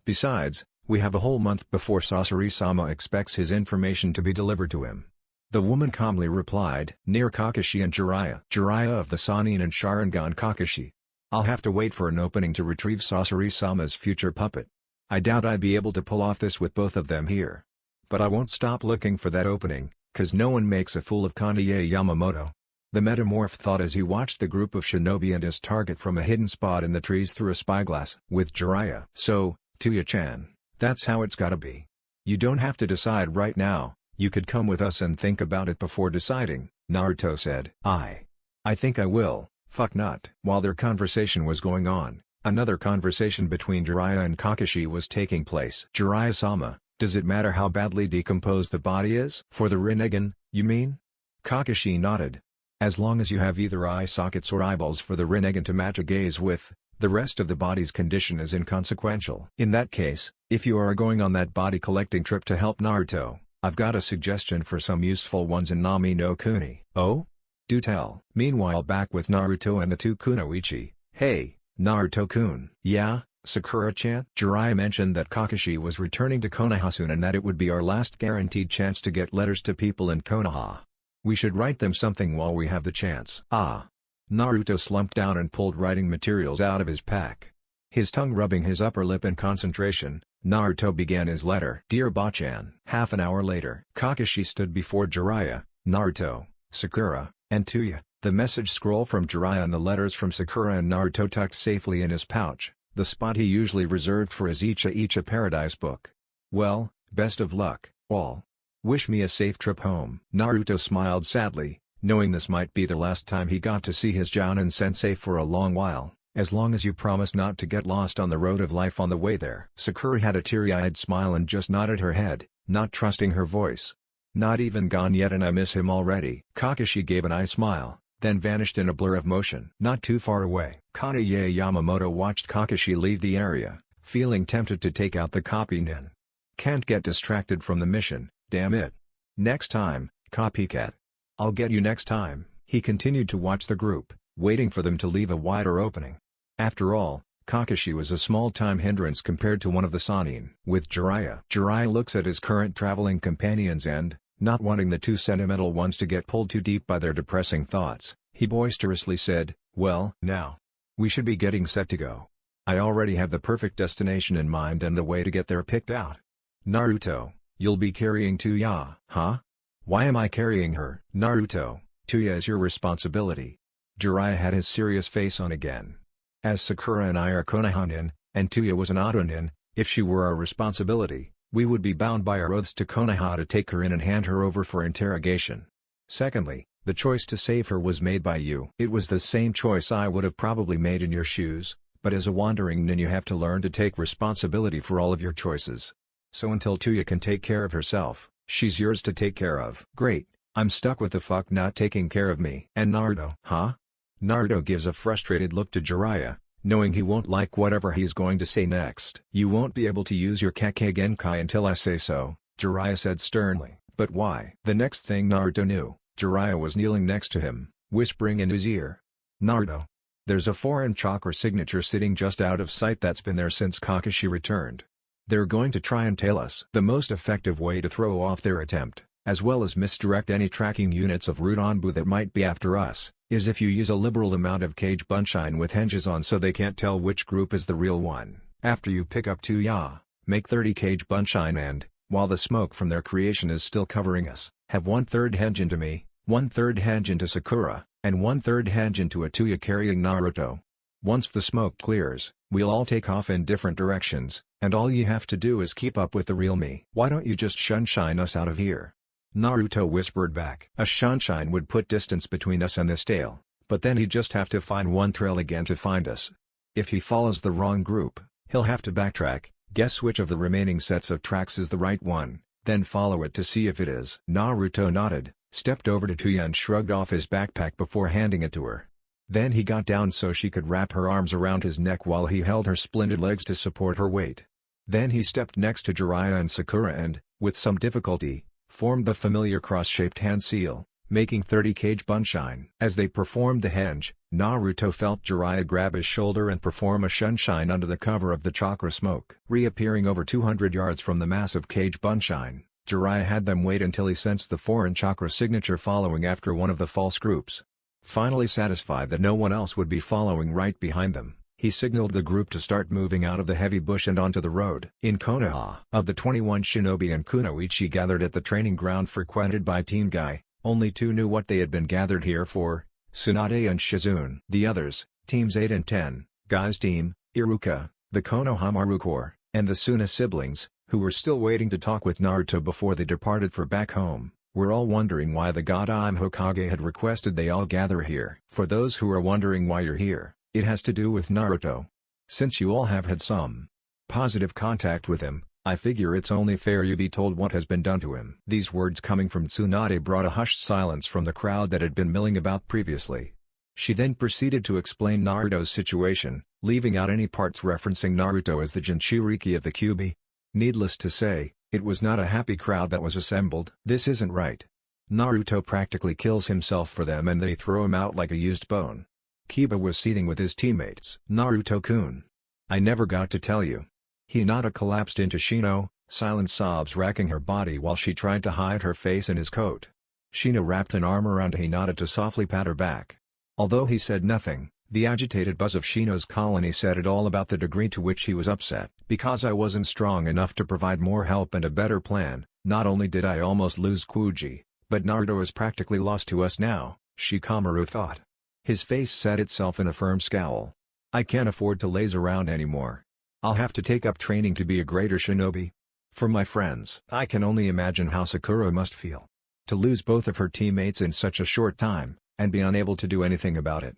Besides, we have a whole month before Sasori-sama expects his information to be delivered to him. The woman calmly replied. Near Kakashi and Jiraiya. Jiraiya of the Sannin and Sharingan Kakashi. I'll have to wait for an opening to retrieve Sasori-sama's future puppet. I doubt I'd be able to pull off this with both of them here. But I won't stop looking for that opening, cause no one makes a fool of Kanae Yamamoto. The metamorph thought as he watched the group of shinobi and his target from a hidden spot in the trees through a spyglass. With Jiraiya. So, Toya-chan, that's how it's gotta be. You don't have to decide right now, you could come with us and think about it before deciding, Naruto said. I think I will, fucknut. While their conversation was going on, another conversation between Jiraiya and Kakashi was taking place. Jiraiya-sama, does it matter how badly decomposed the body is? For the Renagen, you mean? Kakashi nodded. As long as you have either eye sockets or eyeballs for the Renagen to match a gaze with, the rest of the body's condition is inconsequential. In that case, if you are going on that body collecting trip to help Naruto, I've got a suggestion for some useful ones in Nami no Kuni. Oh? Do tell. Meanwhile back with Naruto and the two kunoichi. Hey, Naruto-kun. Yeah, Sakura-chan? Jiraiya mentioned that Kakashi was returning to Konoha soon and that it would be our last guaranteed chance to get letters to people in Konoha. We should write them something while we have the chance. Ah. Naruto slumped down and pulled writing materials out of his pack. His tongue rubbing his upper lip in concentration, Naruto began his letter. Dear Bachan. Half an hour later, Kakashi stood before Jiraiya, Naruto, Sakura, and Toya, the message scroll from Jiraiya and the letters from Sakura and Naruto tucked safely in his pouch, the spot he usually reserved for his Icha Paradise book. Well, best of luck, all. Wish me a safe trip home. Naruto smiled sadly, knowing this might be the last time he got to see his Jounin-sensei for a long while, as long as you promise not to get lost on the road of life on the way there. Sakura had a teary-eyed smile and just nodded her head, not trusting her voice. Not even gone yet and I miss him already. Kakashi gave an eye smile, then vanished in a blur of motion. Not too far away. Kanae Yamamoto watched Kakashi leave the area, feeling tempted to take out the copy nin. Can't get distracted from the mission, damn it. Next time, copycat. I'll get you next time. He continued to watch the group, waiting for them to leave a wider opening. After all, Kakashi was a small-time hindrance compared to one of the Sannin. With Jiraiya. Jiraiya looks at his current traveling companions and, not wanting the two sentimental ones to get pulled too deep by their depressing thoughts, he boisterously said, well, now. We should be getting set to go. I already have the perfect destination in mind and the way to get there picked out. Naruto, you'll be carrying Toya. Huh? Why am I carrying her? Naruto, Toya is your responsibility. Jiraiya had his serious face on again. As Sakura and I are Konoha-nin, and Toya was an Oto-nin, if she were our responsibility, we would be bound by our oaths to Konoha to take her in and hand her over for interrogation. Secondly, the choice to save her was made by you. It was the same choice I would have probably made in your shoes, but as a wandering nin you have to learn to take responsibility for all of your choices. So until Toya can take care of herself, she's yours to take care of. Great, I'm stuck with the fuck not taking care of me. And Naruto? Huh? Naruto gives a frustrated look to Jiraiya, knowing he won't like whatever he's going to say next. You won't be able to use your Kekkei Genkai until I say so, Jiraiya said sternly. But why? The next thing Naruto knew, Jiraiya was kneeling next to him, whispering in his ear. Naruto. There's a foreign chakra signature sitting just out of sight that's been there since Kakashi returned. They're going to try and tail us. The most effective way to throw off their attempt, as well as misdirect any tracking units of Rudanbu that might be after us, is if you use a liberal amount of cage bunshine with henges on so they can't tell which group is the real one. After you pick up Toya, make 30 cage bunshine and, while the smoke from their creation is still covering us, have 1/3 henge into me, 1/3 henge into Sakura, and 1/3 henge into a Toya carrying Naruto. Once the smoke clears, we'll all take off in different directions, and all you have to do is keep up with the real me. Why don't you just shunshine us out of here? Naruto whispered back. A shunshine would put distance between us and this tail, but then he'd just have to find one trail again to find us. If he follows the wrong group, he'll have to backtrack, guess which of the remaining sets of tracks is the right one, then follow it to see if it is. Naruto nodded, stepped over to Toya and shrugged off his backpack before handing it to her. Then he got down so she could wrap her arms around his neck while he held her splendid legs to support her weight. Then he stepped next to Jiraiya and Sakura and, with some difficulty, formed the familiar cross-shaped hand seal, making 30 cage bunshine. As they performed the henge, Naruto felt Jiraiya grab his shoulder and perform a shunshine under the cover of the chakra smoke. Reappearing over 200 yards from the massive cage bunshine, Jiraiya had them wait until he sensed the foreign chakra signature following after one of the false groups. Finally satisfied that no one else would be following right behind them, he signaled the group to start moving out of the heavy bush and onto the road. In Konoha, of the 21 shinobi and kunoichi gathered at the training ground frequented by Team Guy, only 2 knew what they had been gathered here for, Tsunade and Shizune. The others, Teams 8 and 10, Guy's team, Iruka, the Konoha Maru Corps, and the Suna siblings, who were still waiting to talk with Naruto before they departed for back home, were all wondering why the God I'm Hokage had requested they all gather here. For those who are wondering why you're here, it has to do with Naruto. Since you all have had some positive contact with him, I figure it's only fair you be told what has been done to him. These words coming from Tsunade brought a hushed silence from the crowd that had been milling about previously. She then proceeded to explain Naruto's situation, leaving out any parts referencing Naruto as the Jinchuriki of the Kyuubi. Needless to say, it was not a happy crowd that was assembled. This isn't right. Naruto practically kills himself for them and they throw him out like a used bone. Kiba was seething with his teammates. Naruto-kun. I never got to tell you. Hinata collapsed into Shino, silent sobs racking her body while she tried to hide her face in his coat. Shino wrapped an arm around Hinata to softly pat her back. Although he said nothing, the agitated buzz of Shino's colony said it all about the degree to which he was upset. Because I wasn't strong enough to provide more help and a better plan, not only did I almost lose Kuji, but Naruto is practically lost to us now, Shikamaru thought. His face set itself in a firm scowl. I can't afford to laze around anymore. I'll have to take up training to be a greater shinobi. For my friends, I can only imagine how Sakura must feel. To lose both of her teammates in such a short time, and be unable to do anything about it.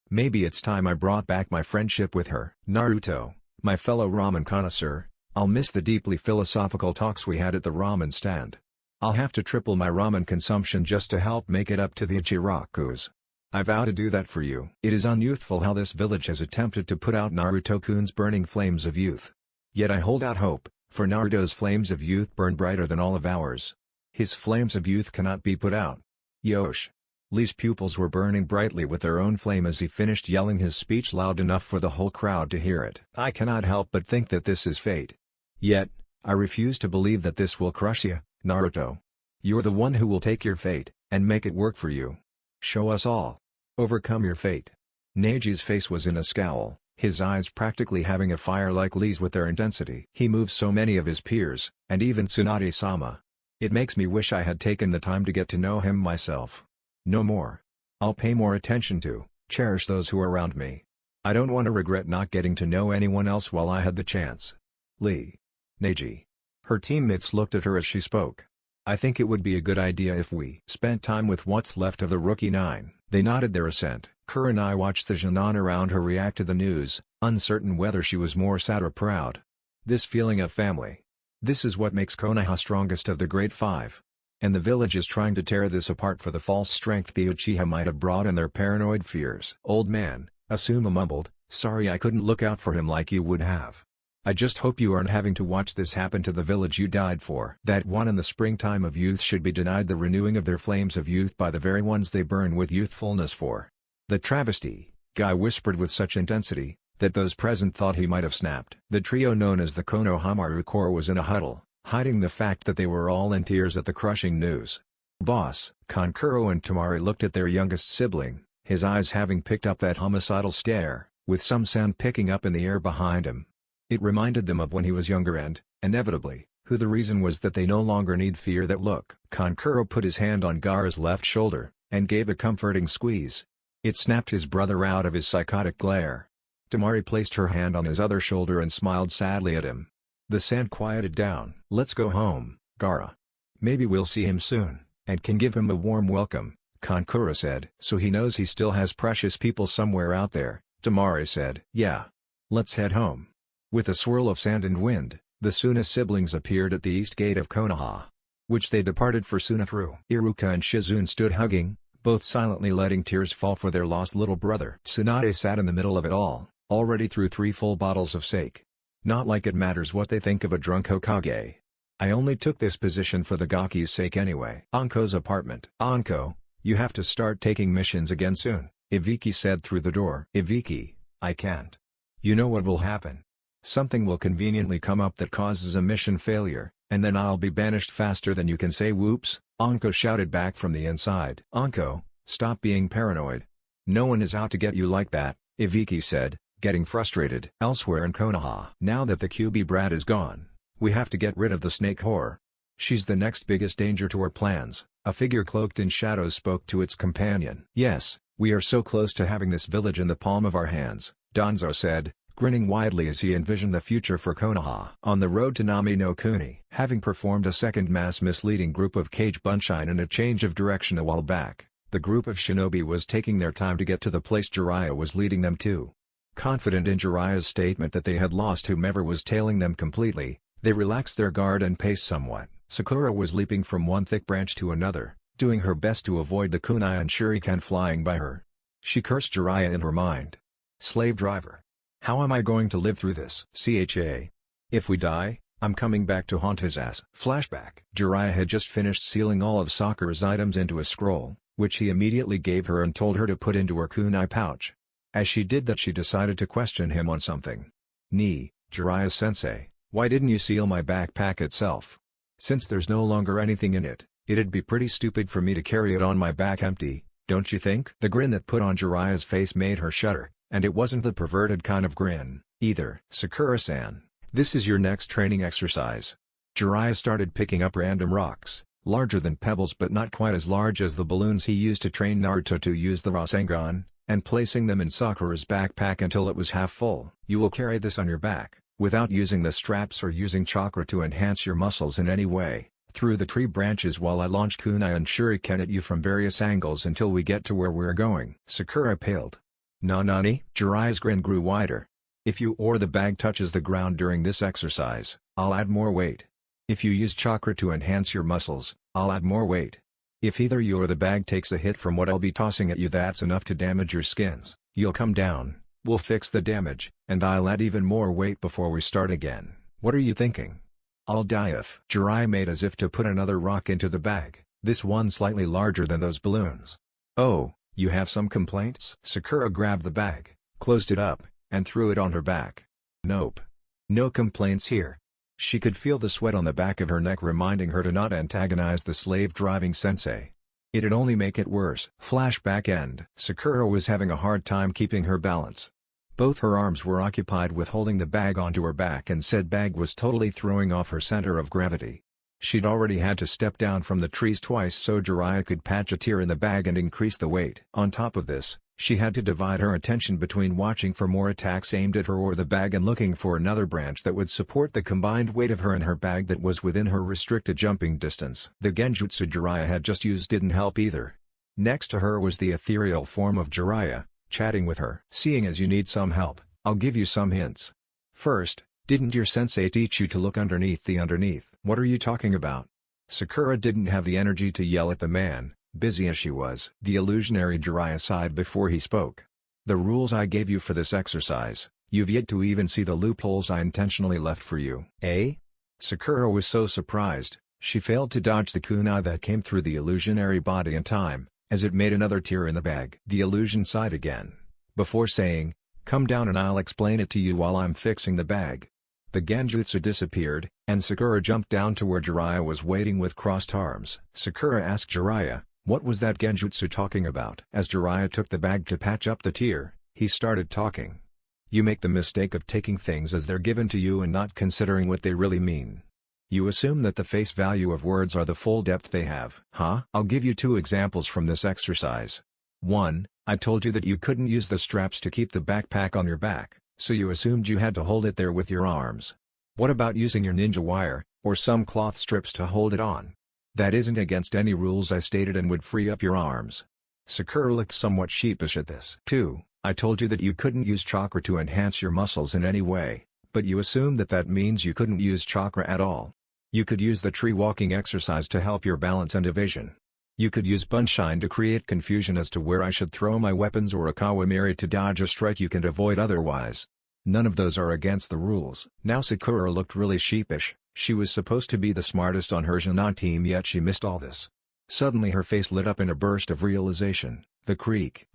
Maybe it's time I brought back my friendship with her. Naruto, my fellow ramen connoisseur, I'll miss the deeply philosophical talks we had at the ramen stand. I'll have to triple my ramen consumption just to help make it up to the Ichirakus. I vow to do that for you. It is unyouthful how this village has attempted to put out Naruto-kun's burning flames of youth. Yet I hold out hope, for Naruto's flames of youth burn brighter than all of ours. His flames of youth cannot be put out. Yosh. Lee's pupils were burning brightly with their own flame as he finished yelling his speech loud enough for the whole crowd to hear it. I cannot help but think that this is fate. Yet, I refuse to believe that this will crush you, Naruto. You're the one who will take your fate, and make it work for you. Show us all. Overcome your fate. Neji's face was in a scowl, his eyes practically having a fire like Lee's with their intensity. He moved so many of his peers, and even Tsunade-sama. It makes me wish I had taken the time to get to know him myself. No more. I'll pay more attention to, cherish those who are around me. I don't want to regret not getting to know anyone else while I had the chance. Lee. Neji. Her teammates looked at her as she spoke. I think it would be a good idea if we spent time with what's left of the Rookie 9. They nodded their assent. Kurenai watched the Janan around her react to the news, uncertain whether she was more sad or proud. This feeling of family. This is what makes Konoha strongest of the Great Five. And the village is trying to tear this apart for the false strength the Uchiha might have brought and their paranoid fears. Old man, Asuma mumbled, sorry I couldn't look out for him like you would have. I just hope you aren't having to watch this happen to the village you died for. That one in the springtime of youth should be denied the renewing of their flames of youth by the very ones they burn with youthfulness for. The travesty, Guy whispered with such intensity, that those present thought he might have snapped. The trio known as the Konoha Maru Corps was in a huddle, hiding the fact that they were all in tears at the crushing news. Boss, Kankuro and Tamari looked at their youngest sibling, his eyes having picked up that homicidal stare, with some sound picking up in the air behind him. It reminded them of when he was younger and, inevitably, who the reason was that they no longer need fear that look. Kankuro put his hand on Gaara's left shoulder, and gave a comforting squeeze. It snapped his brother out of his psychotic glare. Tamari placed her hand on his other shoulder and smiled sadly at him. The sand quieted down. Let's go home, Gaara. Maybe we'll see him soon, and can give him a warm welcome, Kankuro said. So he knows he still has precious people somewhere out there, Tamari said. Yeah. Let's head home. With a swirl of sand and wind, the Suna siblings appeared at the east gate of Konoha, which they departed for Suna through. Iruka and Shizune stood hugging, both silently letting tears fall for their lost little brother. Tsunade sat in the middle of it all, already through 3 full bottles of sake. Not like it matters what they think of a drunk Hokage. I only took this position for the Gaki's sake anyway. Anko's apartment. Anko, you have to start taking missions again soon, Ibiki said through the door. Ibiki, I can't. You know what will happen. Something will conveniently come up that causes a mission failure, and then I'll be banished faster than you can say whoops, Anko shouted back from the inside. Anko, stop being paranoid. No one is out to get you like that, Ibiki said, getting frustrated. Elsewhere in Konoha. Now that the QB brat is gone, we have to get rid of the snake whore. She's the next biggest danger to our plans, a figure cloaked in shadows spoke to its companion. Yes, we are so close to having this village in the palm of our hands, Danzo said, grinning widely as he envisioned the future for Konoha. On the road to Nami no Kuni, having performed a second mass misleading group of Cage Bunshine and a change of direction a while back, the group of shinobi was taking their time to get to the place Jiraiya was leading them to. Confident in Jiraiya's statement that they had lost whomever was tailing them completely, they relaxed their guard and paced somewhat. Sakura was leaping from one thick branch to another, doing her best to avoid the kunai and shuriken flying by her. She cursed Jiraiya in her mind. Slave driver. How am I going to live through this? Cha. If we die, I'm coming back to haunt his ass. Flashback. Jiraiya had just finished sealing all of Sakura's items into a scroll, which he immediately gave her and told her to put into her kunai pouch. As she did that, she decided to question him on something. Jiraiya-sensei, why didn't you seal my backpack itself? Since there's no longer anything in it, it'd be pretty stupid for me to carry it on my back empty, don't you think? The grin that put on Jiraiya's face made her shudder. And it wasn't the perverted kind of grin, either. Sakura-san, this is your next training exercise. Jiraiya started picking up random rocks, larger than pebbles but not quite as large as the balloons he used to train Naruto to use the Rasengan, and placing them in Sakura's backpack until it was half full. You will carry this on your back, without using the straps or using chakra to enhance your muscles in any way, through the tree branches while I launch kunai and shuriken at you from various angles until we get to where we're going. Sakura paled. Nani? Jiraiya's grin grew wider. If you or the bag touches the ground during this exercise, I'll add more weight. If you use chakra to enhance your muscles, I'll add more weight. If either you or the bag takes a hit from what I'll be tossing at you that's enough to damage your skins, you'll come down, we'll fix the damage, and I'll add even more weight before we start again. What are you thinking? I'll die if. Jiraiya made as if to put another rock into the bag, this one slightly larger than those balloons. Oh. You have some complaints? Sakura grabbed the bag, closed it up, and threw it on her back. Nope. No complaints here. She could feel the sweat on the back of her neck reminding her to not antagonize the slave-driving sensei. It'd only make it worse. Flashback end. Sakura was having a hard time keeping her balance. Both her arms were occupied with holding the bag onto her back and said bag was totally throwing off her center of gravity. She'd already had to step down from the trees twice so Jiraiya could patch a tear in the bag and increase the weight. On top of this, she had to divide her attention between watching for more attacks aimed at her or the bag and looking for another branch that would support the combined weight of her and her bag that was within her restricted jumping distance. The genjutsu Jiraiya had just used didn't help either. Next to her was the ethereal form of Jiraiya, chatting with her. Seeing as you need some help, I'll give you some hints. First, didn't your sensei teach you to look underneath the underneath? What are you talking about? Sakura didn't have the energy to yell at the man, busy as she was. The illusionary Jiraiya sighed before he spoke. The rules I gave you for this exercise, you've yet to even see the loopholes I intentionally left for you. Eh? Sakura was so surprised, she failed to dodge the kunai that came through the illusionary body in time, as it made another tear in the bag. The illusion sighed again, before saying, come down and I'll explain it to you while I'm fixing the bag. The genjutsu disappeared, And Sakura jumped down to where Jiraiya was waiting with crossed arms. Sakura asked Jiraiya, what was that genjutsu talking about? As Jiraiya took the bag to patch up the tear, he started talking. You make the mistake of taking things as they're given to you and not considering what they really mean. You assume that the face value of words are the full depth they have. Huh? I'll give you 2 examples from this exercise. 1. I told you that you couldn't use the straps to keep the backpack on your back, so you assumed you had to hold it there with your arms. What about using your ninja wire, or some cloth strips to hold it on? That isn't against any rules I stated and would free up your arms. Sakura looked somewhat sheepish at this. 2. I told you that you couldn't use chakra to enhance your muscles in any way, but you assumed that that means you couldn't use chakra at all. You could use the tree walking exercise to help your balance and evasion. You could use Bunshine to create confusion as to where I should throw my weapons or a Kawamiri to dodge a strike you can avoid otherwise. None of those are against the rules. Now Sakura looked really sheepish. She was supposed to be the smartest on her Tsunade team, yet she missed all this. Suddenly her face lit up in a burst of realization. The creek.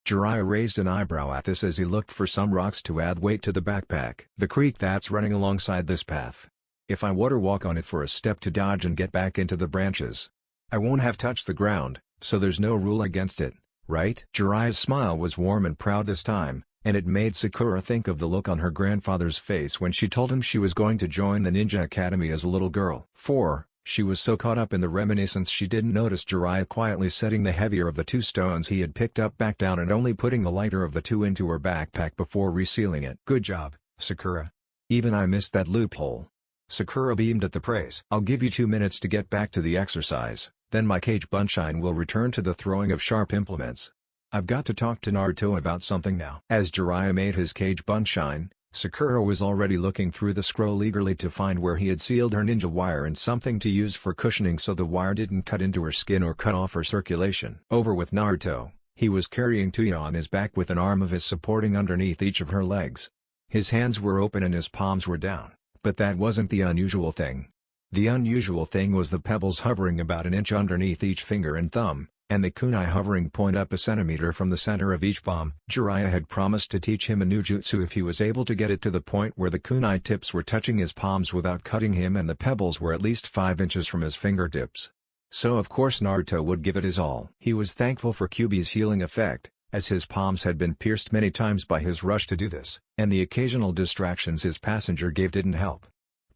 Jiraiya raised an eyebrow at this as he looked for some rocks to add weight to the backpack. The creek that's running alongside this path. If I water walk on it for a step to dodge and get back into the branches, I won't have touched the ground, so there's no rule against it, right? Jiraiya's smile was warm and proud this time, and it made Sakura think of the look on her grandfather's face when she told him she was going to join the ninja academy as a little girl. 4. She was so caught up in the reminiscence she didn't notice Jiraiya quietly setting the heavier of the 2 stones he had picked up back down and only putting the lighter of the 2 into her backpack before resealing it. Good job, Sakura. Even I missed that loophole. Sakura beamed at the praise. I'll give you 2 minutes to get back to the exercise, then my cage Bunshine will return to the throwing of sharp implements. I've got to talk to Naruto about something now. As Jiraiya made his cage Bunshine, Sakura was already looking through the scroll eagerly to find where he had sealed her ninja wire and something to use for cushioning so the wire didn't cut into her skin or cut off her circulation. Over with Naruto, he was carrying Toya on his back with an arm of his supporting underneath each of her legs. His hands were open and his palms were down, but that wasn't the unusual thing. The unusual thing was the pebbles hovering about an inch underneath each finger and thumb, and the kunai hovering point up a centimeter from the center of each palm. Jiraiya had promised to teach him a new jutsu if he was able to get it to the point where the kunai tips were touching his palms without cutting him and the pebbles were at least 5 inches from his fingertips. So of course Naruto would give it his all. He was thankful for Kyuubi's healing effect, as his palms had been pierced many times by his rush to do this, and the occasional distractions his passenger gave didn't help.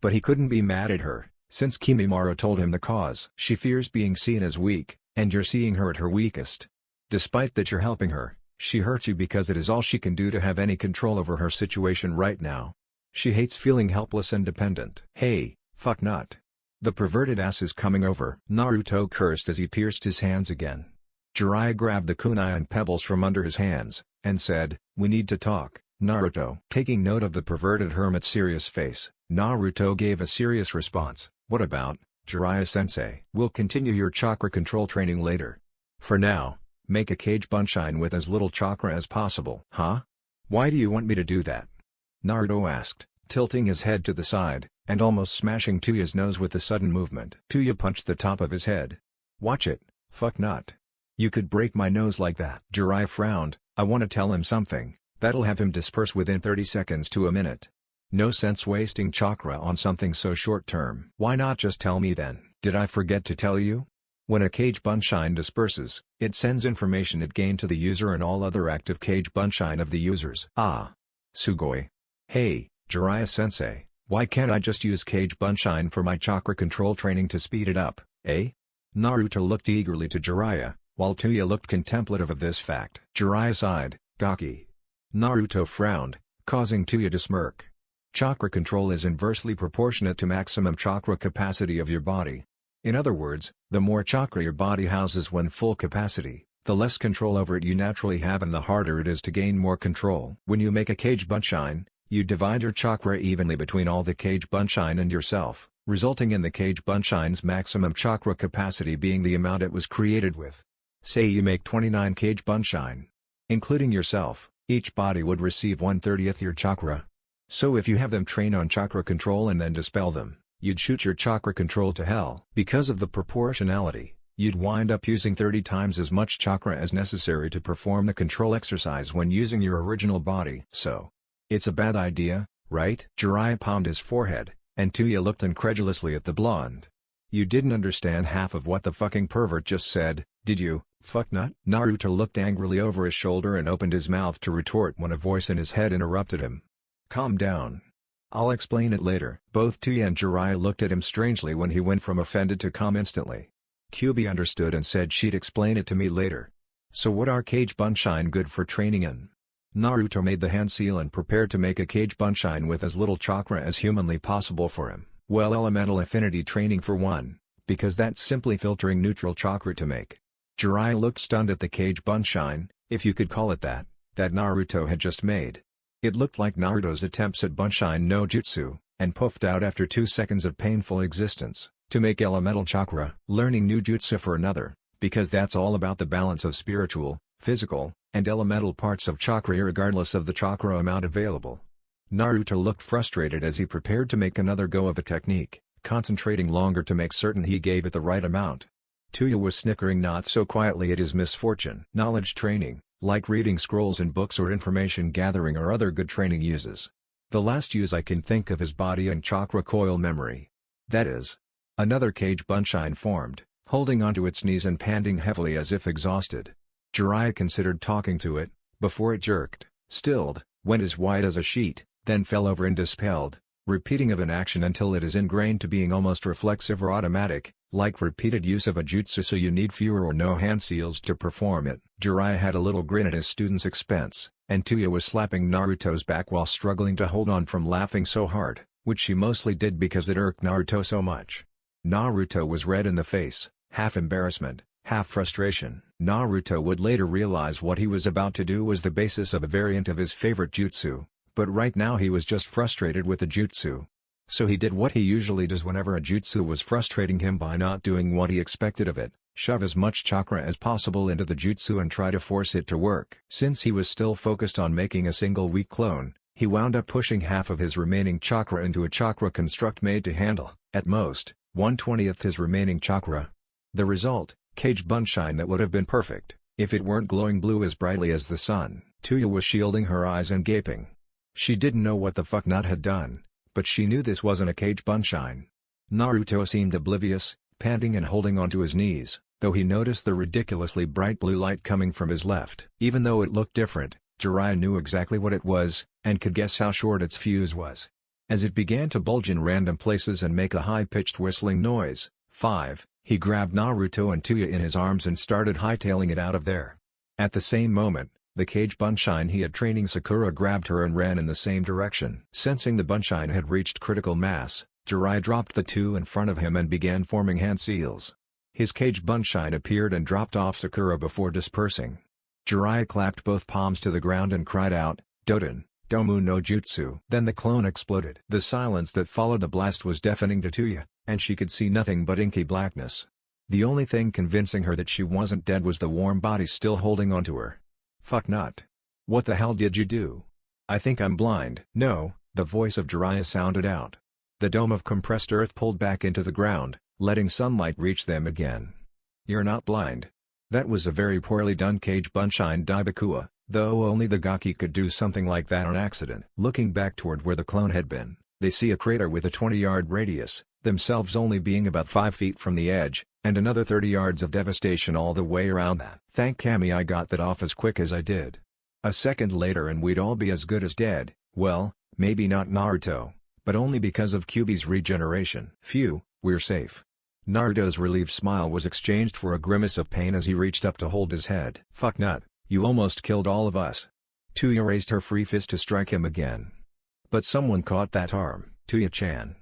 But he couldn't be mad at her, since Kimimaro told him the cause. She fears being seen as weak, and you're seeing her at her weakest. Despite that you're helping her, she hurts you because it is all she can do to have any control over her situation right now. She hates feeling helpless and dependent. Hey, fuck nut. The perverted ass is coming over. Naruto cursed as he pierced his hands again. Jiraiya grabbed the kunai and pebbles from under his hands, and said, "We need to talk, Naruto." Taking note of the perverted hermit's serious face, Naruto gave a serious response. What about, Jiraiya-sensei? We'll continue your chakra control training later. For now, make a cage Bunshine with as little chakra as possible. Huh? Why do you want me to do that? Naruto asked, tilting his head to the side, and almost smashing Toya's nose with the sudden movement. Toya punched the top of his head. Watch it, fuck nut. You could break my nose like that. Jiraiya frowned. I want to tell him something, that'll have him disperse within 30 seconds to a minute. No sense wasting chakra on something so short-term. Why not just tell me then? Did I forget to tell you? When a cage Bunshine disperses, it sends information it gained to the user and all other active cage Bunshine of the users. Ah. Sugoi. Hey, Jiraiya-sensei, why can't I just use cage Bunshine for my chakra control training to speed it up, eh? Naruto looked eagerly to Jiraiya, while Toya looked contemplative of this fact. Jiraiya sighed, Gaki. Naruto frowned, causing Toya to smirk. Chakra control is inversely proportionate to maximum chakra capacity of your body. In other words, the more chakra your body houses when full capacity, the less control over it you naturally have and the harder it is to gain more control. When you make a cage Bunshine, you divide your chakra evenly between all the cage Bunshine and yourself, resulting in the cage Bunshine's maximum chakra capacity being the amount it was created with. Say you make 29 cage Bunshine. Including yourself, each body would receive 1/30 your chakra. So if you have them train on chakra control and then dispel them, you'd shoot your chakra control to hell. Because of the proportionality, you'd wind up using 30 times as much chakra as necessary to perform the control exercise when using your original body. So, it's a bad idea, right? Jiraiya palmed his forehead, and Toya looked incredulously at the blonde. "You didn't understand half of what the fucking pervert just said, did you, fucknut?" Naruto looked angrily over his shoulder and opened his mouth to retort when a voice in his head interrupted him. "Calm down. I'll explain it later." Both Toya and Jiraiya looked at him strangely when he went from offended to calm instantly. Kyuubi understood and said she'd explain it to me later. "So what are Kage Bunshin good for training in?" Naruto made the hand seal and prepared to make a Kage Bunshin with as little chakra as humanly possible for him. "Well, elemental affinity training for one, because that's simply filtering neutral chakra to make." Jiraiya looked stunned at the Kage Bunshin, if you could call it that Naruto had just made. It looked like Naruto's attempts at Bunshin no Jutsu, and puffed out after 2 seconds of painful existence, to make elemental chakra. Learning new jutsu for another, because that's all about the balance of spiritual, physical, and elemental parts of chakra regardless of the chakra amount available. Naruto looked frustrated as he prepared to make another go of the technique, concentrating longer to make certain he gave it the right amount. Toya was snickering not so quietly at his misfortune. Knowledge training, like reading scrolls in books or information gathering are other good training uses. The last use I can think of is body and chakra coil memory. That is. Another Kage Bunshin formed, holding onto its knees and panting heavily as if exhausted. Jiraiya considered talking to it, before it jerked, stilled, went as white as a sheet, then fell over and dispelled, repeating of an action until it is ingrained to being almost reflexive or automatic, like repeated use of a jutsu, so you need fewer or no hand seals to perform it. Jiraiya had a little grin at his student's expense, and Toya was slapping Naruto's back while struggling to hold on from laughing so hard, which she mostly did because it irked Naruto so much. Naruto was red in the face, half embarrassment, half frustration. Naruto would later realize what he was about to do was the basis of a variant of his favorite jutsu, but right now he was just frustrated with the jutsu. So he did what he usually does whenever a jutsu was frustrating him by not doing what he expected of it: shove as much chakra as possible into the jutsu and try to force it to work. Since he was still focused on making a single weak clone, he wound up pushing half of his remaining chakra into a chakra construct made to handle, at most, 1/20th his remaining chakra. The result, Kage Bunshin that would have been perfect, if it weren't glowing blue as brightly as the sun. Toya was shielding her eyes and gaping. She didn't know what the fuck Nut had done, but she knew this wasn't a Kage Bunshin. Naruto seemed oblivious, panting and holding onto his knees, though he noticed the ridiculously bright blue light coming from his left. Even though it looked different, Jiraiya knew exactly what it was, and could guess how short its fuse was. As it began to bulge in random places and make a high-pitched whistling noise, he grabbed Naruto and Toya in his arms and started hightailing it out of there. At the same moment, the Kage Bunshin he had training Sakura grabbed her and ran in the same direction. Sensing the Bunshin had reached critical mass, Jiraiya dropped the two in front of him and began forming hand seals. His Kage Bunshin appeared and dropped off Sakura before dispersing. Jiraiya clapped both palms to the ground and cried out, "Doden, Domu no Jutsu." Then the clone exploded. The silence that followed the blast was deafening to Toya, and she could see nothing but inky blackness. The only thing convincing her that she wasn't dead was the warm body still holding onto her. "Fuck Nut. What the hell did you do?" "I think I'm blind." "No," the voice of Jiraiya sounded out. The dome of compressed earth pulled back into the ground, letting sunlight reach them again. "You're not blind. That was a very poorly done Kage Bunshin Daibakua, though only the Gaki could do something like that on accident." Looking back toward where the clone had been, they see a crater with a 20-yard radius, themselves only being about 5 feet from the edge, and another 30 yards of devastation all the way around that. "Thank Kami I got that off as quick as I did. A second later and we'd all be as good as dead." "Well, maybe not Naruto, but only because of Kyuubi's regeneration." "Phew, we're safe." Naruto's relieved smile was exchanged for a grimace of pain as he reached up to hold his head. "Fuck Nut, you almost killed all of us." Toya raised her free fist to strike him again. But someone caught that arm. "Toya-chan."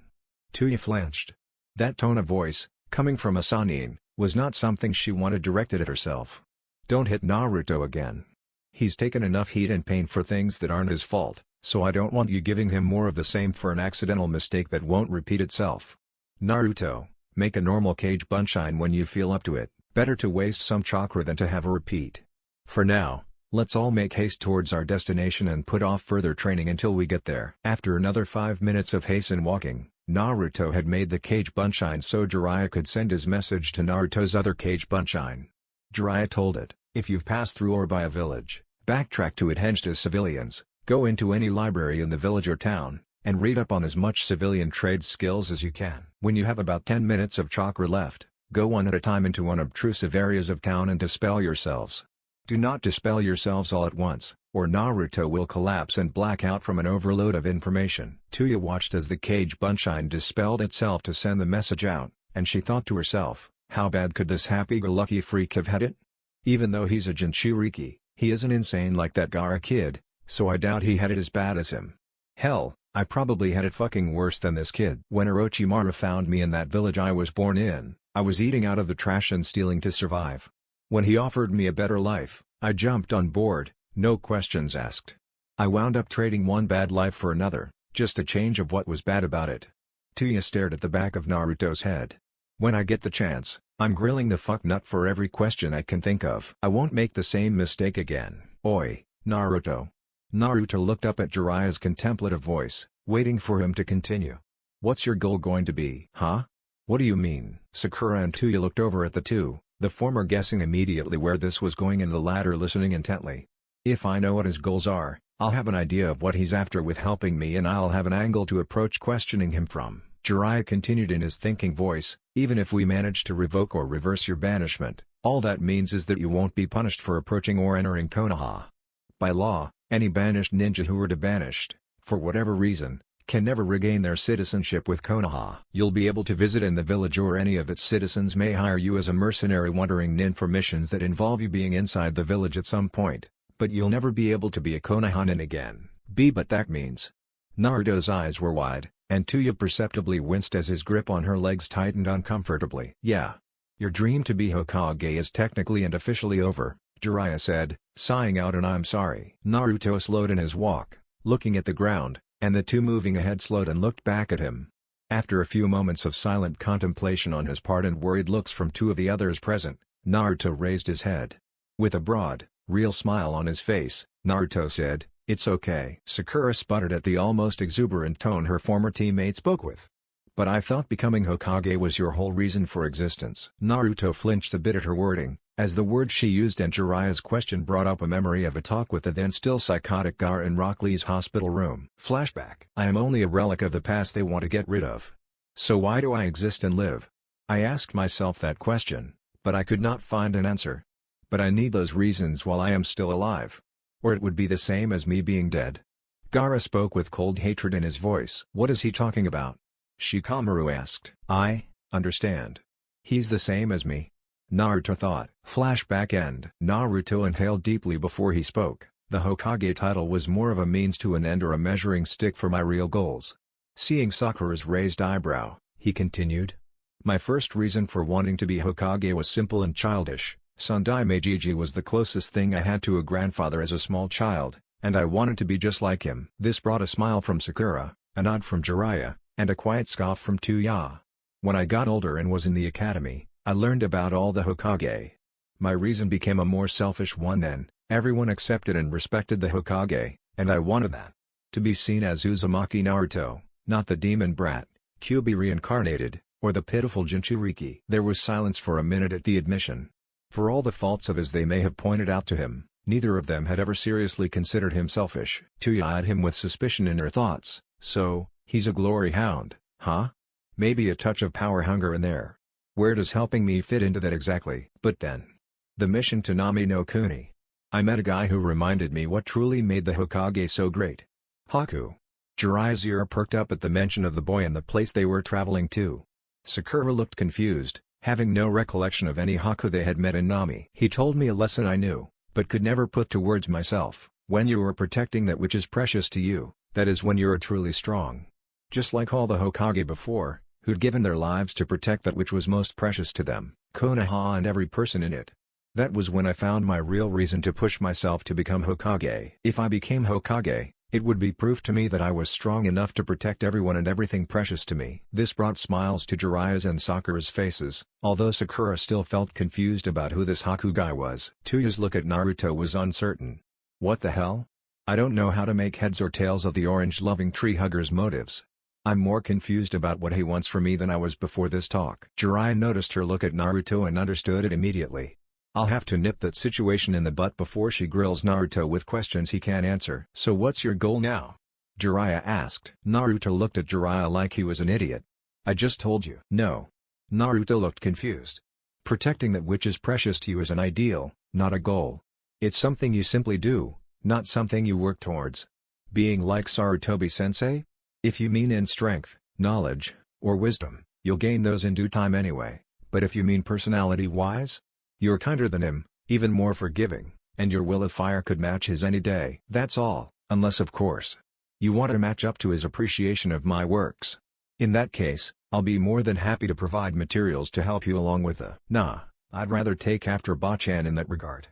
Toya flinched. That tone of voice, coming from a Sannin, was not something she wanted directed at herself. "Don't hit Naruto again. He's taken enough heat and pain for things that aren't his fault, so I don't want you giving him more of the same for an accidental mistake that won't repeat itself. Naruto, make a normal Kage Bunshin when you feel up to it. Better to waste some chakra than to have a repeat. For now, let's all make haste towards our destination and put off further training until we get there." After another 5 minutes of hasten walking, Naruto had made the Kage Bunshin so Jiraiya could send his message to Naruto's other Kage Bunshin. Jiraiya told it, "If you've passed through or by a village, backtrack to it henged as civilians, go into any library in the village or town, and read up on as much civilian trade skills as you can. When you have about 10 minutes of chakra left, go one at a time into unobtrusive areas of town and dispel yourselves. Do not dispel yourselves all at once, or Naruto will collapse and black out from an overload of information. Toya watched as the cage bunshine dispelled itself to send the message out, and she thought to herself, how bad could this happy-go-lucky freak have had it? Even though he's a Jinchuriki, he isn't insane like that Gaara kid, so I doubt he had it as bad as him. Hell, I probably had it fucking worse than this kid. When Orochimaru found me in that village I was born in, I was eating out of the trash and stealing to survive. When he offered me a better life, I jumped on board, no questions asked. I wound up trading one bad life for another, just a change of what was bad about it. Toya stared at the back of Naruto's head. When I get the chance, I'm grilling the fuck nut for every question I can think of. I won't make the same mistake again. Oi, Naruto. Naruto looked up at Jiraiya's contemplative voice, waiting for him to continue. What's your goal going to be? Huh? What do you mean? Sakura and Toya looked over at the two, the former guessing immediately where this was going and the latter listening intently. If I know what his goals are, I'll have an idea of what he's after with helping me and I'll have an angle to approach questioning him from. Jiraiya continued in his thinking voice, even if we manage to revoke or reverse your banishment, all that means is that you won't be punished for approaching or entering Konoha. By law, any banished ninja who were debanished, for whatever reason, can never regain their citizenship with Konoha. You'll be able to visit in the village or any of its citizens may hire you as a mercenary wandering nin for missions that involve you being inside the village at some point, but you'll never be able to be a Konoha nin again. But that means. Naruto's eyes were wide, and Toya perceptibly winced as his grip on her legs tightened uncomfortably. Yeah. Your dream to be Hokage is technically and officially over, Jiraiya said, sighing out, and I'm sorry. Naruto slowed in his walk, looking at the ground, and the two moving ahead slowed and looked back at him. After a few moments of silent contemplation on his part and worried looks from two of the others present, Naruto raised his head. With a broad, real smile on his face, Naruto said, "It's okay." Sakura sputtered at the almost exuberant tone her former teammate spoke with. "But I thought becoming Hokage was your whole reason for existence." Naruto flinched a bit at her wording, as the words she used and Jiraiya's question brought up a memory of a talk with the then still psychotic Gaara in Rock Lee's hospital room. Flashback. I am only a relic of the past they want to get rid of. So why do I exist and live? I asked myself that question, but I could not find an answer. But I need those reasons while I am still alive. Or it would be the same as me being dead. Gaara spoke with cold hatred in his voice. What is he talking about? Shikamaru asked. I understand. He's the same as me. Naruto thought. Flashback end. Naruto inhaled deeply before he spoke. The Hokage title was more of a means to an end or a measuring stick for my real goals. Seeing Sakura's raised eyebrow, he continued. My first reason for wanting to be Hokage was simple and childish. Sundai Meiji was the closest thing I had to a grandfather as a small child, and I wanted to be just like him. This brought a smile from Sakura, a nod from Jiraiya, and a quiet scoff from Toya. When I got older and was in the academy, I learned about all the Hokage. My reason became a more selfish one then. Everyone accepted and respected the Hokage, and I wanted that. To be seen as Uzumaki Naruto, not the demon brat, Kyuubi reincarnated, or the pitiful Jinchuriki. There was silence for a minute at the admission. For all the faults of his they may have pointed out to him, neither of them had ever seriously considered him selfish. Toya eyed him with suspicion in her thoughts. So, he's a glory hound, huh? Maybe a touch of power hunger in there. Where does helping me fit into that exactly? But then. The mission to Nami no Kuni. I met a guy who reminded me what truly made the Hokage so great. Haku. Jiraiya's ear perked up at the mention of the boy and the place they were traveling to. Sakura looked confused, having no recollection of any Haku they had met in Nami. He told me a lesson I knew, but could never put to words myself. When you are protecting that which is precious to you, that is when you are truly strong. Just like all the Hokage before, who'd given their lives to protect that which was most precious to them, Konoha and every person in it. That was when I found my real reason to push myself to become Hokage. If I became Hokage, it would be proof to me that I was strong enough to protect everyone and everything precious to me. This brought smiles to Jiraiya's and Sakura's faces, although Sakura still felt confused about who this Haku guy was. Toya's look at Naruto was uncertain. What the hell? I don't know how to make heads or tails of the orange-loving tree-hugger's motives. I'm more confused about what he wants from me than I was before this talk. Jiraiya noticed her look at Naruto and understood it immediately. I'll have to nip that situation in the butt before she grills Naruto with questions he can't answer. So what's your goal now? Jiraiya asked. Naruto looked at Jiraiya like he was an idiot. I just told you. No. Naruto looked confused. Protecting that which is precious to you is an ideal, not a goal. It's something you simply do, not something you work towards. Being like Sarutobi-sensei? If you mean in strength, knowledge, or wisdom, you'll gain those in due time anyway, but if you mean personality-wise? You're kinder than him, even more forgiving, and your will of fire could match his any day. That's all, unless of course, you want to match up to his appreciation of my works. In that case, I'll be more than happy to provide materials to help you along with the Nah, I'd rather take after Bachan in that regard.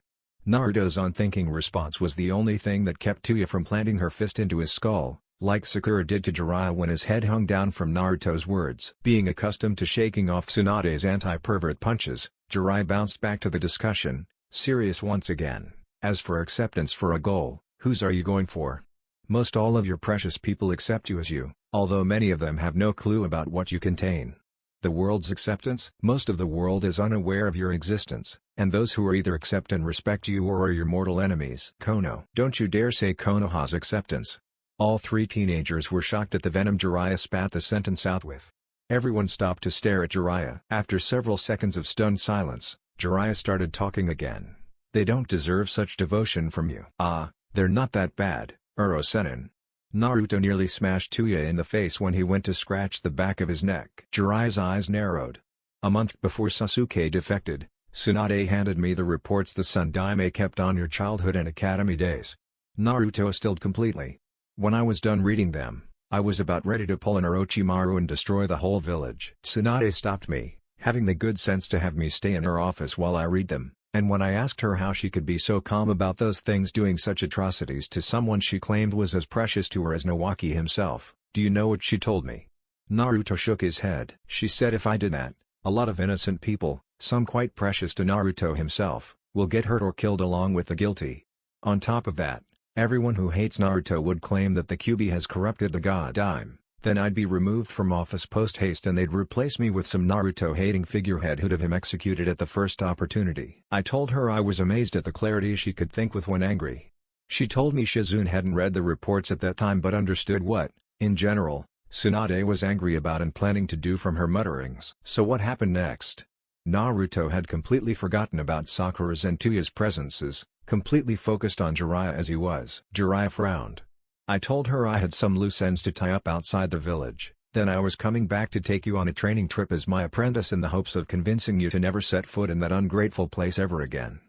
Naruto's unthinking response was the only thing that kept Toya from planting her fist into his skull, like Sakura did to Jiraiya when his head hung down from Naruto's words. Being accustomed to shaking off Tsunade's anti-pervert punches, Jiraiya bounced back to the discussion, serious once again. As for acceptance for a goal, whose are you going for? Most all of your precious people accept you as you, although many of them have no clue about what you contain. The world's acceptance? Most of the world is unaware of your existence, and those who are either accept and respect you or are your mortal enemies. Kono. Don't you dare say Konoha's acceptance. All three teenagers were shocked at the venom Jiraiya spat the sentence out with. Everyone stopped to stare at Jiraiya. After several seconds of stunned silence, Jiraiya started talking again. They don't deserve such devotion from you. Ah, they're not that bad, Uro-senin. Naruto nearly smashed Toya in the face when he went to scratch the back of his neck. Jiraiya's eyes narrowed. A month before Sasuke defected, Tsunade handed me the reports the Sun Daime kept on your childhood and academy days. Naruto stilled completely. When I was done reading them, I was about ready to pull an Orochimaru and destroy the whole village. Tsunade stopped me, having the good sense to have me stay in her office while I read them, and when I asked her how she could be so calm about those things doing such atrocities to someone she claimed was as precious to her as Nawaki himself, do you know what she told me? Naruto shook his head. She said if I did that, a lot of innocent people, some quite precious to Naruto himself, will get hurt or killed along with the guilty. On top of that, everyone who hates Naruto would claim that the Kyuubi has corrupted the god Daime. Then I'd be removed from office post-haste and they'd replace me with some Naruto-hating figurehead who'd have him executed at the first opportunity. I told her I was amazed at the clarity she could think with when angry. She told me Shizune hadn't read the reports at that time but understood what, in general, Tsunade was angry about and planning to do from her mutterings. So what happened next? Naruto had completely forgotten about Sakura's and Toya's presences, completely focused on Jiraiya as he was. Jiraiya frowned. I told her I had some loose ends to tie up outside the village, then I was coming back to take you on a training trip as my apprentice in the hopes of convincing you to never set foot in that ungrateful place ever again.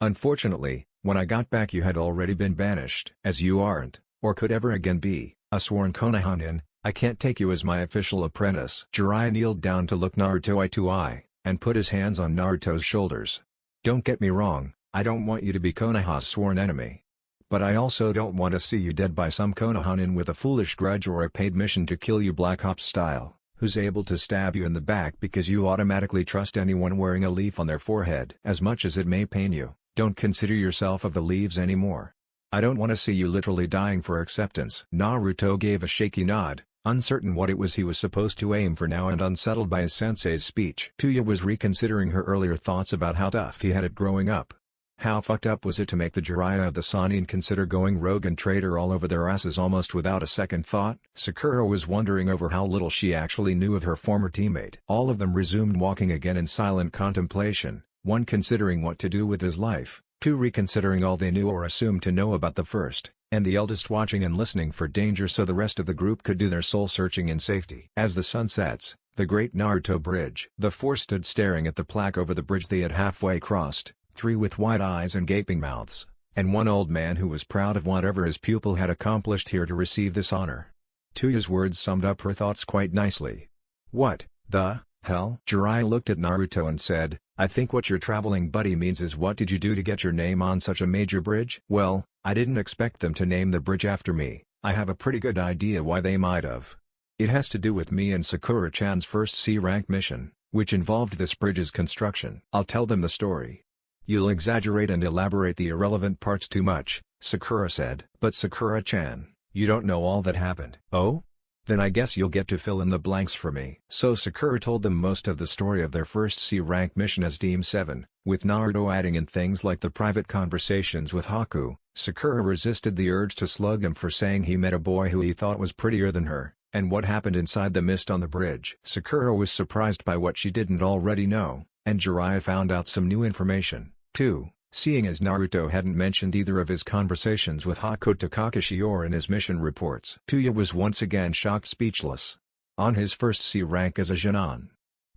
Unfortunately, when I got back you had already been banished. As you aren't, or could ever again be, a sworn Konohanin, I can't take you as my official apprentice. Jiraiya kneeled down to look Naruto eye to eye, and put his hands on Naruto's shoulders. Don't get me wrong, I don't want you to be Konoha's sworn enemy. But I also don't want to see you dead by some Konohanin with a foolish grudge or a paid mission to kill you Black Ops style, who's able to stab you in the back because you automatically trust anyone wearing a leaf on their forehead. As much as it may pain you, don't consider yourself of the leaves anymore. I don't want to see you literally dying for acceptance. Naruto gave a shaky nod, uncertain what it was he was supposed to aim for now and unsettled by his sensei's speech. Toya was reconsidering her earlier thoughts about how tough he had it growing up. How fucked up was it to make the Jiraiya of the Sannin consider going rogue and traitor all over their asses almost without a second thought? Sakura was wondering over how little she actually knew of her former teammate. All of them resumed walking again in silent contemplation, one considering what to do with his life, two reconsidering all they knew or assumed to know about the first, and the eldest watching and listening for danger so the rest of the group could do their soul-searching in safety. As the sun sets, the Great Naruto Bridge. The four stood staring at the plaque over the bridge they had halfway crossed. Three with wide eyes and gaping mouths, and one old man who was proud of whatever his pupil had accomplished here to receive this honor. Toya's words summed up her thoughts quite nicely. What the hell? Jiraiya looked at Naruto and said, I think what your traveling buddy means is what did you do to get your name on such a major bridge? Well, I didn't expect them to name the bridge after me. I have a pretty good idea why they might have. It has to do with me and Sakura-chan's first C-rank mission, which involved this bridge's construction. I'll tell them the story. You'll exaggerate and elaborate the irrelevant parts too much, Sakura said. But Sakura-chan, you don't know all that happened. Oh? Then I guess you'll get to fill in the blanks for me. So Sakura told them most of the story of their first C-rank mission as Team 7, with Naruto adding in things like the private conversations with Haku. Sakura resisted the urge to slug him for saying he met a boy who he thought was prettier than her, and what happened inside the mist on the bridge. Sakura was surprised by what she didn't already know, and Jiraiya found out some new information, too. Seeing as Naruto hadn't mentioned either of his conversations with Haku to Kakashi or in his mission reports. Toya was once again shocked speechless. On his first C rank as a Genin,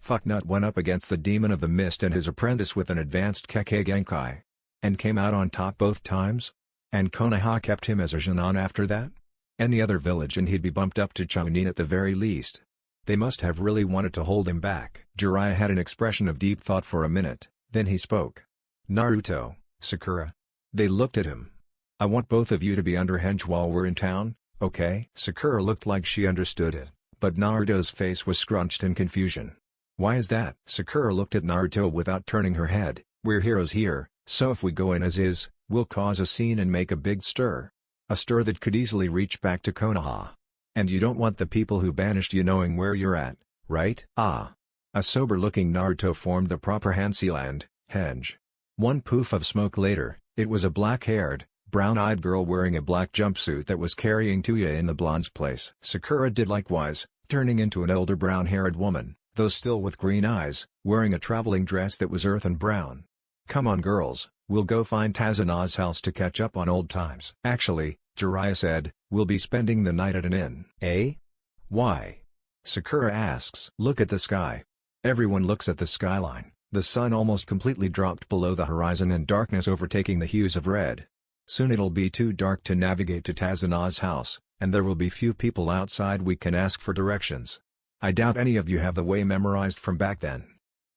Fucknut went up against the Demon of the Mist and his apprentice with an advanced Kekkei Genkai. And came out on top both times? And Konoha kept him as a Genin after that? Any other village and he'd be bumped up to Chunin at the very least. They must have really wanted to hold him back. Jiraiya had an expression of deep thought for a minute, then he spoke. Naruto, Sakura. They looked at him. I want both of you to be under henge while we're in town, okay? Sakura looked like she understood it, but Naruto's face was scrunched in confusion. Why is that? Sakura looked at Naruto without turning her head. We're heroes here, so if we go in as is, we'll cause a scene and make a big stir. A stir that could easily reach back to Konoha. And you don't want the people who banished you knowing where you're at, right? Ah. A sober-looking Naruto formed the proper handseal and, henge. One poof of smoke later, it was a black-haired, brown-eyed girl wearing a black jumpsuit that was carrying Toya in the blonde's place. Sakura did likewise, turning into an older brown-haired woman, though still with green eyes, wearing a traveling dress that was earthen brown. Come on girls, we'll go find Tsunade's house to catch up on old times. Actually, Jiraiya said, we'll be spending the night at an inn. Eh? Why? Sakura asks. Look at the sky. Everyone looks at the skyline. The sun almost completely dropped below the horizon and darkness overtaking the hues of red. Soon it'll be too dark to navigate to Tsunade's house, and there will be few people outside we can ask for directions. I doubt any of you have the way memorized from back then.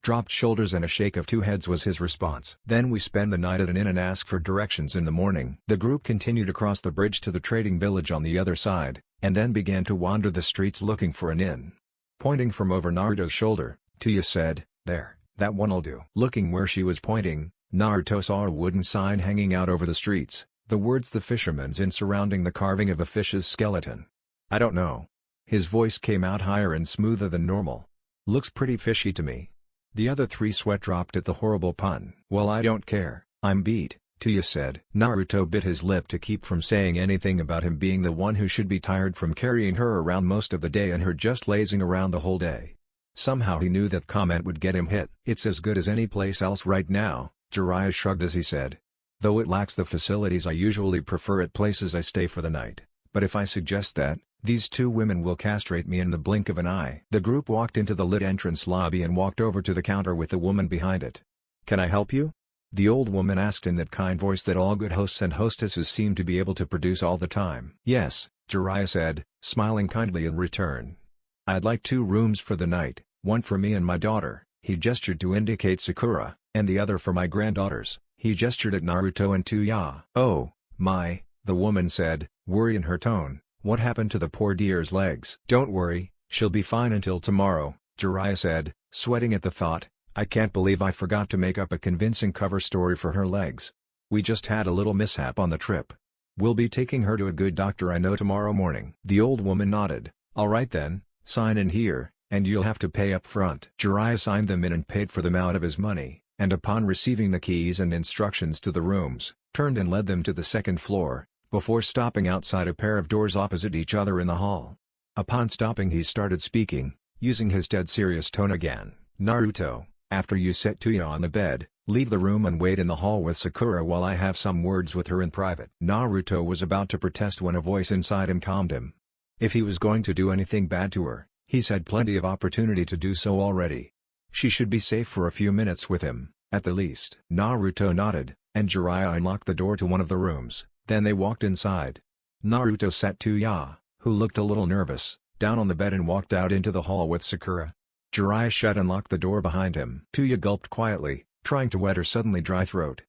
Dropped shoulders and a shake of two heads was his response. Then we spend the night at an inn and ask for directions in the morning. The group continued across the bridge to the trading village on the other side, and then began to wander the streets looking for an inn. Pointing from over Naruto's shoulder, Toya said, there. That one'll do. Looking where she was pointing, Naruto saw a wooden sign hanging out over the streets, the words "The Fisherman's Inn" surrounding the carving of a fish's skeleton. I don't know. His voice came out higher and smoother than normal. Looks pretty fishy to me. The other three sweat dropped at the horrible pun. Well, I don't care, I'm beat, Toya said. Naruto bit his lip to keep from saying anything about him being the one who should be tired from carrying her around most of the day and her just lazing around the whole day. Somehow he knew that comment would get him hit. It's as good as any place else right now, Jiraiya shrugged as he said. Though it lacks the facilities I usually prefer at places I stay for the night, but if I suggest that, these two women will castrate me in the blink of an eye. The group walked into the lit entrance lobby and walked over to the counter with the woman behind it. Can I help you? The old woman asked in that kind voice that all good hosts and hostesses seem to be able to produce all the time. Yes, Jiraiya said, smiling kindly in return. I'd like 2 rooms for the night, one for me and my daughter, he gestured to indicate Sakura, and the other for my granddaughters, he gestured at Naruto and Toya. Oh, my, the woman said, worry in her tone, what happened to the poor dear's legs? Don't worry, she'll be fine until tomorrow, Jiraiya said, sweating at the thought, I can't believe I forgot to make up a convincing cover story for her legs. We just had a little mishap on the trip. We'll be taking her to a good doctor I know tomorrow morning. The old woman nodded. All right then. Sign in here, and you'll have to pay up front. Jiraiya signed them in and paid for them out of his money, and upon receiving the keys and instructions to the rooms, turned and led them to the second floor, before stopping outside a pair of doors opposite each other in the hall. Upon stopping he started speaking, using his dead serious tone again. Naruto, after you set Toya on the bed, leave the room and wait in the hall with Sakura while I have some words with her in private. Naruto was about to protest when a voice inside him calmed him. If he was going to do anything bad to her, he's had plenty of opportunity to do so already. She should be safe for a few minutes with him, at the least. Naruto nodded, and Jiraiya unlocked the door to one of the rooms, then they walked inside. Naruto sat Toya, who looked a little nervous, down on the bed and walked out into the hall with Sakura. Jiraiya shut and locked the door behind him. Toya gulped quietly, trying to wet her suddenly dry throat.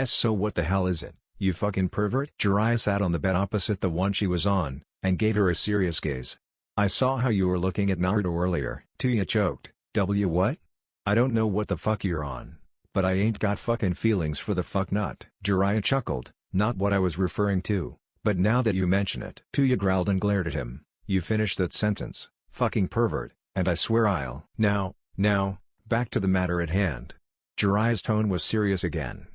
So what the hell is it, you fucking pervert? Jiraiya sat on the bed opposite the one she was on, and gave her a serious gaze. I saw how you were looking at Naruto earlier. Toya choked. What? I don't know what the fuck you're on, but I ain't got fucking feelings for the fuck nut. Jiraiya chuckled, not what I was referring to, but now that you mention it. Toya growled and glared at him. You finish that sentence, fucking pervert, and I swear I'll. Now, back to the matter at hand. Jiraiya's tone was serious again.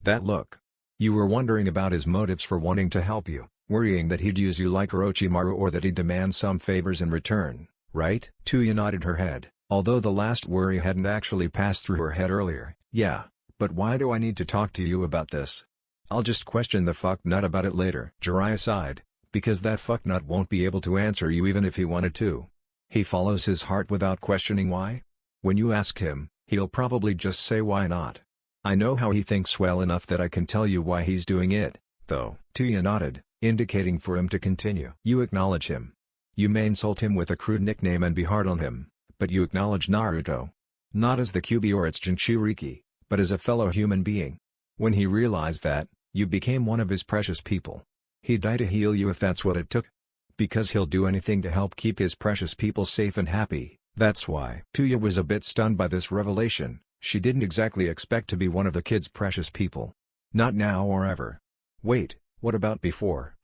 That look. You were wondering about his motives for wanting to help you, worrying that he'd use you like Orochimaru or that he'd demand some favors in return, right? Toya nodded her head, although the last worry hadn't actually passed through her head earlier. Yeah, but why do I need to talk to you about this? I'll just question the fucknut about it later. Jiraiya sighed, because that fucknut won't be able to answer you even if he wanted to. He follows his heart without questioning why? When you ask him, he'll probably just say why not. I know how he thinks well enough that I can tell you why he's doing it, though. Toya nodded, indicating for him to continue. You acknowledge him. You may insult him with a crude nickname and be hard on him, but you acknowledge Naruto. Not as the Kyuubi or its Jinchuriki, but as a fellow human being. When he realized that, you became one of his precious people. He'd die to heal you if that's what it took. Because he'll do anything to help keep his precious people safe and happy, that's why. Toya was a bit stunned by this revelation. She didn't exactly expect to be one of the kid's precious people. Not now or ever. Wait, what about before?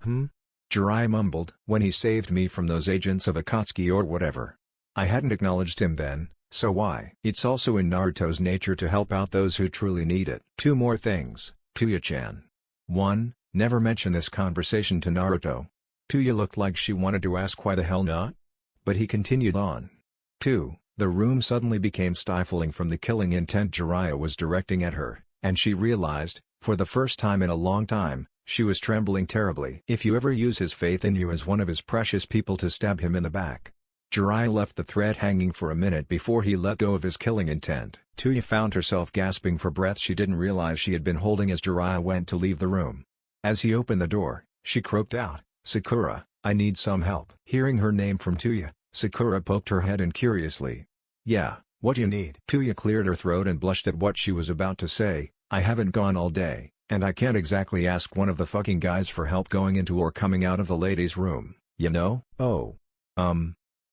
Jiraiya mumbled. When he saved me from those agents of Akatsuki or whatever. I hadn't acknowledged him then, so why? It's also in Naruto's nature to help out those who truly need it. 2 more things, Toya-chan. 1. Never mention this conversation to Naruto. Toya looked like she wanted to ask why the hell not? But he continued on. 2. The room suddenly became stifling from the killing intent Jiraiya was directing at her, and she realized, for the first time in a long time, she was trembling terribly. If you ever use his faith in you as one of his precious people to stab him in the back. Jiraiya left the thread hanging for a minute before he let go of his killing intent. Toya found herself gasping for breath she didn't realize she had been holding as Jiraiya went to leave the room. As he opened the door, she croaked out, "Sakura, I need some help." Hearing her name from Toya, Sakura poked her head in curiously. "Yeah, what you need?" Toya cleared her throat and blushed at what she was about to say. "I haven't gone all day, and I can't exactly ask one of the fucking guys for help going into or coming out of the ladies' room, you know?" "Oh.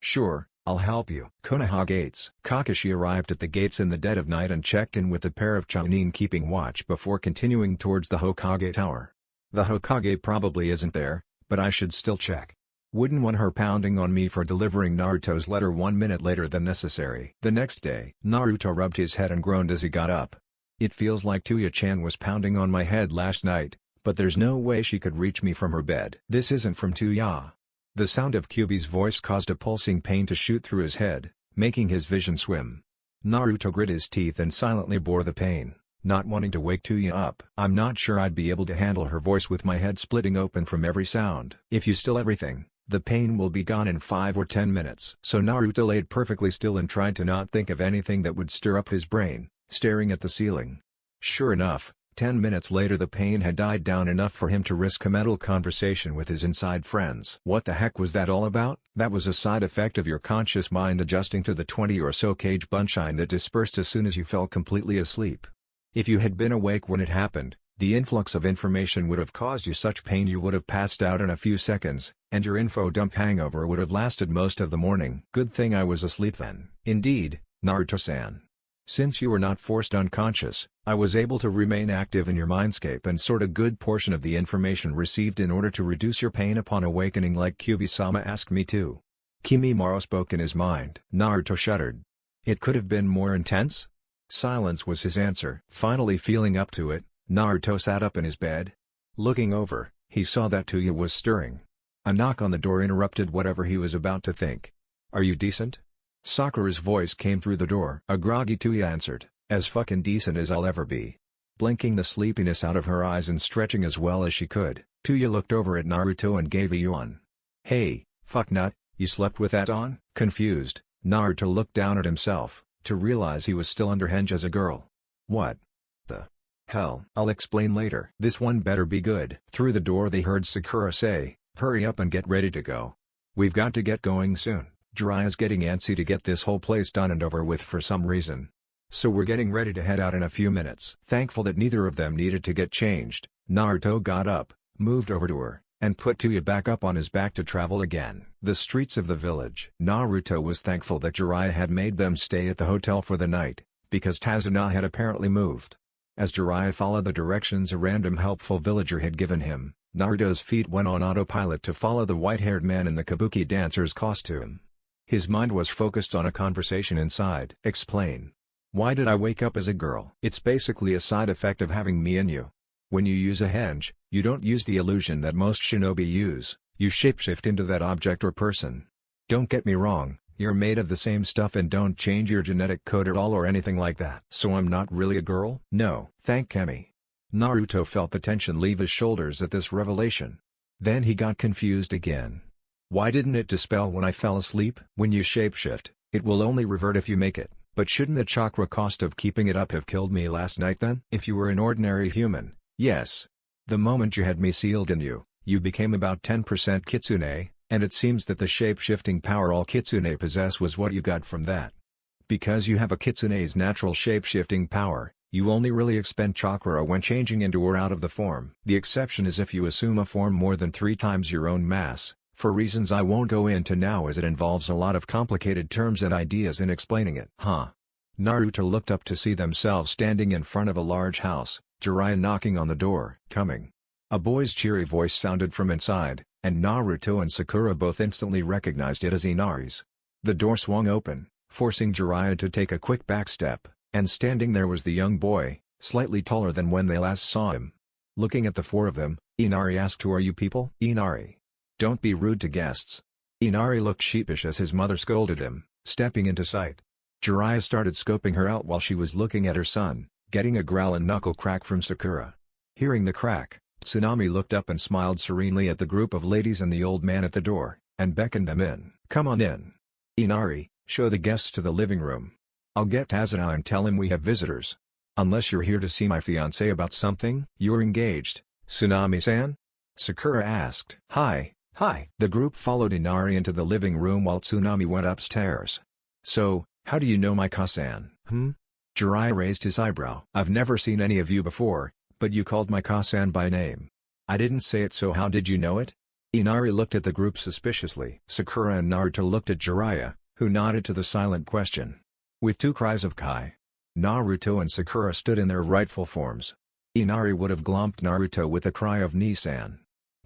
Sure, I'll help you." Konoha gates. Kakashi arrived at the gates in the dead of night and checked in with the pair of Chunin keeping watch before continuing towards the Hokage tower. The Hokage probably isn't there, but I should still check. Wouldn't want her pounding on me for delivering Naruto's letter 1 minute later than necessary. The next day, Naruto rubbed his head and groaned as he got up. "It feels like Toya-chan was pounding on my head last night, but there's no way she could reach me from her bed." "This isn't from Toya." The sound of Kyuubi's voice caused a pulsing pain to shoot through his head, making his vision swim. Naruto grit his teeth and silently bore the pain, not wanting to wake Toya up. "I'm not sure I'd be able to handle her voice with my head splitting open from every sound. If you still everything, the pain will be gone in 5 or 10 minutes. So Naruto laid perfectly still and tried to not think of anything that would stir up his brain, staring at the ceiling. Sure enough, 10 minutes later the pain had died down enough for him to risk a mental conversation with his inside friends. "What the heck was that all about?" "That was a side effect of your conscious mind adjusting to the 20 or so kage bunshine that dispersed as soon as you fell completely asleep. If you had been awake when it happened, the influx of information would have caused you such pain you would have passed out in a few seconds, and your info dump hangover would have lasted most of the morning." "Good thing I was asleep then." "Indeed, Naruto-san. Since you were not forced unconscious, I was able to remain active in your mindscape and sort a good portion of the information received in order to reduce your pain upon awakening like Kyuubi-sama asked me to." Kimimaro spoke in his mind. Naruto shuddered. "It could have been more intense?" Silence was his answer. Finally feeling up to it, Naruto sat up in his bed. Looking over, he saw that Toya was stirring. A knock on the door interrupted whatever he was about to think. "Are you decent?" Sakura's voice came through the door. A groggy Toya answered, "As fucking decent as I'll ever be." Blinking the sleepiness out of her eyes and stretching as well as she could, Toya looked over at Naruto and gave a yawn. "Hey, fucknut, you slept with that on?" Confused, Naruto looked down at himself, to realize he was still underhenge as a girl. "What the hell?" "I'll explain later." "This one better be good." Through the door they heard Sakura say, "Hurry up and get ready to go. We've got to get going soon. Jiraiya's getting antsy to get this whole place done and over with for some reason. So we're getting ready to head out in a few minutes." Thankful that neither of them needed to get changed, Naruto got up, moved over to her, and put Toya back up on his back to travel again. The streets of the village. Naruto was thankful that Jiraiya had made them stay at the hotel for the night, because Tsunade had apparently moved. As Jiraiya followed the directions a random helpful villager had given him, Naruto's feet went on autopilot to follow the white-haired man in the kabuki dancer's costume. His mind was focused on a conversation inside. Explain. Why did I wake up as a girl? It's basically a side effect of having me in you. When you use a henge, you don't use the illusion that most shinobi use, you shapeshift into that object or person. Don't get me wrong, you're made of the same stuff and don't change your genetic code at all or anything like that. So I'm not really a girl? No. Thank Kemi. Naruto felt the tension leave his shoulders at this revelation. Then he got confused again. Why didn't it dispel when I fell asleep? When you shapeshift, it will only revert if you make it, but shouldn't the chakra cost of keeping it up have killed me last night then? If you were an ordinary human, yes. The moment you had me sealed in you, you became about 10% kitsune, and it seems that the shape-shifting power all kitsune possess was what you got from that. Because you have a kitsune's natural shape-shifting power, you only really expend chakra when changing into or out of the form. The exception is if you assume a form more than 3 times your own mass, for reasons I won't go into now as it involves a lot of complicated terms and ideas in explaining it. Naruto looked up to see themselves standing in front of a large house, Jiraiya knocking on the door. Coming. A boy's cheery voice sounded from inside, and Naruto and Sakura both instantly recognized it as Inari's. The door swung open, forcing Jiraiya to take a quick back step, and standing there was the young boy, slightly taller than when they last saw him. Looking at the 4 of them, Inari asked, "Who are you people?" "Inari. Don't be rude to guests." Inari looked sheepish as his mother scolded him, stepping into sight. Jiraiya started scoping her out while she was looking at her son, getting a growl and knuckle crack from Sakura. Hearing the crack, Tsunade looked up and smiled serenely at the group of ladies and the old man at the door, and beckoned them in. "Come on in. Inari, show the guests to the living room. I'll get Tazuna and tell him we have visitors. Unless you're here to see my fiancé about something?" "You're engaged, Tsunade-san?" Sakura asked. Hi. The group followed Inari into the living room while Tsunade went upstairs. "So, how do you know my Ka-san?" Jiraiya raised his eyebrow. "I've never seen any of you before, but you called my Ka-san by name." "I didn't say it, so how did you know it?" Inari looked at the group suspiciously. Sakura and Naruto looked at Jiraiya, who nodded to the silent question. With 2 cries of "Kai!" Naruto and Sakura stood in their rightful forms. Inari would have glomped Naruto with a cry of "Ni-san."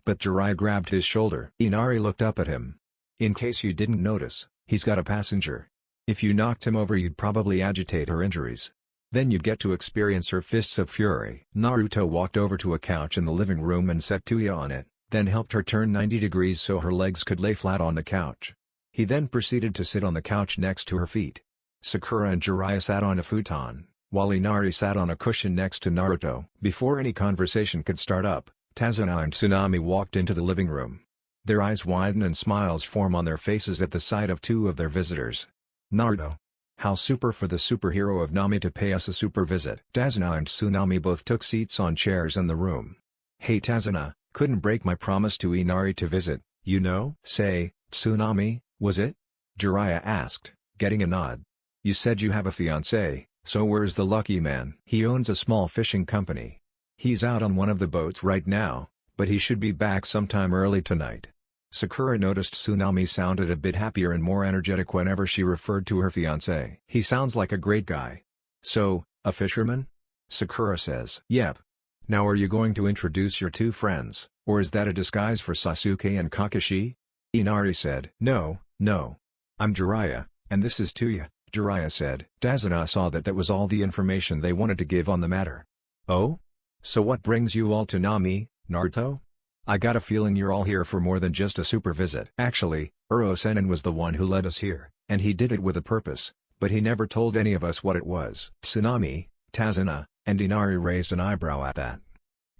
But Jiraiya grabbed his shoulder. Inari looked up at him. "In case you didn't notice, he's got a passenger. If you knocked him over you'd probably agitate her injuries. Then you'd get to experience her fists of fury." Naruto walked over to a couch in the living room and set Toya on it, then helped her turn 90 degrees so her legs could lay flat on the couch. He then proceeded to sit on the couch next to her feet. Sakura and Jiraiya sat on a futon, while Inari sat on a cushion next to Naruto. Before any conversation could start up, Tazuna and Tsunade walked into the living room. Their eyes widen and smiles form on their faces at the sight of 2 of their visitors. "Naruto. How super for the superhero of Nami to pay us a super visit." Tazuna and Tsunade both took seats on chairs in the room. "Hey Tazuna, couldn't break my promise to Inari to visit, you know?" "Say, Tsunade, was it?" Jiraiya asked, getting a nod. "You said you have a fiancé, so where's the lucky man?" "He owns a small fishing company. He's out on one of the boats right now, but he should be back sometime early tonight." Sakura noticed Tsunade sounded a bit happier and more energetic whenever she referred to her fiancé. "He sounds like a great guy." "So, a fisherman?" Sakura says. "Yep. Now are you going to introduce your 2 friends, or is that a disguise for Sasuke and Kakashi?" Inari said. No. I'm Jiraiya, and this is Toya," Jiraiya said. Tazuna saw that was all the information they wanted to give on the matter. "Oh? So what brings you all to Nami, Naruto? I got a feeling you're all here for more than just a super visit." "Actually, Uro-sennin was the one who led us here, and he did it with a purpose, but he never told any of us what it was." Tsunade, Tazuna, and Inari raised an eyebrow at that.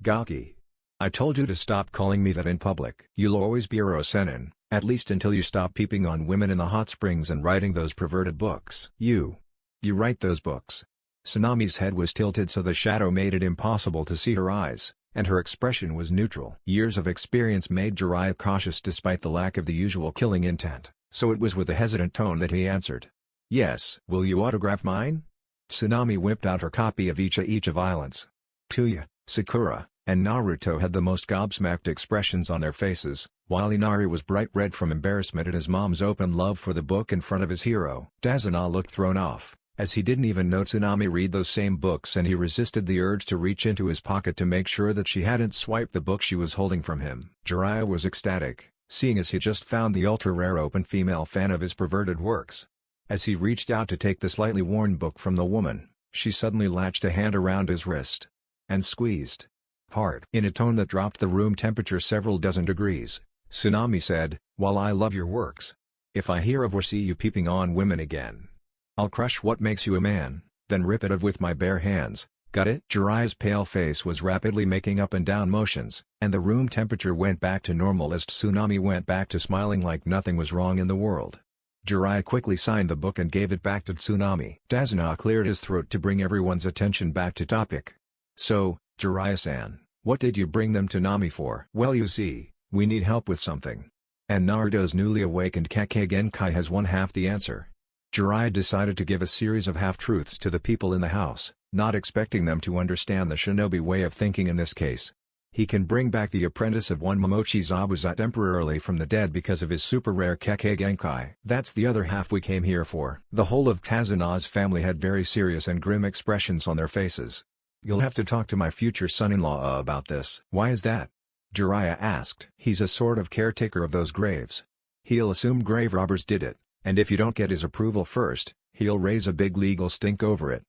"Gaki. I told you to stop calling me that in public." "You'll always be Uro-sennin, at least until you stop peeping on women in the hot springs and writing those perverted books." You write those books?" Tsunade's head was tilted so the shadow made it impossible to see her eyes, and her expression was neutral. Years of experience made Jiraiya cautious despite the lack of the usual killing intent, so it was with a hesitant tone that he answered. "Yes." "Will you autograph mine?" Tsunade whipped out her copy of Icha Violence. Toya, Sakura, and Naruto had the most gobsmacked expressions on their faces, while Inari was bright red from embarrassment at his mom's open love for the book in front of his hero. Tazuna looked thrown off, as he didn't even know Tsunade read those same books, and he resisted the urge to reach into his pocket to make sure that she hadn't swiped the book she was holding from him. Jiraiya was ecstatic, seeing as he just found the ultra-rare open female fan of his perverted works. As he reached out to take the slightly worn book from the woman, she suddenly latched a hand around his wrist and squeezed hard. In a tone that dropped the room temperature several dozen degrees, Tsunade said, "While I love your works, if I hear of or see you peeping on women again, I'll crush what makes you a man, then rip it off with my bare hands. Got it?" Jiraiya's pale face was rapidly making up and down motions, and the room temperature went back to normal as Tsunade went back to smiling like nothing was wrong in the world. Jiraiya quickly signed the book and gave it back to Tsunade. Tsunade cleared his throat to bring everyone's attention back to topic. "So, Jiraiya-san, what did you bring them to Nami for?" "Well, you see, we need help with something. And Naruto's newly awakened Kake Genkai has one half the answer." Jiraiya decided to give a series of half-truths to the people in the house, not expecting them to understand the shinobi way of thinking in this case. He can bring back the apprentice of one Momochi Zabuza temporarily from the dead because of his super-rare Kake Genkai. That's the other half we came here for. The whole of Tsunade's family had very serious and grim expressions on their faces. "You'll have to talk to my future son-in-law about this." "Why is that?" Jiraiya asked. "He's a sort of caretaker of those graves. He'll assume grave robbers did it, and if you don't get his approval first, he'll raise a big legal stink over it.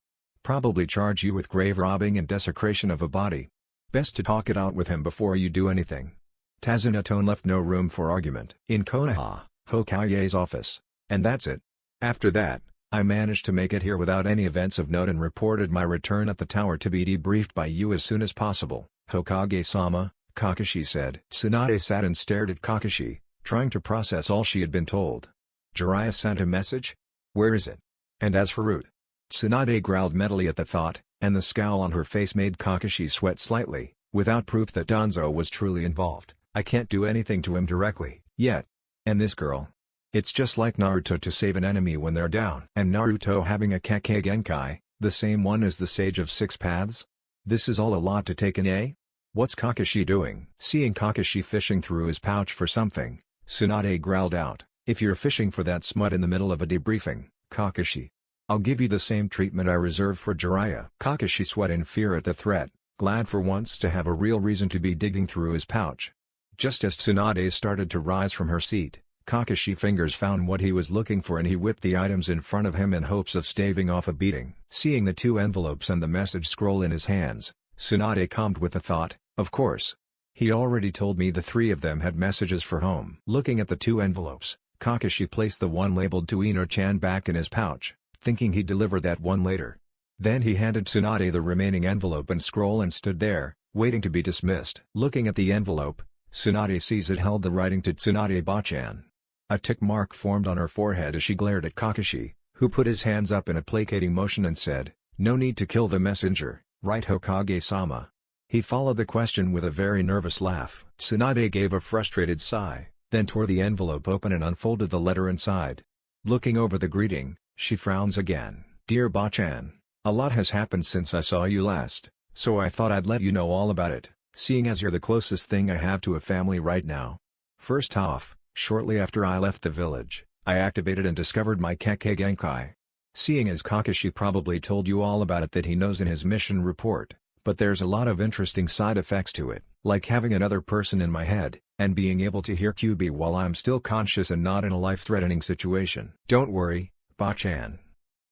Probably charge you with grave robbing and desecration of a body. Best to talk it out with him before you do anything." Tsunade's tone left no room for argument. "In Konoha, Hokage's office, and that's it. After that, I managed to make it here without any events of note and reported my return at the tower to be debriefed by you as soon as possible." "Hokage-sama," Kakashi said. Tsunade sat and stared at Kakashi, trying to process all she had been told. "Jiraiya sent a message? Where is it? And as for Root?" Tsunade growled mentally at the thought, and the scowl on her face made Kakashi sweat slightly. "Without proof that Danzo was truly involved, I can't do anything to him directly, yet. And this girl? It's just like Naruto to save an enemy when they're down. And Naruto having a Kake Genkai, the same one as the Sage of Six Paths? This is all a lot to take in, eh? What's Kakashi doing?" Seeing Kakashi fishing through his pouch for something, Tsunade growled out, "If you're fishing for that smut in the middle of a debriefing, Kakashi, I'll give you the same treatment I reserve for Jiraiya." Kakashi sweat in fear at the threat, glad for once to have a real reason to be digging through his pouch. Just as Tsunade started to rise from her seat, Kakashi's fingers found what he was looking for and he whipped the items in front of him in hopes of staving off a beating. Seeing the two envelopes and the message scroll in his hands, Tsunade calmed with the thought, "Of course. He already told me the three of them had messages for home." Looking at the two envelopes, Kakashi placed the one labeled to Ino-chan back in his pouch, thinking he'd deliver that one later. Then he handed Tsunade the remaining envelope and scroll and stood there, waiting to be dismissed. Looking at the envelope, Tsunade sees it held the writing to Tsunade-bachan. A tick mark formed on her forehead as she glared at Kakashi, who put his hands up in a placating motion and said, "No need to kill the messenger, right Hokage-sama?" He followed the question with a very nervous laugh. Tsunade gave a frustrated sigh, then tore the envelope open and unfolded the letter inside. Looking over the greeting, she frowns again. "Dear Bachan, a lot has happened since I saw you last, so I thought I'd let you know all about it, seeing as you're the closest thing I have to a family right now. First off, shortly after I left the village, I activated and discovered my Kake Genkai. Seeing as Kakashi probably told you all about it that he knows in his mission report, but there's a lot of interesting side effects to it, like having another person in my head, and being able to hear QB while I'm still conscious and not in a life-threatening situation. Don't worry, Bachan.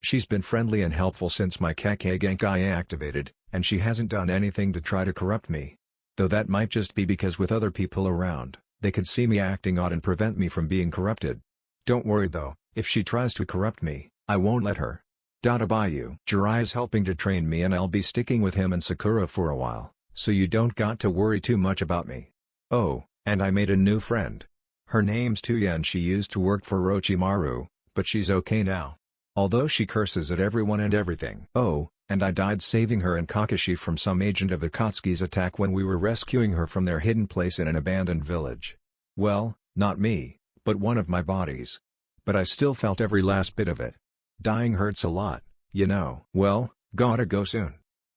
She's been friendly and helpful since my Kake Genkai activated, and she hasn't done anything to try to corrupt me. Though that might just be because with other people around, they could see me acting odd and prevent me from being corrupted. Don't worry though, if she tries to corrupt me, I won't let her. Dadabayu. Jiraiya's helping to train me and I'll be sticking with him and Sakura for a while, so you don't got to worry too much about me. Oh, and I made a new friend. Her name's Toya and she used to work for Orochimaru, but she's okay now. Although she curses at everyone and everything. Oh, and I died saving her and Kakashi from some agent of Akatsuki's attack when we were rescuing her from their hidden place in an abandoned village. Well, not me, but one of my bodies. But I still felt every last bit of it. Dying hurts a lot, you know. Well, gotta go soon.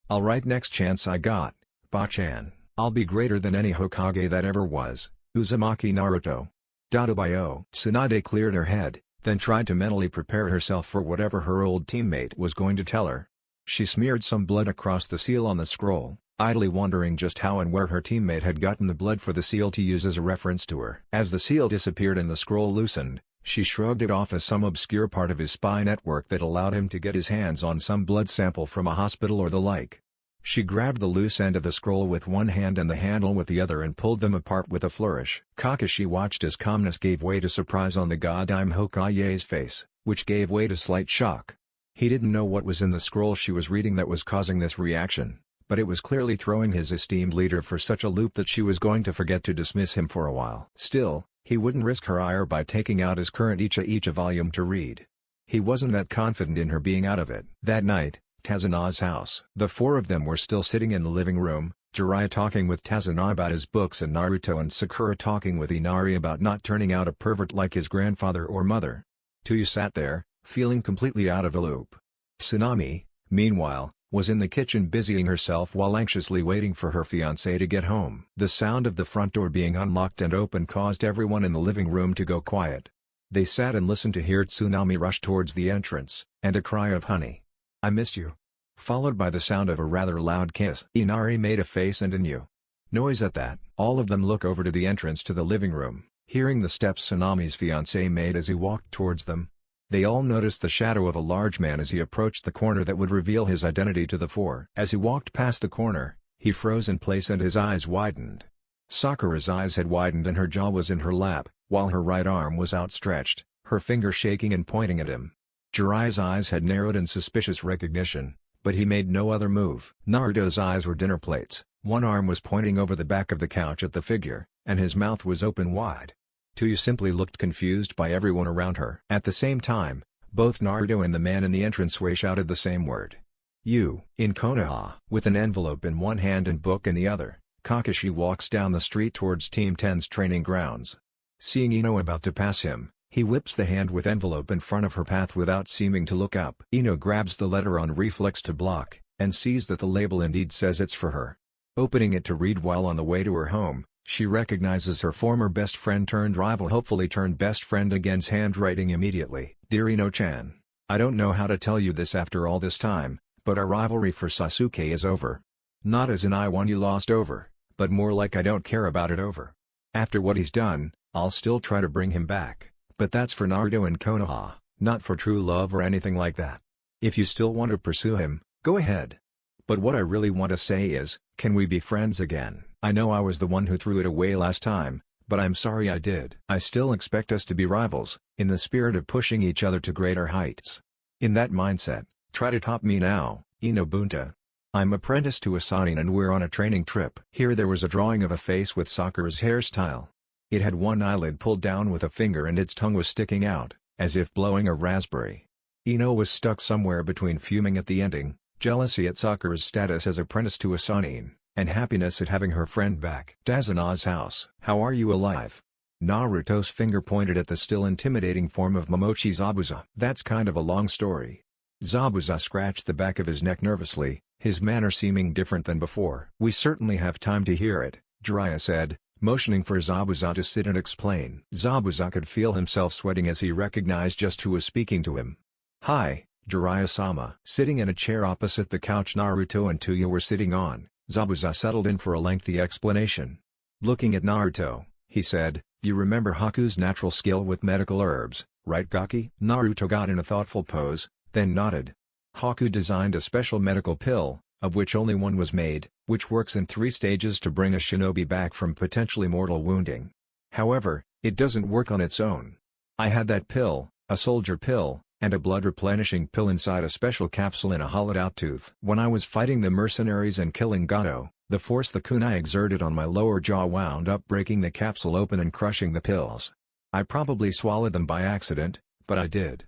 I'll write next chance I got, Bachan. I'll be greater than any Hokage that ever was, Uzumaki Naruto. Dadabayo. Tsunade cleared her head, then tried to mentally prepare herself for whatever her old teammate was going to tell her. She smeared some blood across the seal on the scroll, idly wondering just how and where her teammate had gotten the blood for the seal to use as a reference to her. As the seal disappeared and the scroll loosened, she shrugged it off as some obscure part of his spy network that allowed him to get his hands on some blood sample from a hospital or the like. She grabbed the loose end of the scroll with one hand and the handle with the other and pulled them apart with a flourish. Kakashi watched as calmness gave way to surprise on the goddamn Hokage's face, which gave way to slight shock. He didn't know what was in the scroll she was reading that was causing this reaction, but it was clearly throwing his esteemed leader for such a loop that she was going to forget to dismiss him for a while. Still, he wouldn't risk her ire by taking out his current Icha volume to read. He wasn't that confident in her being out of it. That night, Tsunade's house. The four of them were still sitting in the living room, Jiraiya talking with Tsunade about his books and Naruto and Sakura talking with Inari about not turning out a pervert like his grandfather or mother. Toya sat there, feeling completely out of the loop. Tsunade, meanwhile, was in the kitchen busying herself while anxiously waiting for her fiancé to get home. The sound of the front door being unlocked and opened caused everyone in the living room to go quiet. They sat and listened to hear Tsunade rush towards the entrance, and a cry of "Honey, I missed you," followed by the sound of a rather loud kiss. Inari made a face and a new noise at that. All of them look over to the entrance to the living room, hearing the steps Tsunade's fiancé made as he walked towards them. They all noticed the shadow of a large man as he approached the corner that would reveal his identity to the four. As he walked past the corner, he froze in place and his eyes widened. Sakura's eyes had widened and her jaw was in her lap, while her right arm was outstretched, her finger shaking and pointing at him. Jiraiya's eyes had narrowed in suspicious recognition, but he made no other move. Naruto's eyes were dinner plates, one arm was pointing over the back of the couch at the figure, and his mouth was open wide. Toya simply looked confused by everyone around her. At the same time, both Naruto and the man in the entranceway shouted the same word. "You." In Konoha. With an envelope in one hand and book in the other, Kakashi walks down the street towards Team 10's training grounds. Seeing Ino about to pass him, he whips the hand with envelope in front of her path without seeming to look up. Ino grabs the letter on reflex to block, and sees that the label indeed says it's for her. Opening it to read while on the way to her home, she recognizes her former best friend turned rival hopefully turned best friend again's handwriting immediately. "Dear Ino-chan, I don't know how to tell you this after all this time, but our rivalry for Sasuke is over. Not as in I won you lost over, but more like I don't care about it over. After what he's done, I'll still try to bring him back, but that's for Naruto and Konoha, not for true love or anything like that. If you still want to pursue him, go ahead. But what I really want to say is, can we be friends again? I know I was the one who threw it away last time, but I'm sorry I did. I still expect us to be rivals, in the spirit of pushing each other to greater heights. In that mindset, try to top me now, Inobunta. I'm apprenticed to a Sanin and we're on a training trip." Here there was a drawing of a face with Sakura's hairstyle. It had one eyelid pulled down with a finger and its tongue was sticking out, as if blowing a raspberry. Ino was stuck somewhere between fuming at the ending, jealousy at Sakura's status as apprentice to a Sanin, and happiness at having her friend back. Tsunade's house. "How are you alive?" Naruto's finger pointed at the still intimidating form of Momochi Zabuza. "That's kind of a long story." Zabuza scratched the back of his neck nervously, his manner seeming different than before. "We certainly have time to hear it," Jiraiya said, motioning for Zabuza to sit and explain. Zabuza could feel himself sweating as he recognized just who was speaking to him. "Hi, Jiraiya-sama." Sitting in a chair opposite the couch Naruto and Toya were sitting on, Zabuza settled in for a lengthy explanation. Looking at Naruto, he said, "You remember Haku's natural skill with medical herbs, right Gaki?" Naruto got in a thoughtful pose, then nodded. "Haku designed a special medical pill, of which only one was made, which works in 3 stages to bring a shinobi back from potentially mortal wounding. However, it doesn't work on its own. I had that pill, a soldier pill, and a blood-replenishing pill inside a special capsule in a hollowed-out tooth. When I was fighting the mercenaries and killing Gato, the force the kunai exerted on my lower jaw wound up breaking the capsule open and crushing the pills. I probably swallowed them by accident, but I did."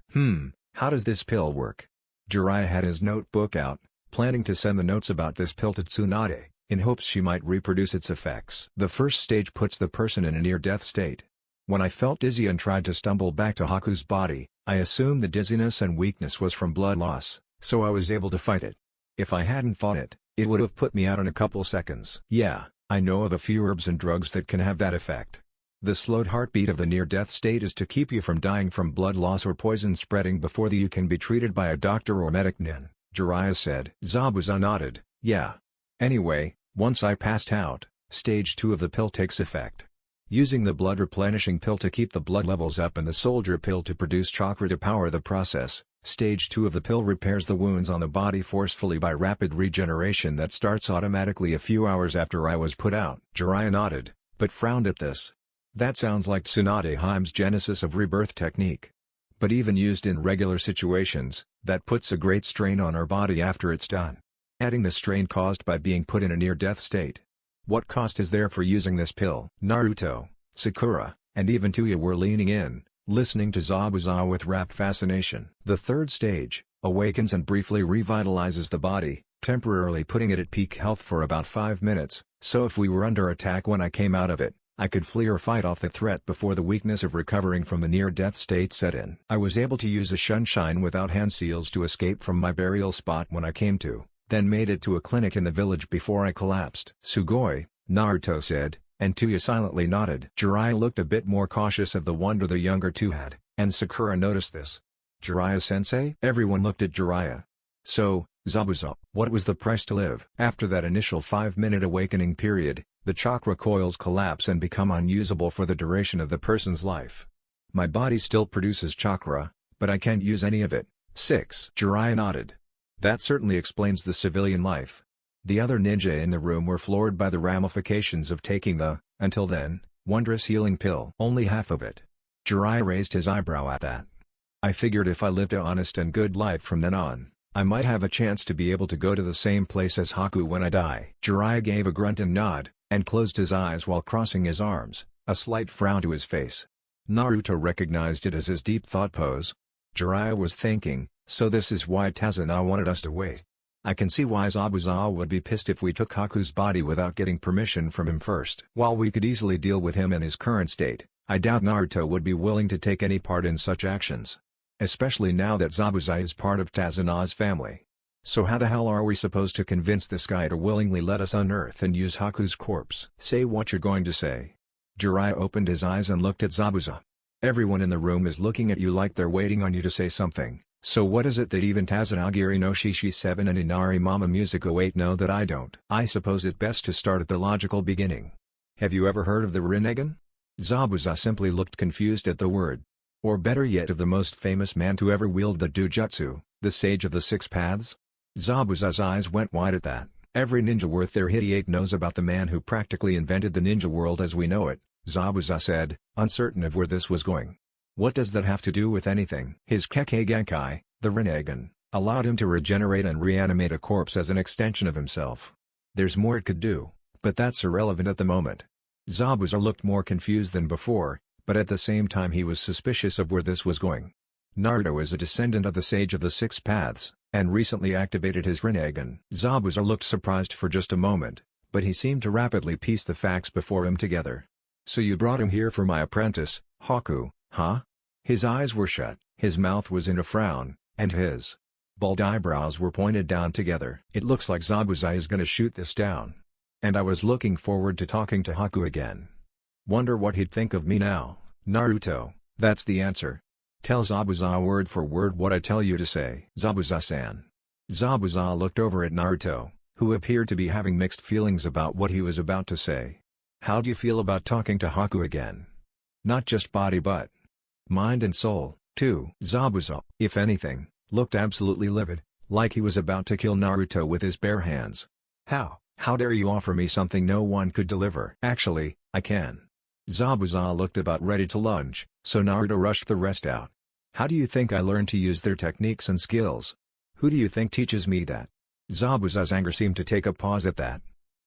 How does this pill work?" Jiraiya had his notebook out, planning to send the notes about this pill to Tsunade, in hopes she might reproduce its effects. "The first stage puts the person in a near-death state. When I felt dizzy and tried to stumble back to Haku's body, I assumed the dizziness and weakness was from blood loss, so I was able to fight it. If I hadn't fought it, it would have put me out in a couple seconds. Yeah, I know of a few herbs and drugs that can have that effect. The slowed heartbeat of the near-death state is to keep you from dying from blood loss or poison spreading before you can be treated by a doctor or medic. Nin, Jiraiya said. Zabuza nodded, yeah. Anyway, once I passed out, stage 2 of the pill takes effect. Using the blood replenishing pill to keep the blood levels up and the soldier pill to produce chakra to power the process, stage 2 of the pill repairs the wounds on the body forcefully by rapid regeneration that starts automatically a few hours after I was put out. Jiraiya nodded, but frowned at this. That sounds like Tsunade Heime's genesis of rebirth technique. But even used in regular situations, that puts a great strain on our body after it's done. Adding the strain caused by being put in a near-death state. What cost is there for using this pill? Naruto, Sakura, and even Toya were leaning in, listening to Zabuza with rapt fascination. The third stage, awakens and briefly revitalizes the body, temporarily putting it at peak health for about 5 minutes, so if we were under attack when I came out of it, I could flee or fight off the threat before the weakness of recovering from the near-death state set in. I was able to use a shunshine without hand seals to escape from my burial spot when I came to, then made it to a clinic in the village before I collapsed. Sugoi, Naruto said, and Toya silently nodded. Jiraiya looked a bit more cautious of the wonder the younger two had, and Sakura noticed this. Jiraiya-sensei? Everyone looked at Jiraiya. So, Zabuza, what was the price to live? After that initial 5-minute awakening period, the chakra coils collapse and become unusable for the duration of the person's life. My body still produces chakra, but I can't use any of it. 6. Jiraiya nodded. That certainly explains the civilian life. The other ninja in the room were floored by the ramifications of taking the, until then, wondrous healing pill. Only half of it. Jiraiya raised his eyebrow at that. I figured if I lived an honest and good life from then on, I might have a chance to be able to go to the same place as Haku when I die. Jiraiya gave a grunt and nod, and closed his eyes while crossing his arms, a slight frown to his face. Naruto recognized it as his deep thought pose. Jiraiya was thinking, so this is why Tazuna wanted us to wait. I can see why Zabuza would be pissed if we took Haku's body without getting permission from him first. While we could easily deal with him in his current state, I doubt Naruto would be willing to take any part in such actions. Especially now that Zabuza is part of Tazuna's family. So how the hell are we supposed to convince this guy to willingly let us unearth and use Haku's corpse? Say what you're going to say. Jiraiya opened his eyes and looked at Zabuza. Everyone in the room is looking at you like they're waiting on you to say something, so what is it that even Tazunagiri no Shishi 7 and Inari Mama Musico 8 know that I don't? I suppose it's best to start at the logical beginning. Have you ever heard of the Renagen? Zabuza simply looked confused at the word. Or better yet, of the most famous man to ever wield the Dujutsu, the Sage of the Six Paths? Zabuza's eyes went wide at that. Every ninja worth their hitty knows about the man who practically invented the ninja world as we know it, Zabuza said, uncertain of where this was going. What does that have to do with anything? His Kekkei Genkai, the Renagen, allowed him to regenerate and reanimate a corpse as an extension of himself. There's more it could do, but that's irrelevant at the moment. Zabuza looked more confused than before, but at the same time he was suspicious of where this was going. Naruto is a descendant of the Sage of the Six Paths, and recently activated his Renagen. Zabuza looked surprised for just a moment, but he seemed to rapidly piece the facts before him together. So you brought him here for my apprentice, Haku, huh? His eyes were shut, his mouth was in a frown, and his bald eyebrows were pointed down together. It looks like Zabuza is gonna shoot this down. And I was looking forward to talking to Haku again. Wonder what he'd think of me now. Naruto, that's the answer. Tell Zabuza word for word what I tell you to say. Zabuza-san. Zabuza looked over at Naruto, who appeared to be having mixed feelings about what he was about to say. How do you feel about talking to Haku again? Not just body but mind and soul, too. Zabuza, if anything, looked absolutely livid, like he was about to kill Naruto with his bare hands. How dare you offer me something no one could deliver? Actually, I can. Zabuza looked about ready to lunge, so Naruto rushed the rest out. How do you think I learned to use their techniques and skills? Who do you think teaches me that? Zabuza's anger seemed to take a pause at that.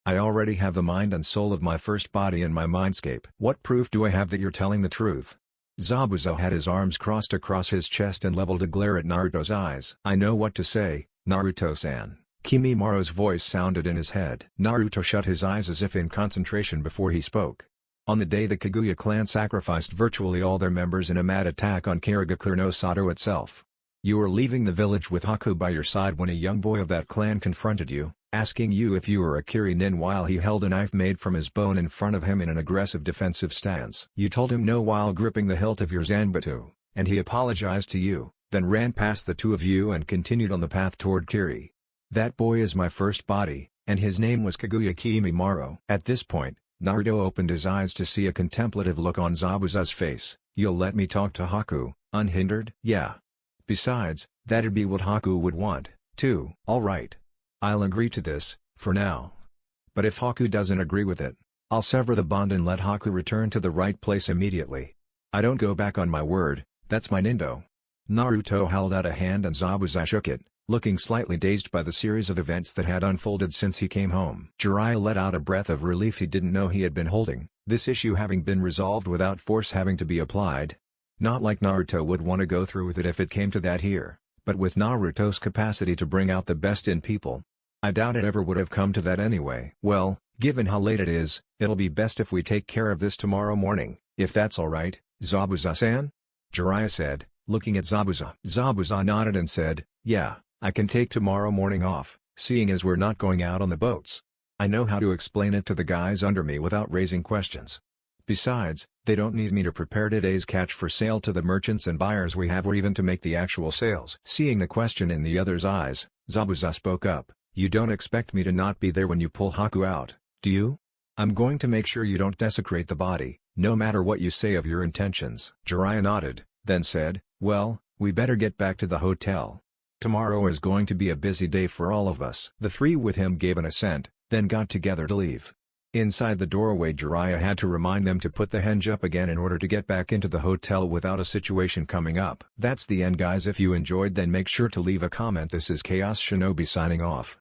I already have the mind and soul of my first body in my mindscape. What proof do I have that you're telling the truth? Zabuza had his arms crossed across his chest and leveled a glare at Naruto's eyes. I know what to say, Naruto-san. Kimimoro's voice sounded in his head. Naruto shut his eyes as if in concentration before he spoke. On the day the Kaguya clan sacrificed virtually all their members in a mad attack on Karigakure no Sato itself. You were leaving the village with Haku by your side when a young boy of that clan confronted you, asking you if you were a Kirinin while he held a knife made from his bone in front of him in an aggressive defensive stance. You told him no while gripping the hilt of your Zanbatsu, and he apologized to you, then ran past the two of you and continued on the path toward Kiri. That boy is my first body, and his name was Kaguya Kimimaro. At this point, Naruto opened his eyes to see a contemplative look on Zabuza's face. You'll let me talk to Haku, unhindered? Yeah. Besides, that'd be what Haku would want, too. Alright. I'll agree to this, for now. But if Haku doesn't agree with it, I'll sever the bond and let Haku return to the right place immediately. I don't go back on my word, that's my Nindo. Naruto held out a hand and Zabuza shook it, looking slightly dazed by the series of events that had unfolded since he came home. Jiraiya let out a breath of relief he didn't know he had been holding, this issue having been resolved without force having to be applied. Not like Naruto would want to go through with it if it came to that here, but with Naruto's capacity to bring out the best in people, I doubt it ever would have come to that anyway. Well, given how late it is, it'll be best if we take care of this tomorrow morning, if that's alright, Zabuza-san? Jiraiya said, looking at Zabuza. Zabuza nodded and said, yeah, I can take tomorrow morning off, seeing as we're not going out on the boats. I know how to explain it to the guys under me without raising questions. Besides, they don't need me to prepare today's catch for sale to the merchants and buyers we have or even to make the actual sales. Seeing the question in the other's eyes, Zabuza spoke up, you don't expect me to not be there when you pull Haku out, do you? I'm going to make sure you don't desecrate the body, no matter what you say of your intentions. Jiraiya nodded, then said, well, we better get back to the hotel. Tomorrow is going to be a busy day for all of us. The three with him gave an assent, then got together to leave. Inside the doorway Jiraiya had to remind them to put the henge up again in order to get back into the hotel without a situation coming up. That's the end guys, if you enjoyed then make sure to leave a comment. This is Chaos Shinobi signing off.